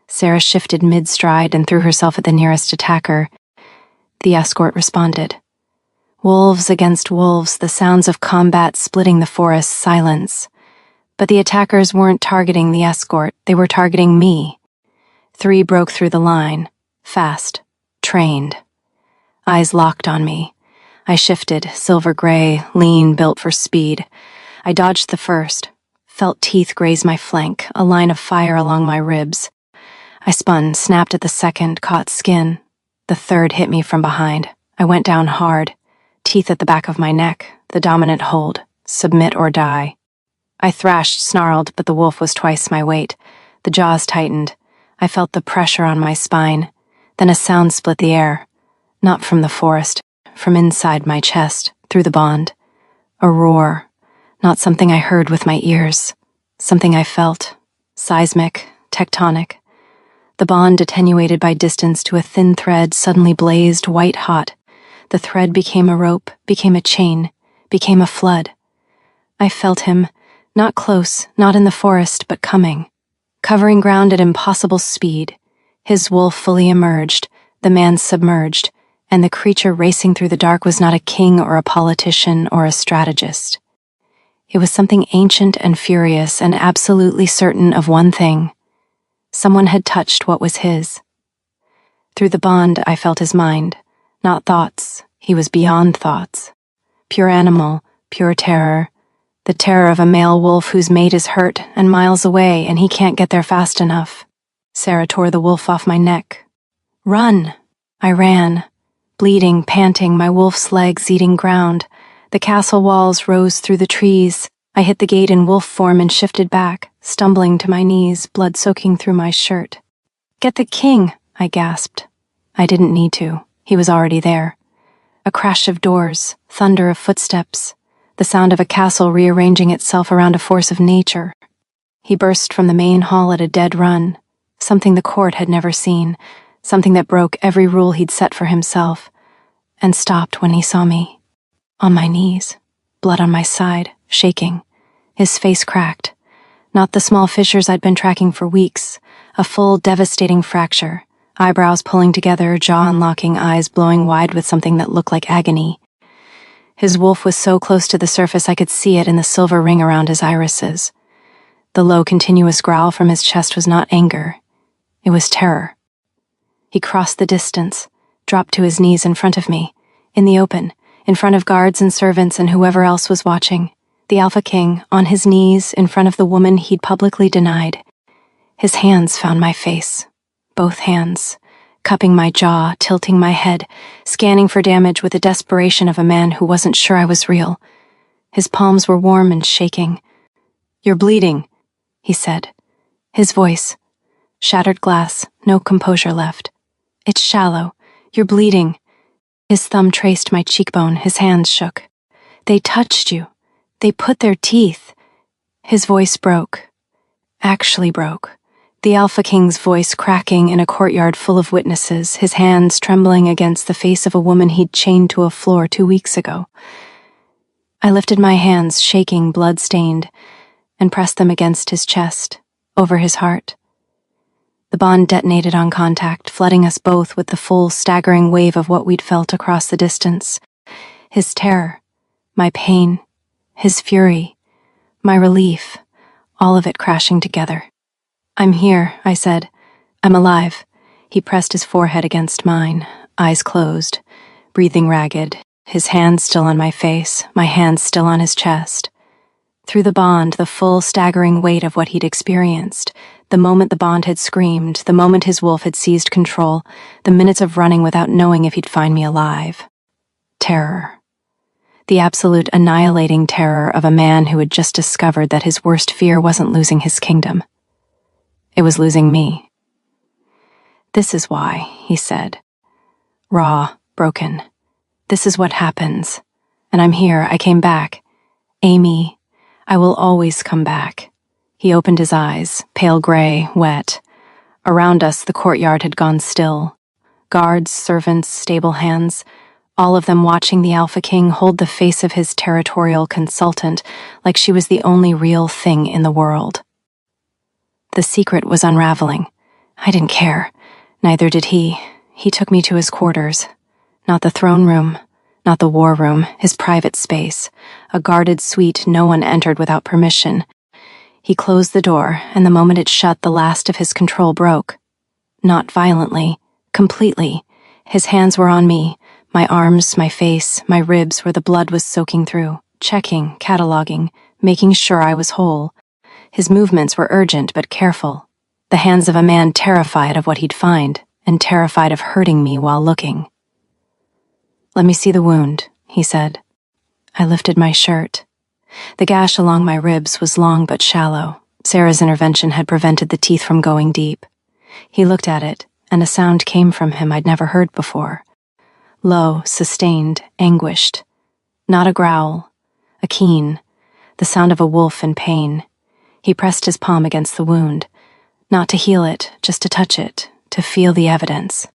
Sarah shifted mid-stride and threw herself at the nearest attacker. The escort responded. Wolves against wolves, the sounds of combat splitting the forest's silence. But the attackers weren't targeting the escort, they were targeting me. 3 broke through the line. Fast. Trained. Eyes locked on me. I shifted, silver gray, lean, built for speed. I dodged the first. Felt teeth graze my flank, a line of fire along my ribs. I spun, snapped at the second, caught skin. The third hit me from behind. I went down hard. Teeth at the back of my neck, the dominant hold. Submit or die. I thrashed, snarled, but the wolf was twice my weight. The jaws tightened. I felt the pressure on my spine. Then a sound split the air. Not from the forest, from inside my chest, through the bond. A roar. Not something I heard with my ears. Something I felt. Seismic, tectonic. The bond, attenuated by distance to a thin thread, suddenly blazed white hot. The thread became a rope, became a chain, became a flood. I felt him, not close, not in the forest, but coming. Covering ground at impossible speed. His wolf fully emerged, the man submerged, and the creature racing through the dark was not a king or a politician or a strategist. It was something ancient and furious and absolutely certain of one thing. Someone had touched what was his. Through the bond, I felt his mind. Not thoughts. He was beyond thoughts. Pure animal, pure terror. The terror of a male wolf whose mate is hurt and miles away and he can't get there fast enough. Sarah tore the wolf off my neck. Run! I ran. Bleeding, panting, my wolf's legs eating ground. The castle walls rose through the trees. I hit the gate in wolf form and shifted back, stumbling to my knees, blood soaking through my shirt. Get the king, I gasped. I didn't need to. He was already there. A crash of doors, thunder of footsteps, the sound of a castle rearranging itself around a force of nature. He burst from the main hall at a dead run, something the court had never seen, something that broke every rule he'd set for himself, and stopped when he saw me. On my knees, blood on my side, shaking. His face cracked. Not the small fissures I'd been tracking for weeks, a full, devastating fracture, eyebrows pulling together, jaw unlocking, eyes blowing wide with something that looked like agony. His wolf was so close to the surface I could see it in the silver ring around his irises. The low, continuous growl from his chest was not anger. It was terror. He crossed the distance, dropped to his knees in front of me, in the open, in front of guards and servants and whoever else was watching. The Alpha King, on his knees, in front of the woman he'd publicly denied. His hands found my face. Both hands, cupping my jaw, tilting my head, scanning for damage with the desperation of a man who wasn't sure I was real. His palms were warm and shaking. You're bleeding, he said. His voice. Shattered glass, no composure left. It's shallow. You're bleeding. His thumb traced my cheekbone, his hands shook. They touched you. They put their teeth. His voice broke. Actually broke. The Alpha King's voice cracking in a courtyard full of witnesses, his hands trembling against the face of a woman he'd chained to a floor 2 weeks ago. I lifted my hands, shaking, blood-stained, and pressed them against his chest, over his heart. The bond detonated on contact, flooding us both with the full, staggering wave of what we'd felt across the distance. His terror, my pain, his fury, my relief, all of it crashing together. "I'm here," I said. "I'm alive." He pressed his forehead against mine, eyes closed, breathing ragged, his hands still on my face, my hands still on his chest. Through the bond, the full, staggering weight of what he'd experienced, the moment the bond had screamed, the moment his wolf had seized control, the minutes of running without knowing if he'd find me alive. Terror. The absolute annihilating terror of a man who had just discovered that his worst fear wasn't losing his kingdom. It was losing me. "This is why," he said. Raw, broken. "This is what happens. And I'm here, I came back. Amy, I will always come back." He opened his eyes, pale gray, wet. Around us, the courtyard had gone still. Guards, servants, stable hands, all of them watching the Alpha King hold the face of his territorial consultant like she was the only real thing in the world. The secret was unraveling. I didn't care. Neither did he. He took me to his quarters. Not the throne room, not the war room, his private space, a guarded suite no one entered without permission. He closed the door, and the moment it shut, the last of his control broke. Not violently, completely. His hands were on me, my arms, my face, my ribs where the blood was soaking through, checking, cataloging, making sure I was whole. His movements were urgent but careful, the hands of a man terrified of what he'd find, and terrified of hurting me while looking. "Let me see the wound," he said. I lifted my shirt. The gash along my ribs was long but shallow. Sarah's intervention had prevented the teeth from going deep. He looked at it, and a sound came from him I'd never heard before. Low, sustained, anguished. Not a growl, a keen, the sound of a wolf in pain. He pressed his palm against the wound, not to heal it, just to touch it, to feel the evidence.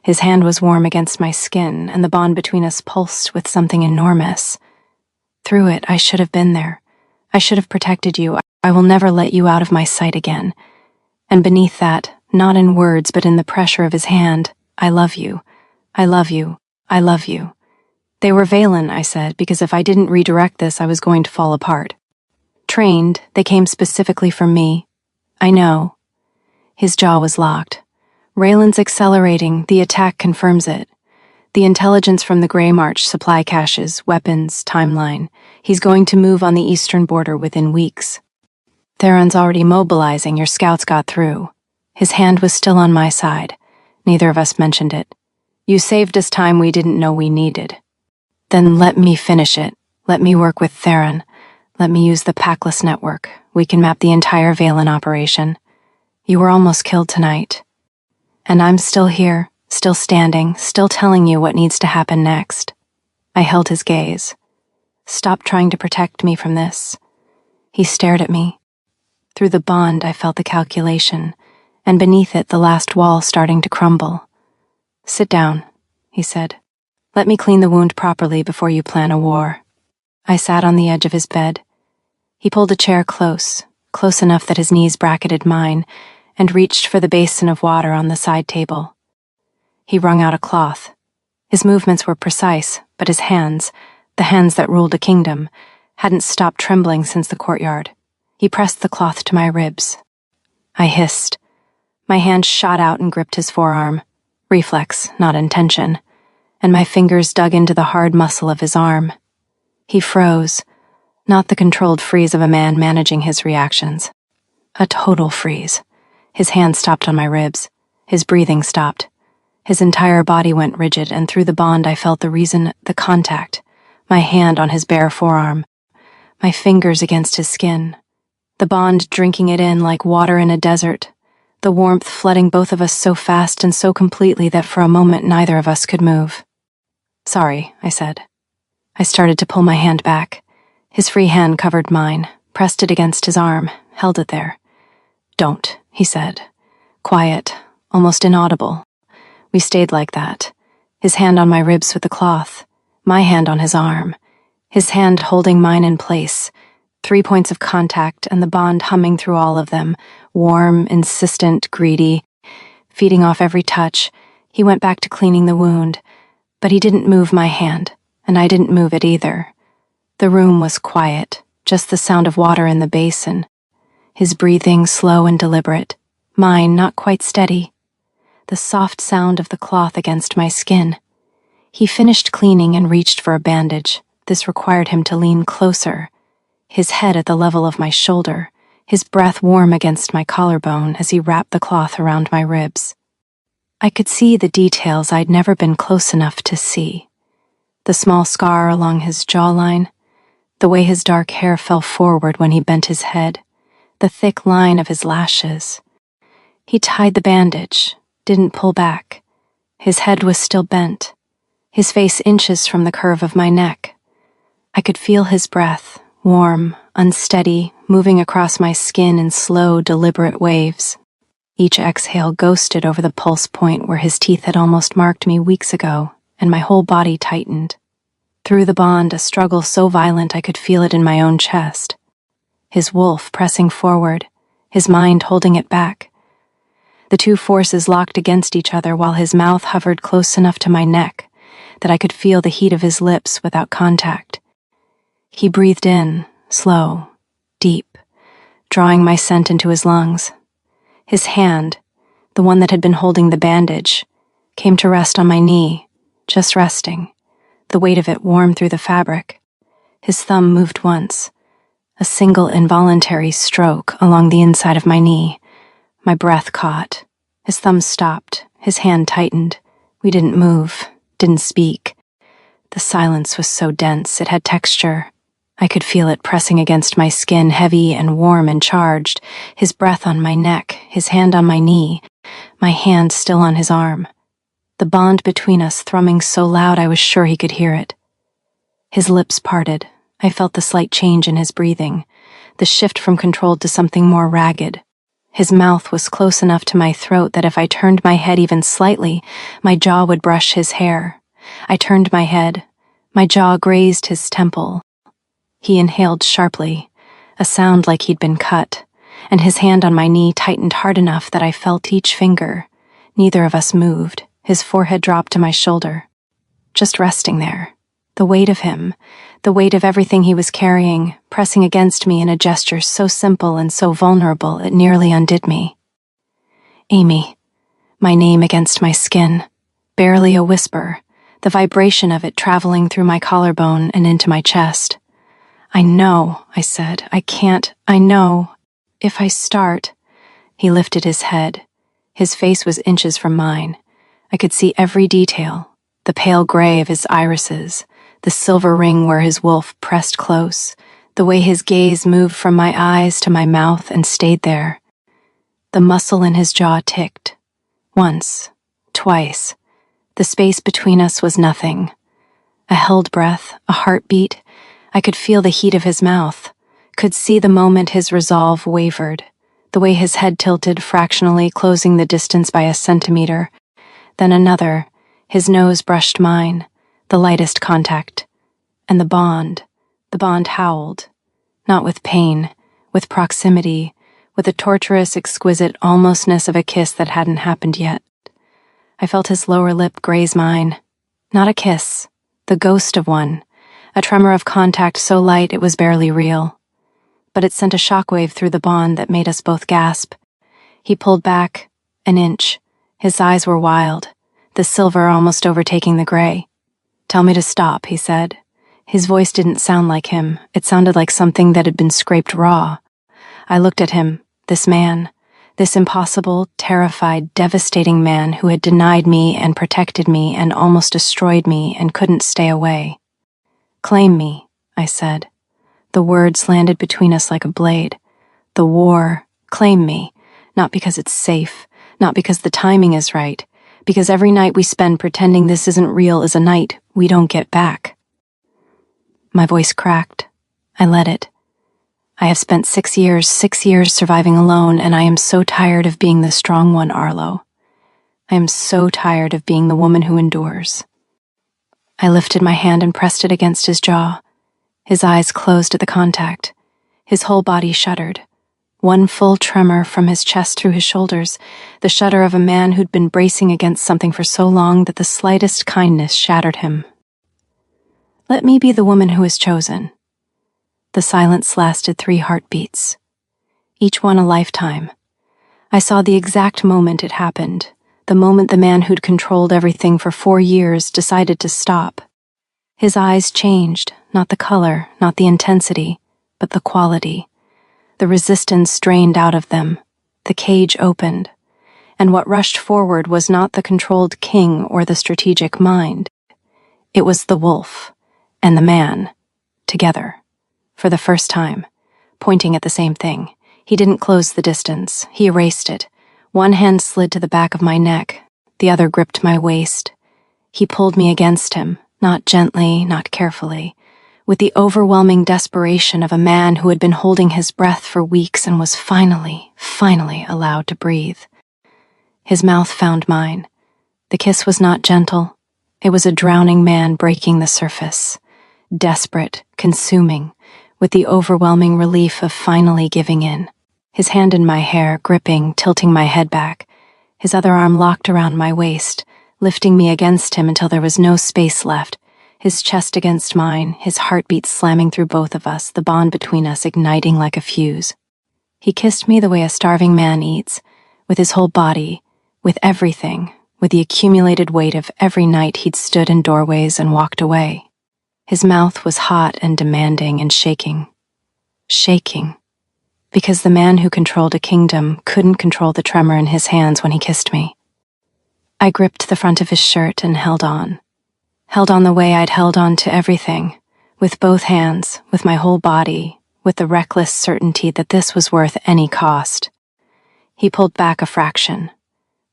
His hand was warm against my skin, and the bond between us pulsed with something enormous. Through it, I should have been there. I should have protected you. I will never let you out of my sight again. And beneath that, not in words but in the pressure of his hand, I love you. I love you. I love you. They were Valen, I said, because if I didn't redirect this, I was going to fall apart. Trained, they came specifically for me. I know. His jaw was locked. Raylan's accelerating, the attack confirms it. The intelligence from the Grey March supply caches, weapons, timeline. He's going to move on the eastern border within weeks. Theron's already mobilizing, your scouts got through. His hand was still on my side. Neither of us mentioned it. You saved us time we didn't know we needed. Then let me finish it. Let me work with Theron. Let me use the Packless network. We can map the entire Valen operation. You were almost killed tonight. And I'm still here, still standing, still telling you what needs to happen next. I held his gaze. Stop trying to protect me from this. He stared at me. Through the bond, I felt the calculation, and beneath it, the last wall starting to crumble. Sit down, he said. Let me clean the wound properly before you plan a war. I sat on the edge of his bed. He pulled a chair close enough that his knees bracketed mine, and reached for the basin of water on the side table. He wrung out a cloth. His movements were precise, but his hands, the hands that ruled a kingdom, hadn't stopped trembling since the courtyard. He pressed the cloth to my ribs. I hissed. My hand shot out and gripped his forearm. Reflex, not intention. And my fingers dug into the hard muscle of his arm. He froze, not the controlled freeze of a man managing his reactions. A total freeze. His hand stopped on my ribs. His breathing stopped. His entire body went rigid, and through the bond I felt the contact. My hand on his bare forearm. My fingers against his skin. The bond drinking it in like water in a desert. The warmth flooding both of us so fast and so completely that for a moment neither of us could move. Sorry, I said. I started to pull my hand back. His free hand covered mine, pressed it against his arm, held it there. Don't, he said. Quiet, almost inaudible. We stayed like that. His hand on my ribs with the cloth, my hand on his arm, his hand holding mine in place, 3 points of contact and the bond humming through all of them, warm, insistent, greedy, Feeding off every touch, he went back to cleaning the wound, but he didn't move my hand, and I didn't move it either. The room was quiet, just the sound of water in the basin. His breathing slow and deliberate, mine not quite steady. The soft sound of the cloth against my skin. He finished cleaning and reached for a bandage. This required him to lean closer, his head at the level of my shoulder, his breath warm against my collarbone as he wrapped the cloth around my ribs. I could see the details I'd never been close enough to see. The small scar along his jawline, the way his dark hair fell forward when he bent his head, the thick line of his lashes. He tied the bandage, didn't pull back. His head was still bent, his face inches from the curve of my neck. I could feel his breath, warm, unsteady, moving across my skin in slow, deliberate waves. Each exhale ghosted over the pulse point where his teeth had almost marked me weeks ago, and my whole body tightened. Through the bond, a struggle so violent I could feel it in my own chest. His wolf pressing forward, his mind holding it back. The two forces locked against each other while his mouth hovered close enough to my neck that I could feel the heat of his lips without contact. He breathed in, slow, deep, drawing my scent into his lungs. His hand, the one that had been holding the bandage, came to rest on my knee, just resting, the weight of it warm through the fabric. His thumb moved once, a single involuntary stroke along the inside of my knee. My breath caught. His thumb stopped, his hand tightened. We didn't move, didn't speak. The silence was so dense, it had texture. I could feel it pressing against my skin, heavy and warm and charged, his breath on my neck, his hand on my knee, my hand still on his arm. The bond between us thrumming so loud I was sure he could hear it. His lips parted. I felt the slight change in his breathing, the shift from controlled to something more ragged. His mouth was close enough to my throat that if I turned my head even slightly, my jaw would brush his hair. I turned my head. My jaw grazed his temple. He inhaled sharply, a sound like he'd been cut, and his hand on my knee tightened hard enough that I felt each finger. Neither of us moved. His forehead dropped to my shoulder. Just resting there. The weight of him, the weight of everything he was carrying, pressing against me in a gesture so simple and so vulnerable it nearly undid me. Amy, my name against my skin, barely a whisper, the vibration of it traveling through my collarbone and into my chest. I know, I said. I can't. I know. If I start. He lifted his head. His face was inches from mine. I could see every detail, the pale gray of his irises, the silver ring where his wolf pressed close, the way his gaze moved from my eyes to my mouth and stayed there. The muscle in his jaw ticked. Once, twice. The space between us was nothing. A held breath, a heartbeat. I could feel the heat of his mouth, could see the moment his resolve wavered, the way his head tilted fractionally, closing the distance by a centimeter. Then another, his nose brushed mine, the lightest contact. And the bond howled, not with pain, with proximity, with the torturous, exquisite almostness of a kiss that hadn't happened yet. I felt his lower lip graze mine. Not a kiss, the ghost of one, a tremor of contact so light it was barely real. But it sent a shockwave through the bond that made us both gasp. He pulled back, an inch. His eyes were wild, the silver almost overtaking the gray. "Tell me to stop," he said. His voice didn't sound like him. It sounded like something that had been scraped raw. I looked at him, this man, this impossible, terrified, devastating man who had denied me and protected me and almost destroyed me and couldn't stay away. "Claim me," I said. The words landed between us like a blade. The war, claim me, not because it's safe, not because the timing is right, because every night we spend pretending this isn't real is a night we don't get back. My voice cracked. I let it. I have spent 6 years surviving alone, and I am so tired of being the strong one, Arlo. I am so tired of being the woman who endures. I lifted my hand and pressed it against his jaw. His eyes closed at the contact. His whole body shuddered. One full tremor from his chest through his shoulders, the shudder of a man who'd been bracing against something for so long that the slightest kindness shattered him. Let me be the woman who is chosen. The silence lasted 3 heartbeats, each one a lifetime. I saw the exact moment it happened, the moment the man who'd controlled everything for 4 years decided to stop. His eyes changed, not the color, not the intensity, but the quality. The resistance drained out of them. The cage opened. And what rushed forward was not the controlled king or the strategic mind. It was the wolf and the man, together, for the first time, pointing at the same thing. He didn't close the distance. He erased it. One hand slid to the back of my neck. The other gripped my waist. He pulled me against him, not gently, not carefully, with the overwhelming desperation of a man who had been holding his breath for weeks and was finally allowed to breathe. His mouth found mine. The kiss was not gentle. It was a drowning man breaking the surface, desperate, consuming, with the overwhelming relief of finally giving in. His hand in my hair, gripping, tilting my head back. His other arm locked around my waist, lifting me against him until there was no space left. His chest against mine, his heartbeat slamming through both of us, the bond between us igniting like a fuse. He kissed me the way a starving man eats, with his whole body, with everything, with the accumulated weight of every night he'd stood in doorways and walked away. His mouth was hot and demanding and shaking. Shaking. Because the man who controlled a kingdom couldn't control the tremor in his hands when he kissed me. I gripped the front of his shirt and held on the way I'd held on to everything, with both hands, with my whole body, with the reckless certainty that this was worth any cost. He pulled back a fraction,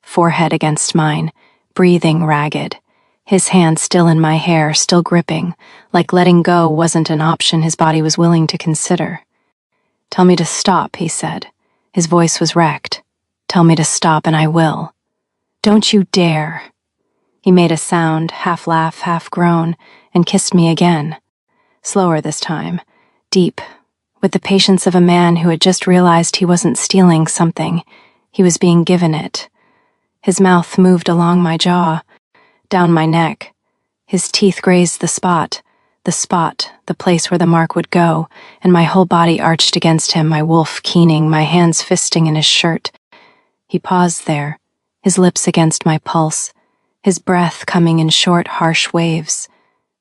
forehead against mine, breathing ragged, his hand still in my hair, still gripping, like letting go wasn't an option his body was willing to consider. "Tell me to stop," he said. His voice was wrecked. "Tell me to stop and I will. Don't you dare." He made a sound, half laugh, half groan, and kissed me again. Slower this time, deep, with the patience of a man who had just realized he wasn't stealing something, he was being given it. His mouth moved along my jaw, down my neck. His teeth grazed the spot, the place where the mark would go, and my whole body arched against him, my wolf keening, my hands fisting in his shirt. He paused there, his lips against my pulse, his breath coming in short, harsh waves.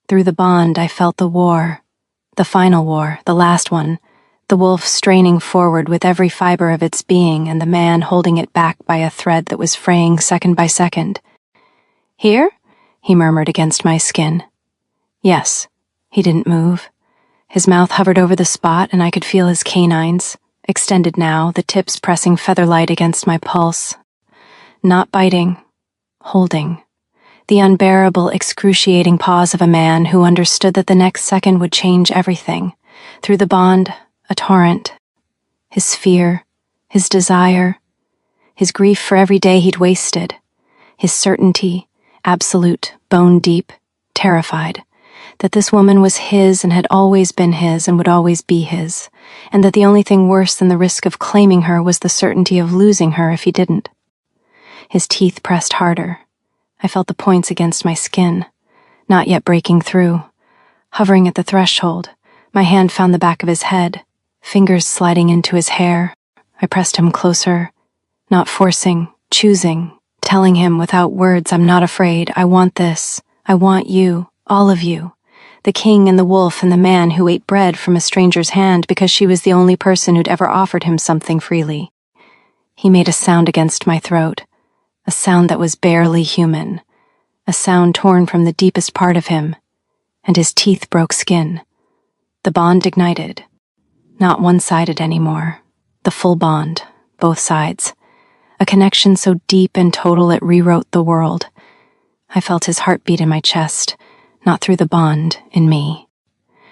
Through the bond, I felt the war, the final war, the last one, the wolf straining forward with every fiber of its being and the man holding it back by a thread that was fraying second by second. "Here?" he murmured against my skin. Yes. He didn't move. His mouth hovered over the spot and I could feel his canines, extended now, the tips pressing feather-light against my pulse. Not biting, holding. The unbearable, excruciating pause of a man who understood that the next second would change everything. Through the bond, a torrent. His fear, his desire, his grief for every day he'd wasted. His certainty, absolute, bone-deep, terrified. That this woman was his and had always been his and would always be his, and that the only thing worse than the risk of claiming her was the certainty of losing her if he didn't. His teeth pressed harder. I felt the points against my skin, not yet breaking through. Hovering at the threshold, my hand found the back of his head, fingers sliding into his hair. I pressed him closer, not forcing, choosing, telling him without words, "I'm not afraid, I want this, I want you, all of you." The king and the wolf and the man who ate bread from a stranger's hand because she was the only person who'd ever offered him something freely. He made a sound against my throat, a sound that was barely human, a sound torn from the deepest part of him, and his teeth broke skin. The bond ignited. Not one-sided anymore. The full bond, both sides. A connection so deep and total it rewrote the world. I felt his heartbeat in my chest, not through the bond, in me.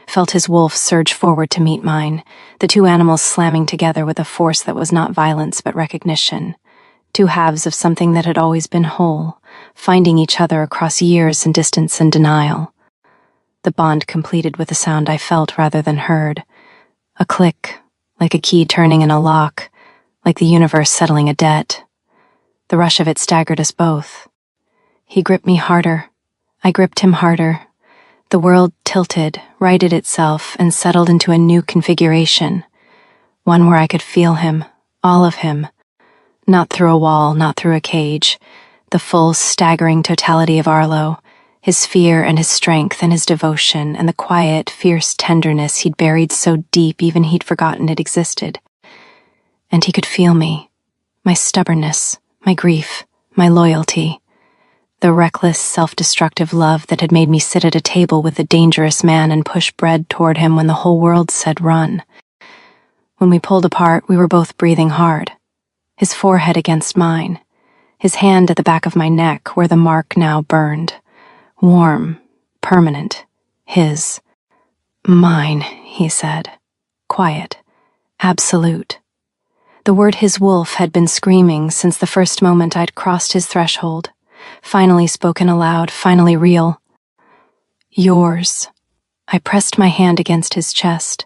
Felt his wolf surge forward to meet mine, the two animals slamming together with a force that was not violence but recognition. Two halves of something that had always been whole, finding each other across years and distance and denial. The bond completed with a sound I felt rather than heard. A click, like a key turning in a lock, like the universe settling a debt. The rush of it staggered us both. He gripped me harder. I gripped him harder. The world tilted, righted itself, and settled into a new configuration. One where I could feel him, all of him. Not through a wall, not through a cage. The full, staggering totality of Arlo. His fear and his strength and his devotion and the quiet, fierce tenderness he'd buried so deep even he'd forgotten it existed. And he could feel me. My stubbornness, my grief, my loyalty. The reckless, self-destructive love that had made me sit at a table with a dangerous man and push bread toward him when the whole world said run. When we pulled apart, we were both breathing hard. His forehead against mine. His hand at the back of my neck where the mark now burned. Warm, permanent, his. Mine, he said. Quiet, absolute. The word his wolf had been screaming since the first moment I'd crossed his threshold. Finally spoken aloud, finally real. Yours. I pressed my hand against his chest,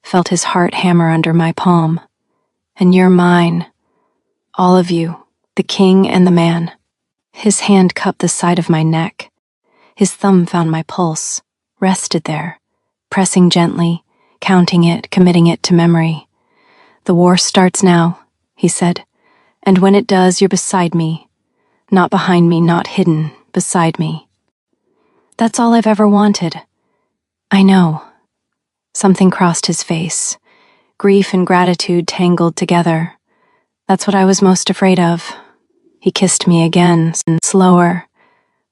felt his heart hammer under my palm. And you're mine. All of you, the king and the man. His hand cupped the side of my neck. His thumb found my pulse, rested there, pressing gently, counting it, committing it to memory. The war starts now, he said, and when it does, you're beside me. Not behind me, not hidden, beside me. That's all I've ever wanted. I know. Something crossed his face. Grief and gratitude tangled together. That's what I was most afraid of. He kissed me again, and slower,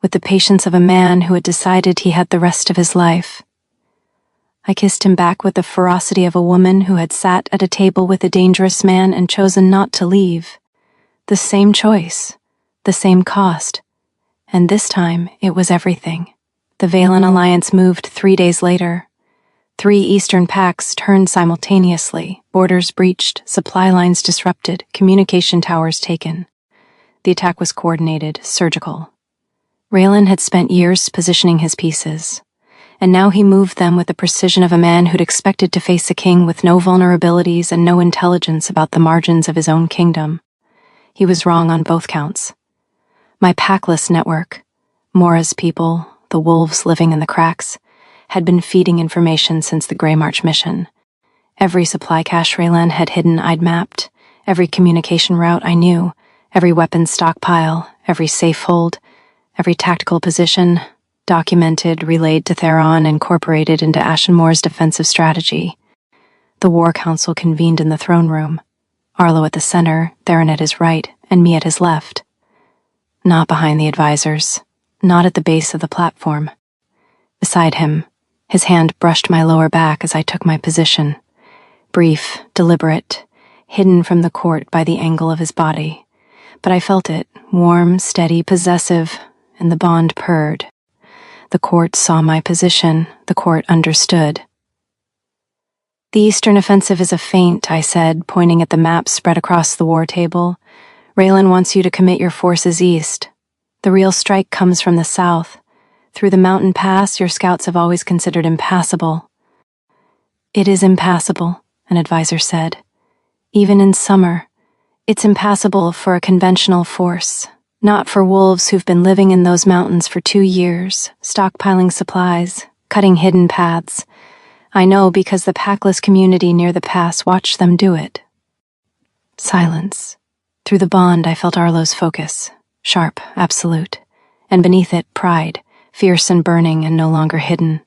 with the patience of a man who had decided he had the rest of his life. I kissed him back with the ferocity of a woman who had sat at a table with a dangerous man and chosen not to leave. The same choice. The same cost, and this time it was everything. The Valen Alliance moved 3 days later. 3 Eastern packs turned simultaneously, borders breached, supply lines disrupted, communication towers taken. The attack was coordinated, surgical. Raylan had spent years positioning his pieces, and now he moved them with the precision of a man who'd expected to face a king with no vulnerabilities and no intelligence about the margins of his own kingdom. He was wrong on both counts. My packless network, Mora's people, the wolves living in the cracks, had been feeding information since the Grey March mission. Every supply cache Raylan had hidden I'd mapped, every communication route I knew, every weapons stockpile, every safe hold, every tactical position, documented, relayed to Theron, incorporated into Ashenmoor's defensive strategy. The War Council convened in the throne room, Arlo at the center, Theron at his right, and me at his left. Not behind the advisors, not at the base of the platform. Beside him, his hand brushed my lower back as I took my position. Brief, deliberate, hidden from the court by the angle of his body. But I felt it, warm, steady, possessive, and the bond purred. The court saw my position, the court understood. The Eastern offensive is a feint, I said, pointing at the map spread across the war table. Raylan wants you to commit your forces east. The real strike comes from the south. Through the mountain pass, your scouts have always considered impassable. It is impassable, an advisor said. Even in summer, it's impassable for a conventional force, not for wolves who've been living in those mountains for 2 years, stockpiling supplies, cutting hidden paths. I know because the packless community near the pass watched them do it. Silence. Through the bond, I felt Arlo's focus, sharp, absolute, and beneath it, pride, fierce and burning and no longer hidden.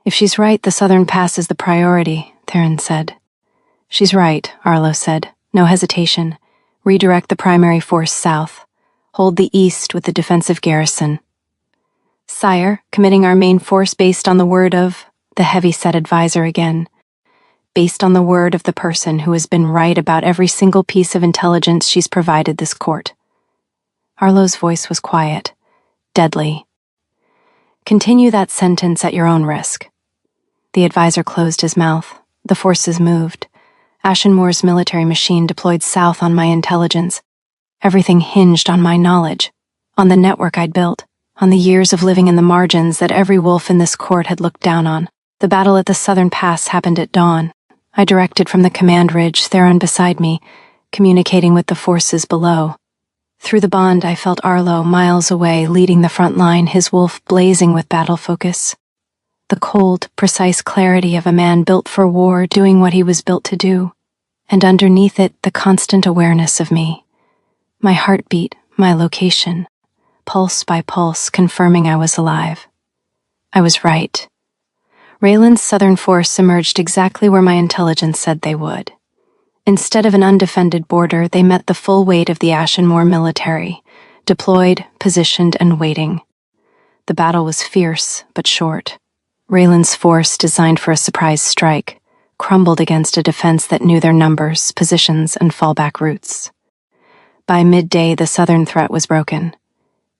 If she's right, the southern pass is the priority, Theron said. She's right, Arlo said, no hesitation. Redirect the primary force south. Hold the east with the defensive garrison. Sire, committing our main force based on the word of, the heavy-set advisor again. Based on the word of the person who has been right about every single piece of intelligence she's provided this court. Arlo's voice was quiet, deadly. Continue that sentence at your own risk. The advisor closed his mouth. The forces moved. Ashenmoor's military machine deployed south on my intelligence. Everything hinged on my knowledge, on the network I'd built, on the years of living in the margins that every wolf in this court had looked down on. The battle at the southern pass happened at dawn. I directed from the command ridge, Theron beside me, communicating with the forces below. Through the bond, I felt Arlo miles away, leading the front line, his wolf blazing with battle focus. The cold, precise clarity of a man built for war, doing what he was built to do. And underneath it, the constant awareness of me. My heartbeat, my location, pulse by pulse, confirming I was alive. I was right. Raylan's southern force emerged exactly where my intelligence said they would. Instead of an undefended border, they met the full weight of the Ashenmoor military, deployed, positioned, and waiting. The battle was fierce, but short. Raylan's force, designed for a surprise strike, crumbled against a defense that knew their numbers, positions, and fallback routes. By midday, the southern threat was broken.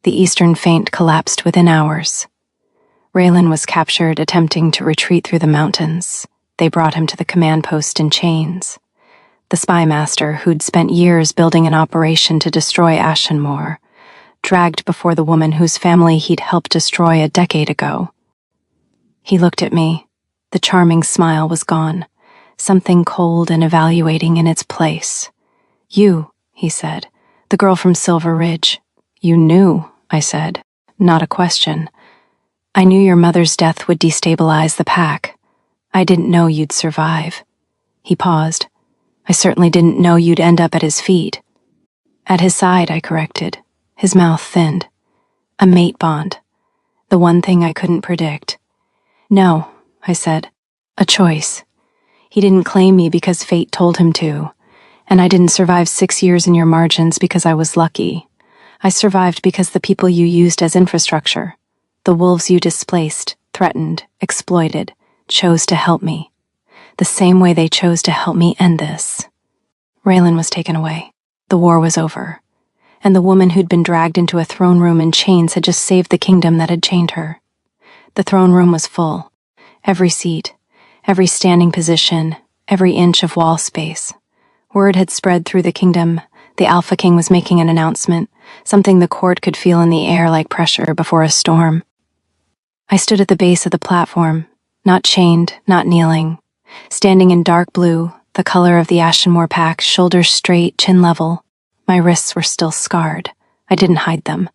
The eastern feint collapsed within hours. Raylan was captured attempting to retreat through the mountains. They brought him to the command post in chains. The spy master, who'd spent years building an operation to destroy Ashenmoor, dragged before the woman whose family he'd helped destroy a decade ago. He looked at me. The charming smile was gone, something cold and evaluating in its place. "You," he said, "the girl from Silver Ridge." "You knew," I said, not a question. "I knew your mother's death would destabilize the pack. I didn't know you'd survive." He paused. "I certainly didn't know you'd end up at his feet." "At his side," I corrected. His mouth thinned. "A mate bond. The one thing I couldn't predict." "No," I said. "A choice. He didn't claim me because fate told him to, and I didn't survive 6 years in your margins because I was lucky. I survived because the people you used as infrastructure, the wolves you displaced, threatened, exploited, chose to help me. The same way they chose to help me end this." Raylan was taken away. The war was over. And the woman who'd been dragged into a throne room in chains had just saved the kingdom that had chained her. The throne room was full. Every seat, every standing position, every inch of wall space. Word had spread through the kingdom. The Alpha King was making an announcement, something the court could feel in the air like pressure before a storm. I stood at the base of the platform, not chained, not kneeling, standing in dark blue, the color of the Ashenmoor pack, shoulders straight, chin level. My wrists were still scarred. I didn't hide them.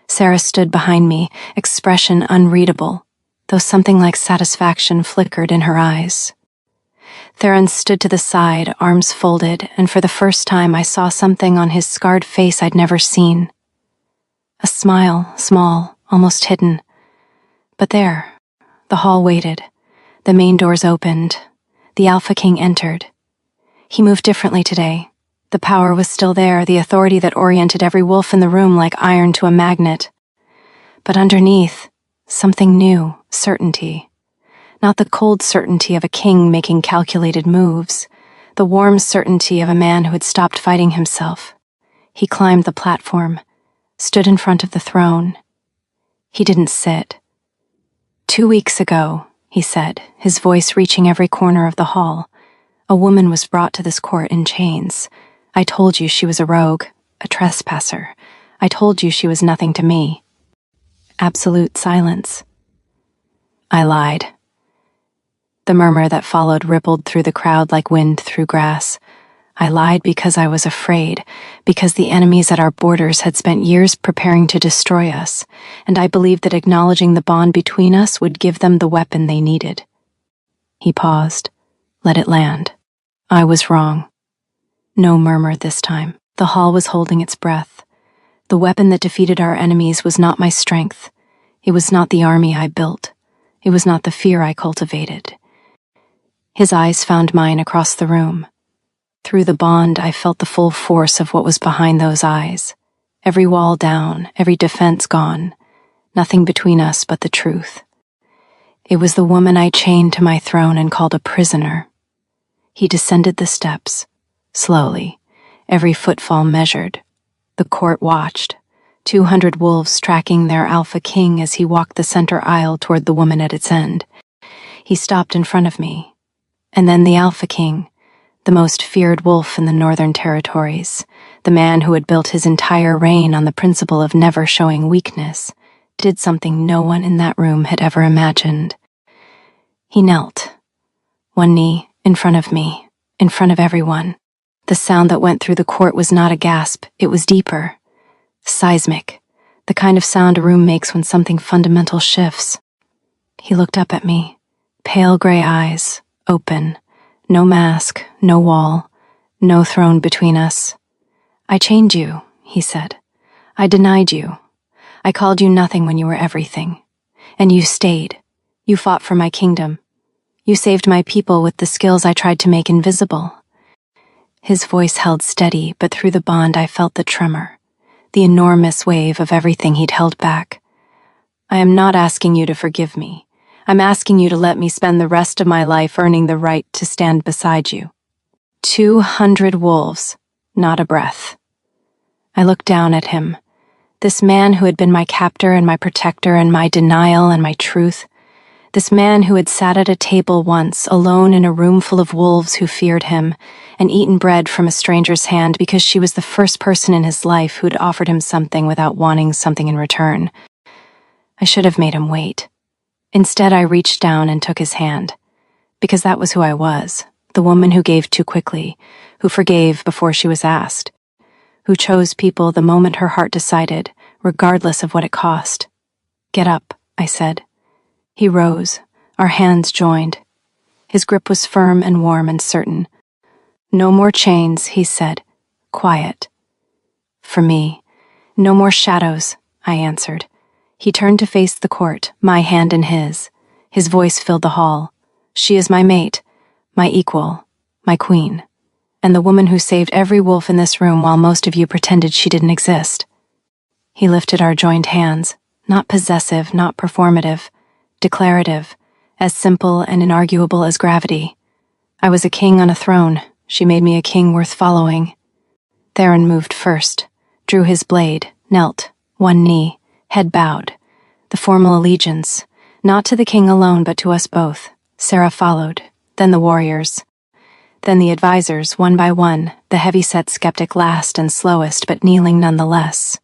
Sarah stood behind me, expression unreadable, though something like satisfaction flickered in her eyes. Theron stood to the side, arms folded, and for the first time I saw something on his scarred face I'd never seen. A smile, small, almost hidden. But there, the hall waited. The main doors opened. The Alpha King entered. He moved differently today. The power was still there, the authority that oriented every wolf in the room like iron to a magnet. But underneath, something new, certainty. Not the cold certainty of a king making calculated moves, the warm certainty of a man who had stopped fighting himself. He climbed the platform, stood in front of the throne. He didn't sit. 2 weeks ago, he said, his voice reaching every corner of the hall, a woman was brought to this court in chains. I told you she was a rogue, a trespasser. I told you she was nothing to me. Absolute silence. I lied. The murmur that followed rippled through the crowd like wind through grass. I lied because I was afraid, because the enemies at our borders had spent years preparing to destroy us, and I believed that acknowledging the bond between us would give them the weapon they needed. He paused, let it land. I was wrong. No murmur this time. The hall was holding its breath. The weapon that defeated our enemies was not my strength. It was not the army I built. It was not the fear I cultivated. His eyes found mine across the room. Through the bond, I felt the full force of what was behind those eyes. Every wall down, every defense gone. Nothing between us but the truth. It was the woman I chained to my throne and called a prisoner. He descended the steps, slowly, every footfall measured. The court watched, 200 wolves tracking their Alpha King as he walked the center aisle toward the woman at its end. He stopped in front of me. And then the Alpha King, the most feared wolf in the Northern Territories, the man who had built his entire reign on the principle of never showing weakness, did something no one in that room had ever imagined. He knelt, one knee In front of me, in front of everyone. The sound that went through the court was not a gasp, it was deeper. Seismic, the kind of sound a room makes when something fundamental shifts. He looked up at me, pale gray eyes, open, no mask, no wall, no throne between us. I chained you, he said. I denied you. I called you nothing when you were everything. And you stayed. You fought for my kingdom. You saved my people with the skills I tried to make invisible. His voice held steady, but through the bond I felt the tremor, the enormous wave of everything he'd held back. I am not asking you to forgive me. I'm asking you to let me spend the rest of my life earning the right to stand beside you. 200 wolves, not a breath. I looked down at him, this man who had been my captor and my protector and my denial and my truth, this man who had sat at a table once, alone in a room full of wolves who feared him, and eaten bread from a stranger's hand because she was the first person in his life who'd offered him something without wanting something in return. I should have made him wait. Instead, I reached down and took his hand, because that was who I was, the woman who gave too quickly, who forgave before she was asked, who chose people the moment her heart decided, regardless of what it cost. Get up, I said. He rose, our hands joined. His grip was firm and warm and certain. No more chains, he said, quiet. For me, no more shadows, I answered. He turned to face the court, my hand in his. His voice filled the hall. She is my mate, my equal, my queen, and the woman who saved every wolf in this room while most of you pretended she didn't exist. He lifted our joined hands, not possessive, not performative, declarative, as simple and inarguable as gravity. I was a king on a throne. She made me a king worth following. Theron moved first, drew his blade, knelt, one knee, head bowed. The formal allegiance, not to the king alone but to us both. Sarah followed, then the warriors. Then the advisors, one by one, the heavy-set skeptic last and slowest but kneeling nonetheless.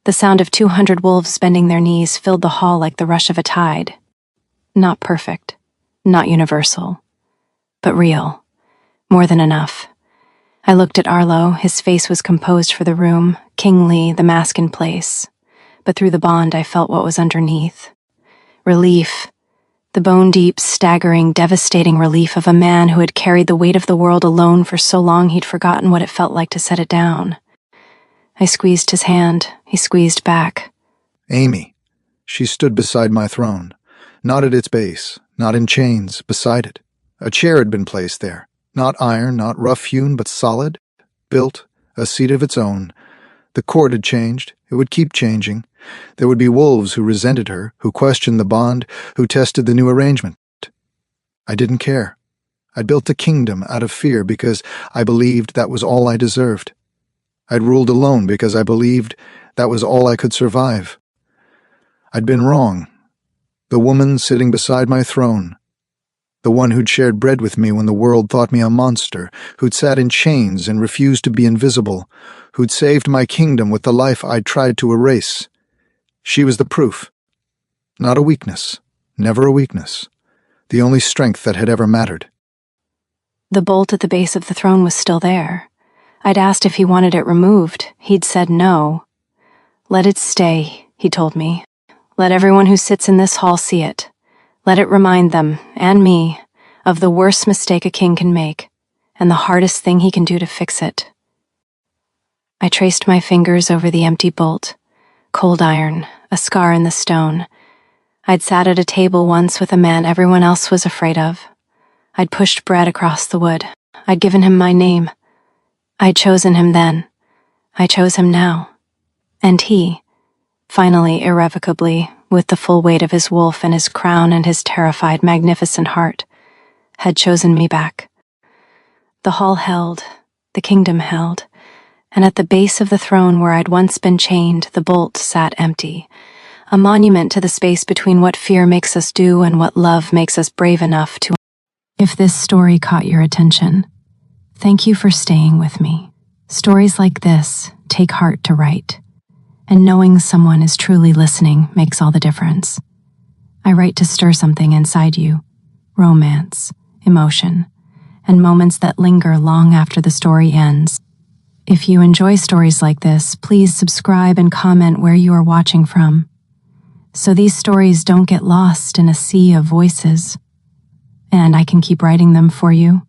The sound of 200 wolves bending their knees filled the hall like the rush of a tide. Not perfect, not universal, but real. More than enough. I looked at Arlo, his face was composed for the room, kingly, the mask in place. But through the bond I felt what was underneath. Relief. The bone-deep, staggering, devastating relief of a man who had carried the weight of the world alone for so long he'd forgotten what it felt like to set it down. I squeezed his hand. He squeezed back. Amy. She stood beside my throne, not at its base, not in chains, beside it. A chair had been placed there, not iron, not rough-hewn, but solid, built, a seat of its own. The court had changed. It would keep changing. There would be wolves who resented her, who questioned the bond, who tested the new arrangement. I didn't care. I'd built a kingdom out of fear because I believed that was all I deserved. I'd ruled alone because I believed that was all I could survive. I'd been wrong. The woman sitting beside my throne, the one who'd shared bread with me when the world thought me a monster, who'd sat in chains and refused to be invisible, who'd saved my kingdom with the life I'd tried to erase. She was the proof. Not a weakness, never a weakness, the only strength that had ever mattered. The bolt at the base of the throne was still there. I'd asked if he wanted it removed. He'd said no. Let it stay, he told me. Let everyone who sits in this hall see it. Let it remind them, and me, of the worst mistake a king can make, and the hardest thing he can do to fix it. I traced my fingers over the empty bolt. Cold iron, a scar in the stone. I'd sat at a table once with a man everyone else was afraid of. I'd pushed bread across the wood. I'd given him my name. I'd chosen him then. I chose him now. And he, finally, irrevocably, with the full weight of his wolf and his crown and his terrified, magnificent heart, had chosen me back. The hall held, the kingdom held, and at the base of the throne where I'd once been chained, the bolt sat empty, a monument to the space between what fear makes us do and what love makes us brave enough to. If this story caught your attention, thank you for staying with me. Stories like this take heart to write, and knowing someone is truly listening makes all the difference. I write to stir something inside you, romance, emotion, and moments that linger long after the story ends. If you enjoy stories like this, please subscribe and comment where you are watching from, so these stories don't get lost in a sea of voices, and I can keep writing them for you.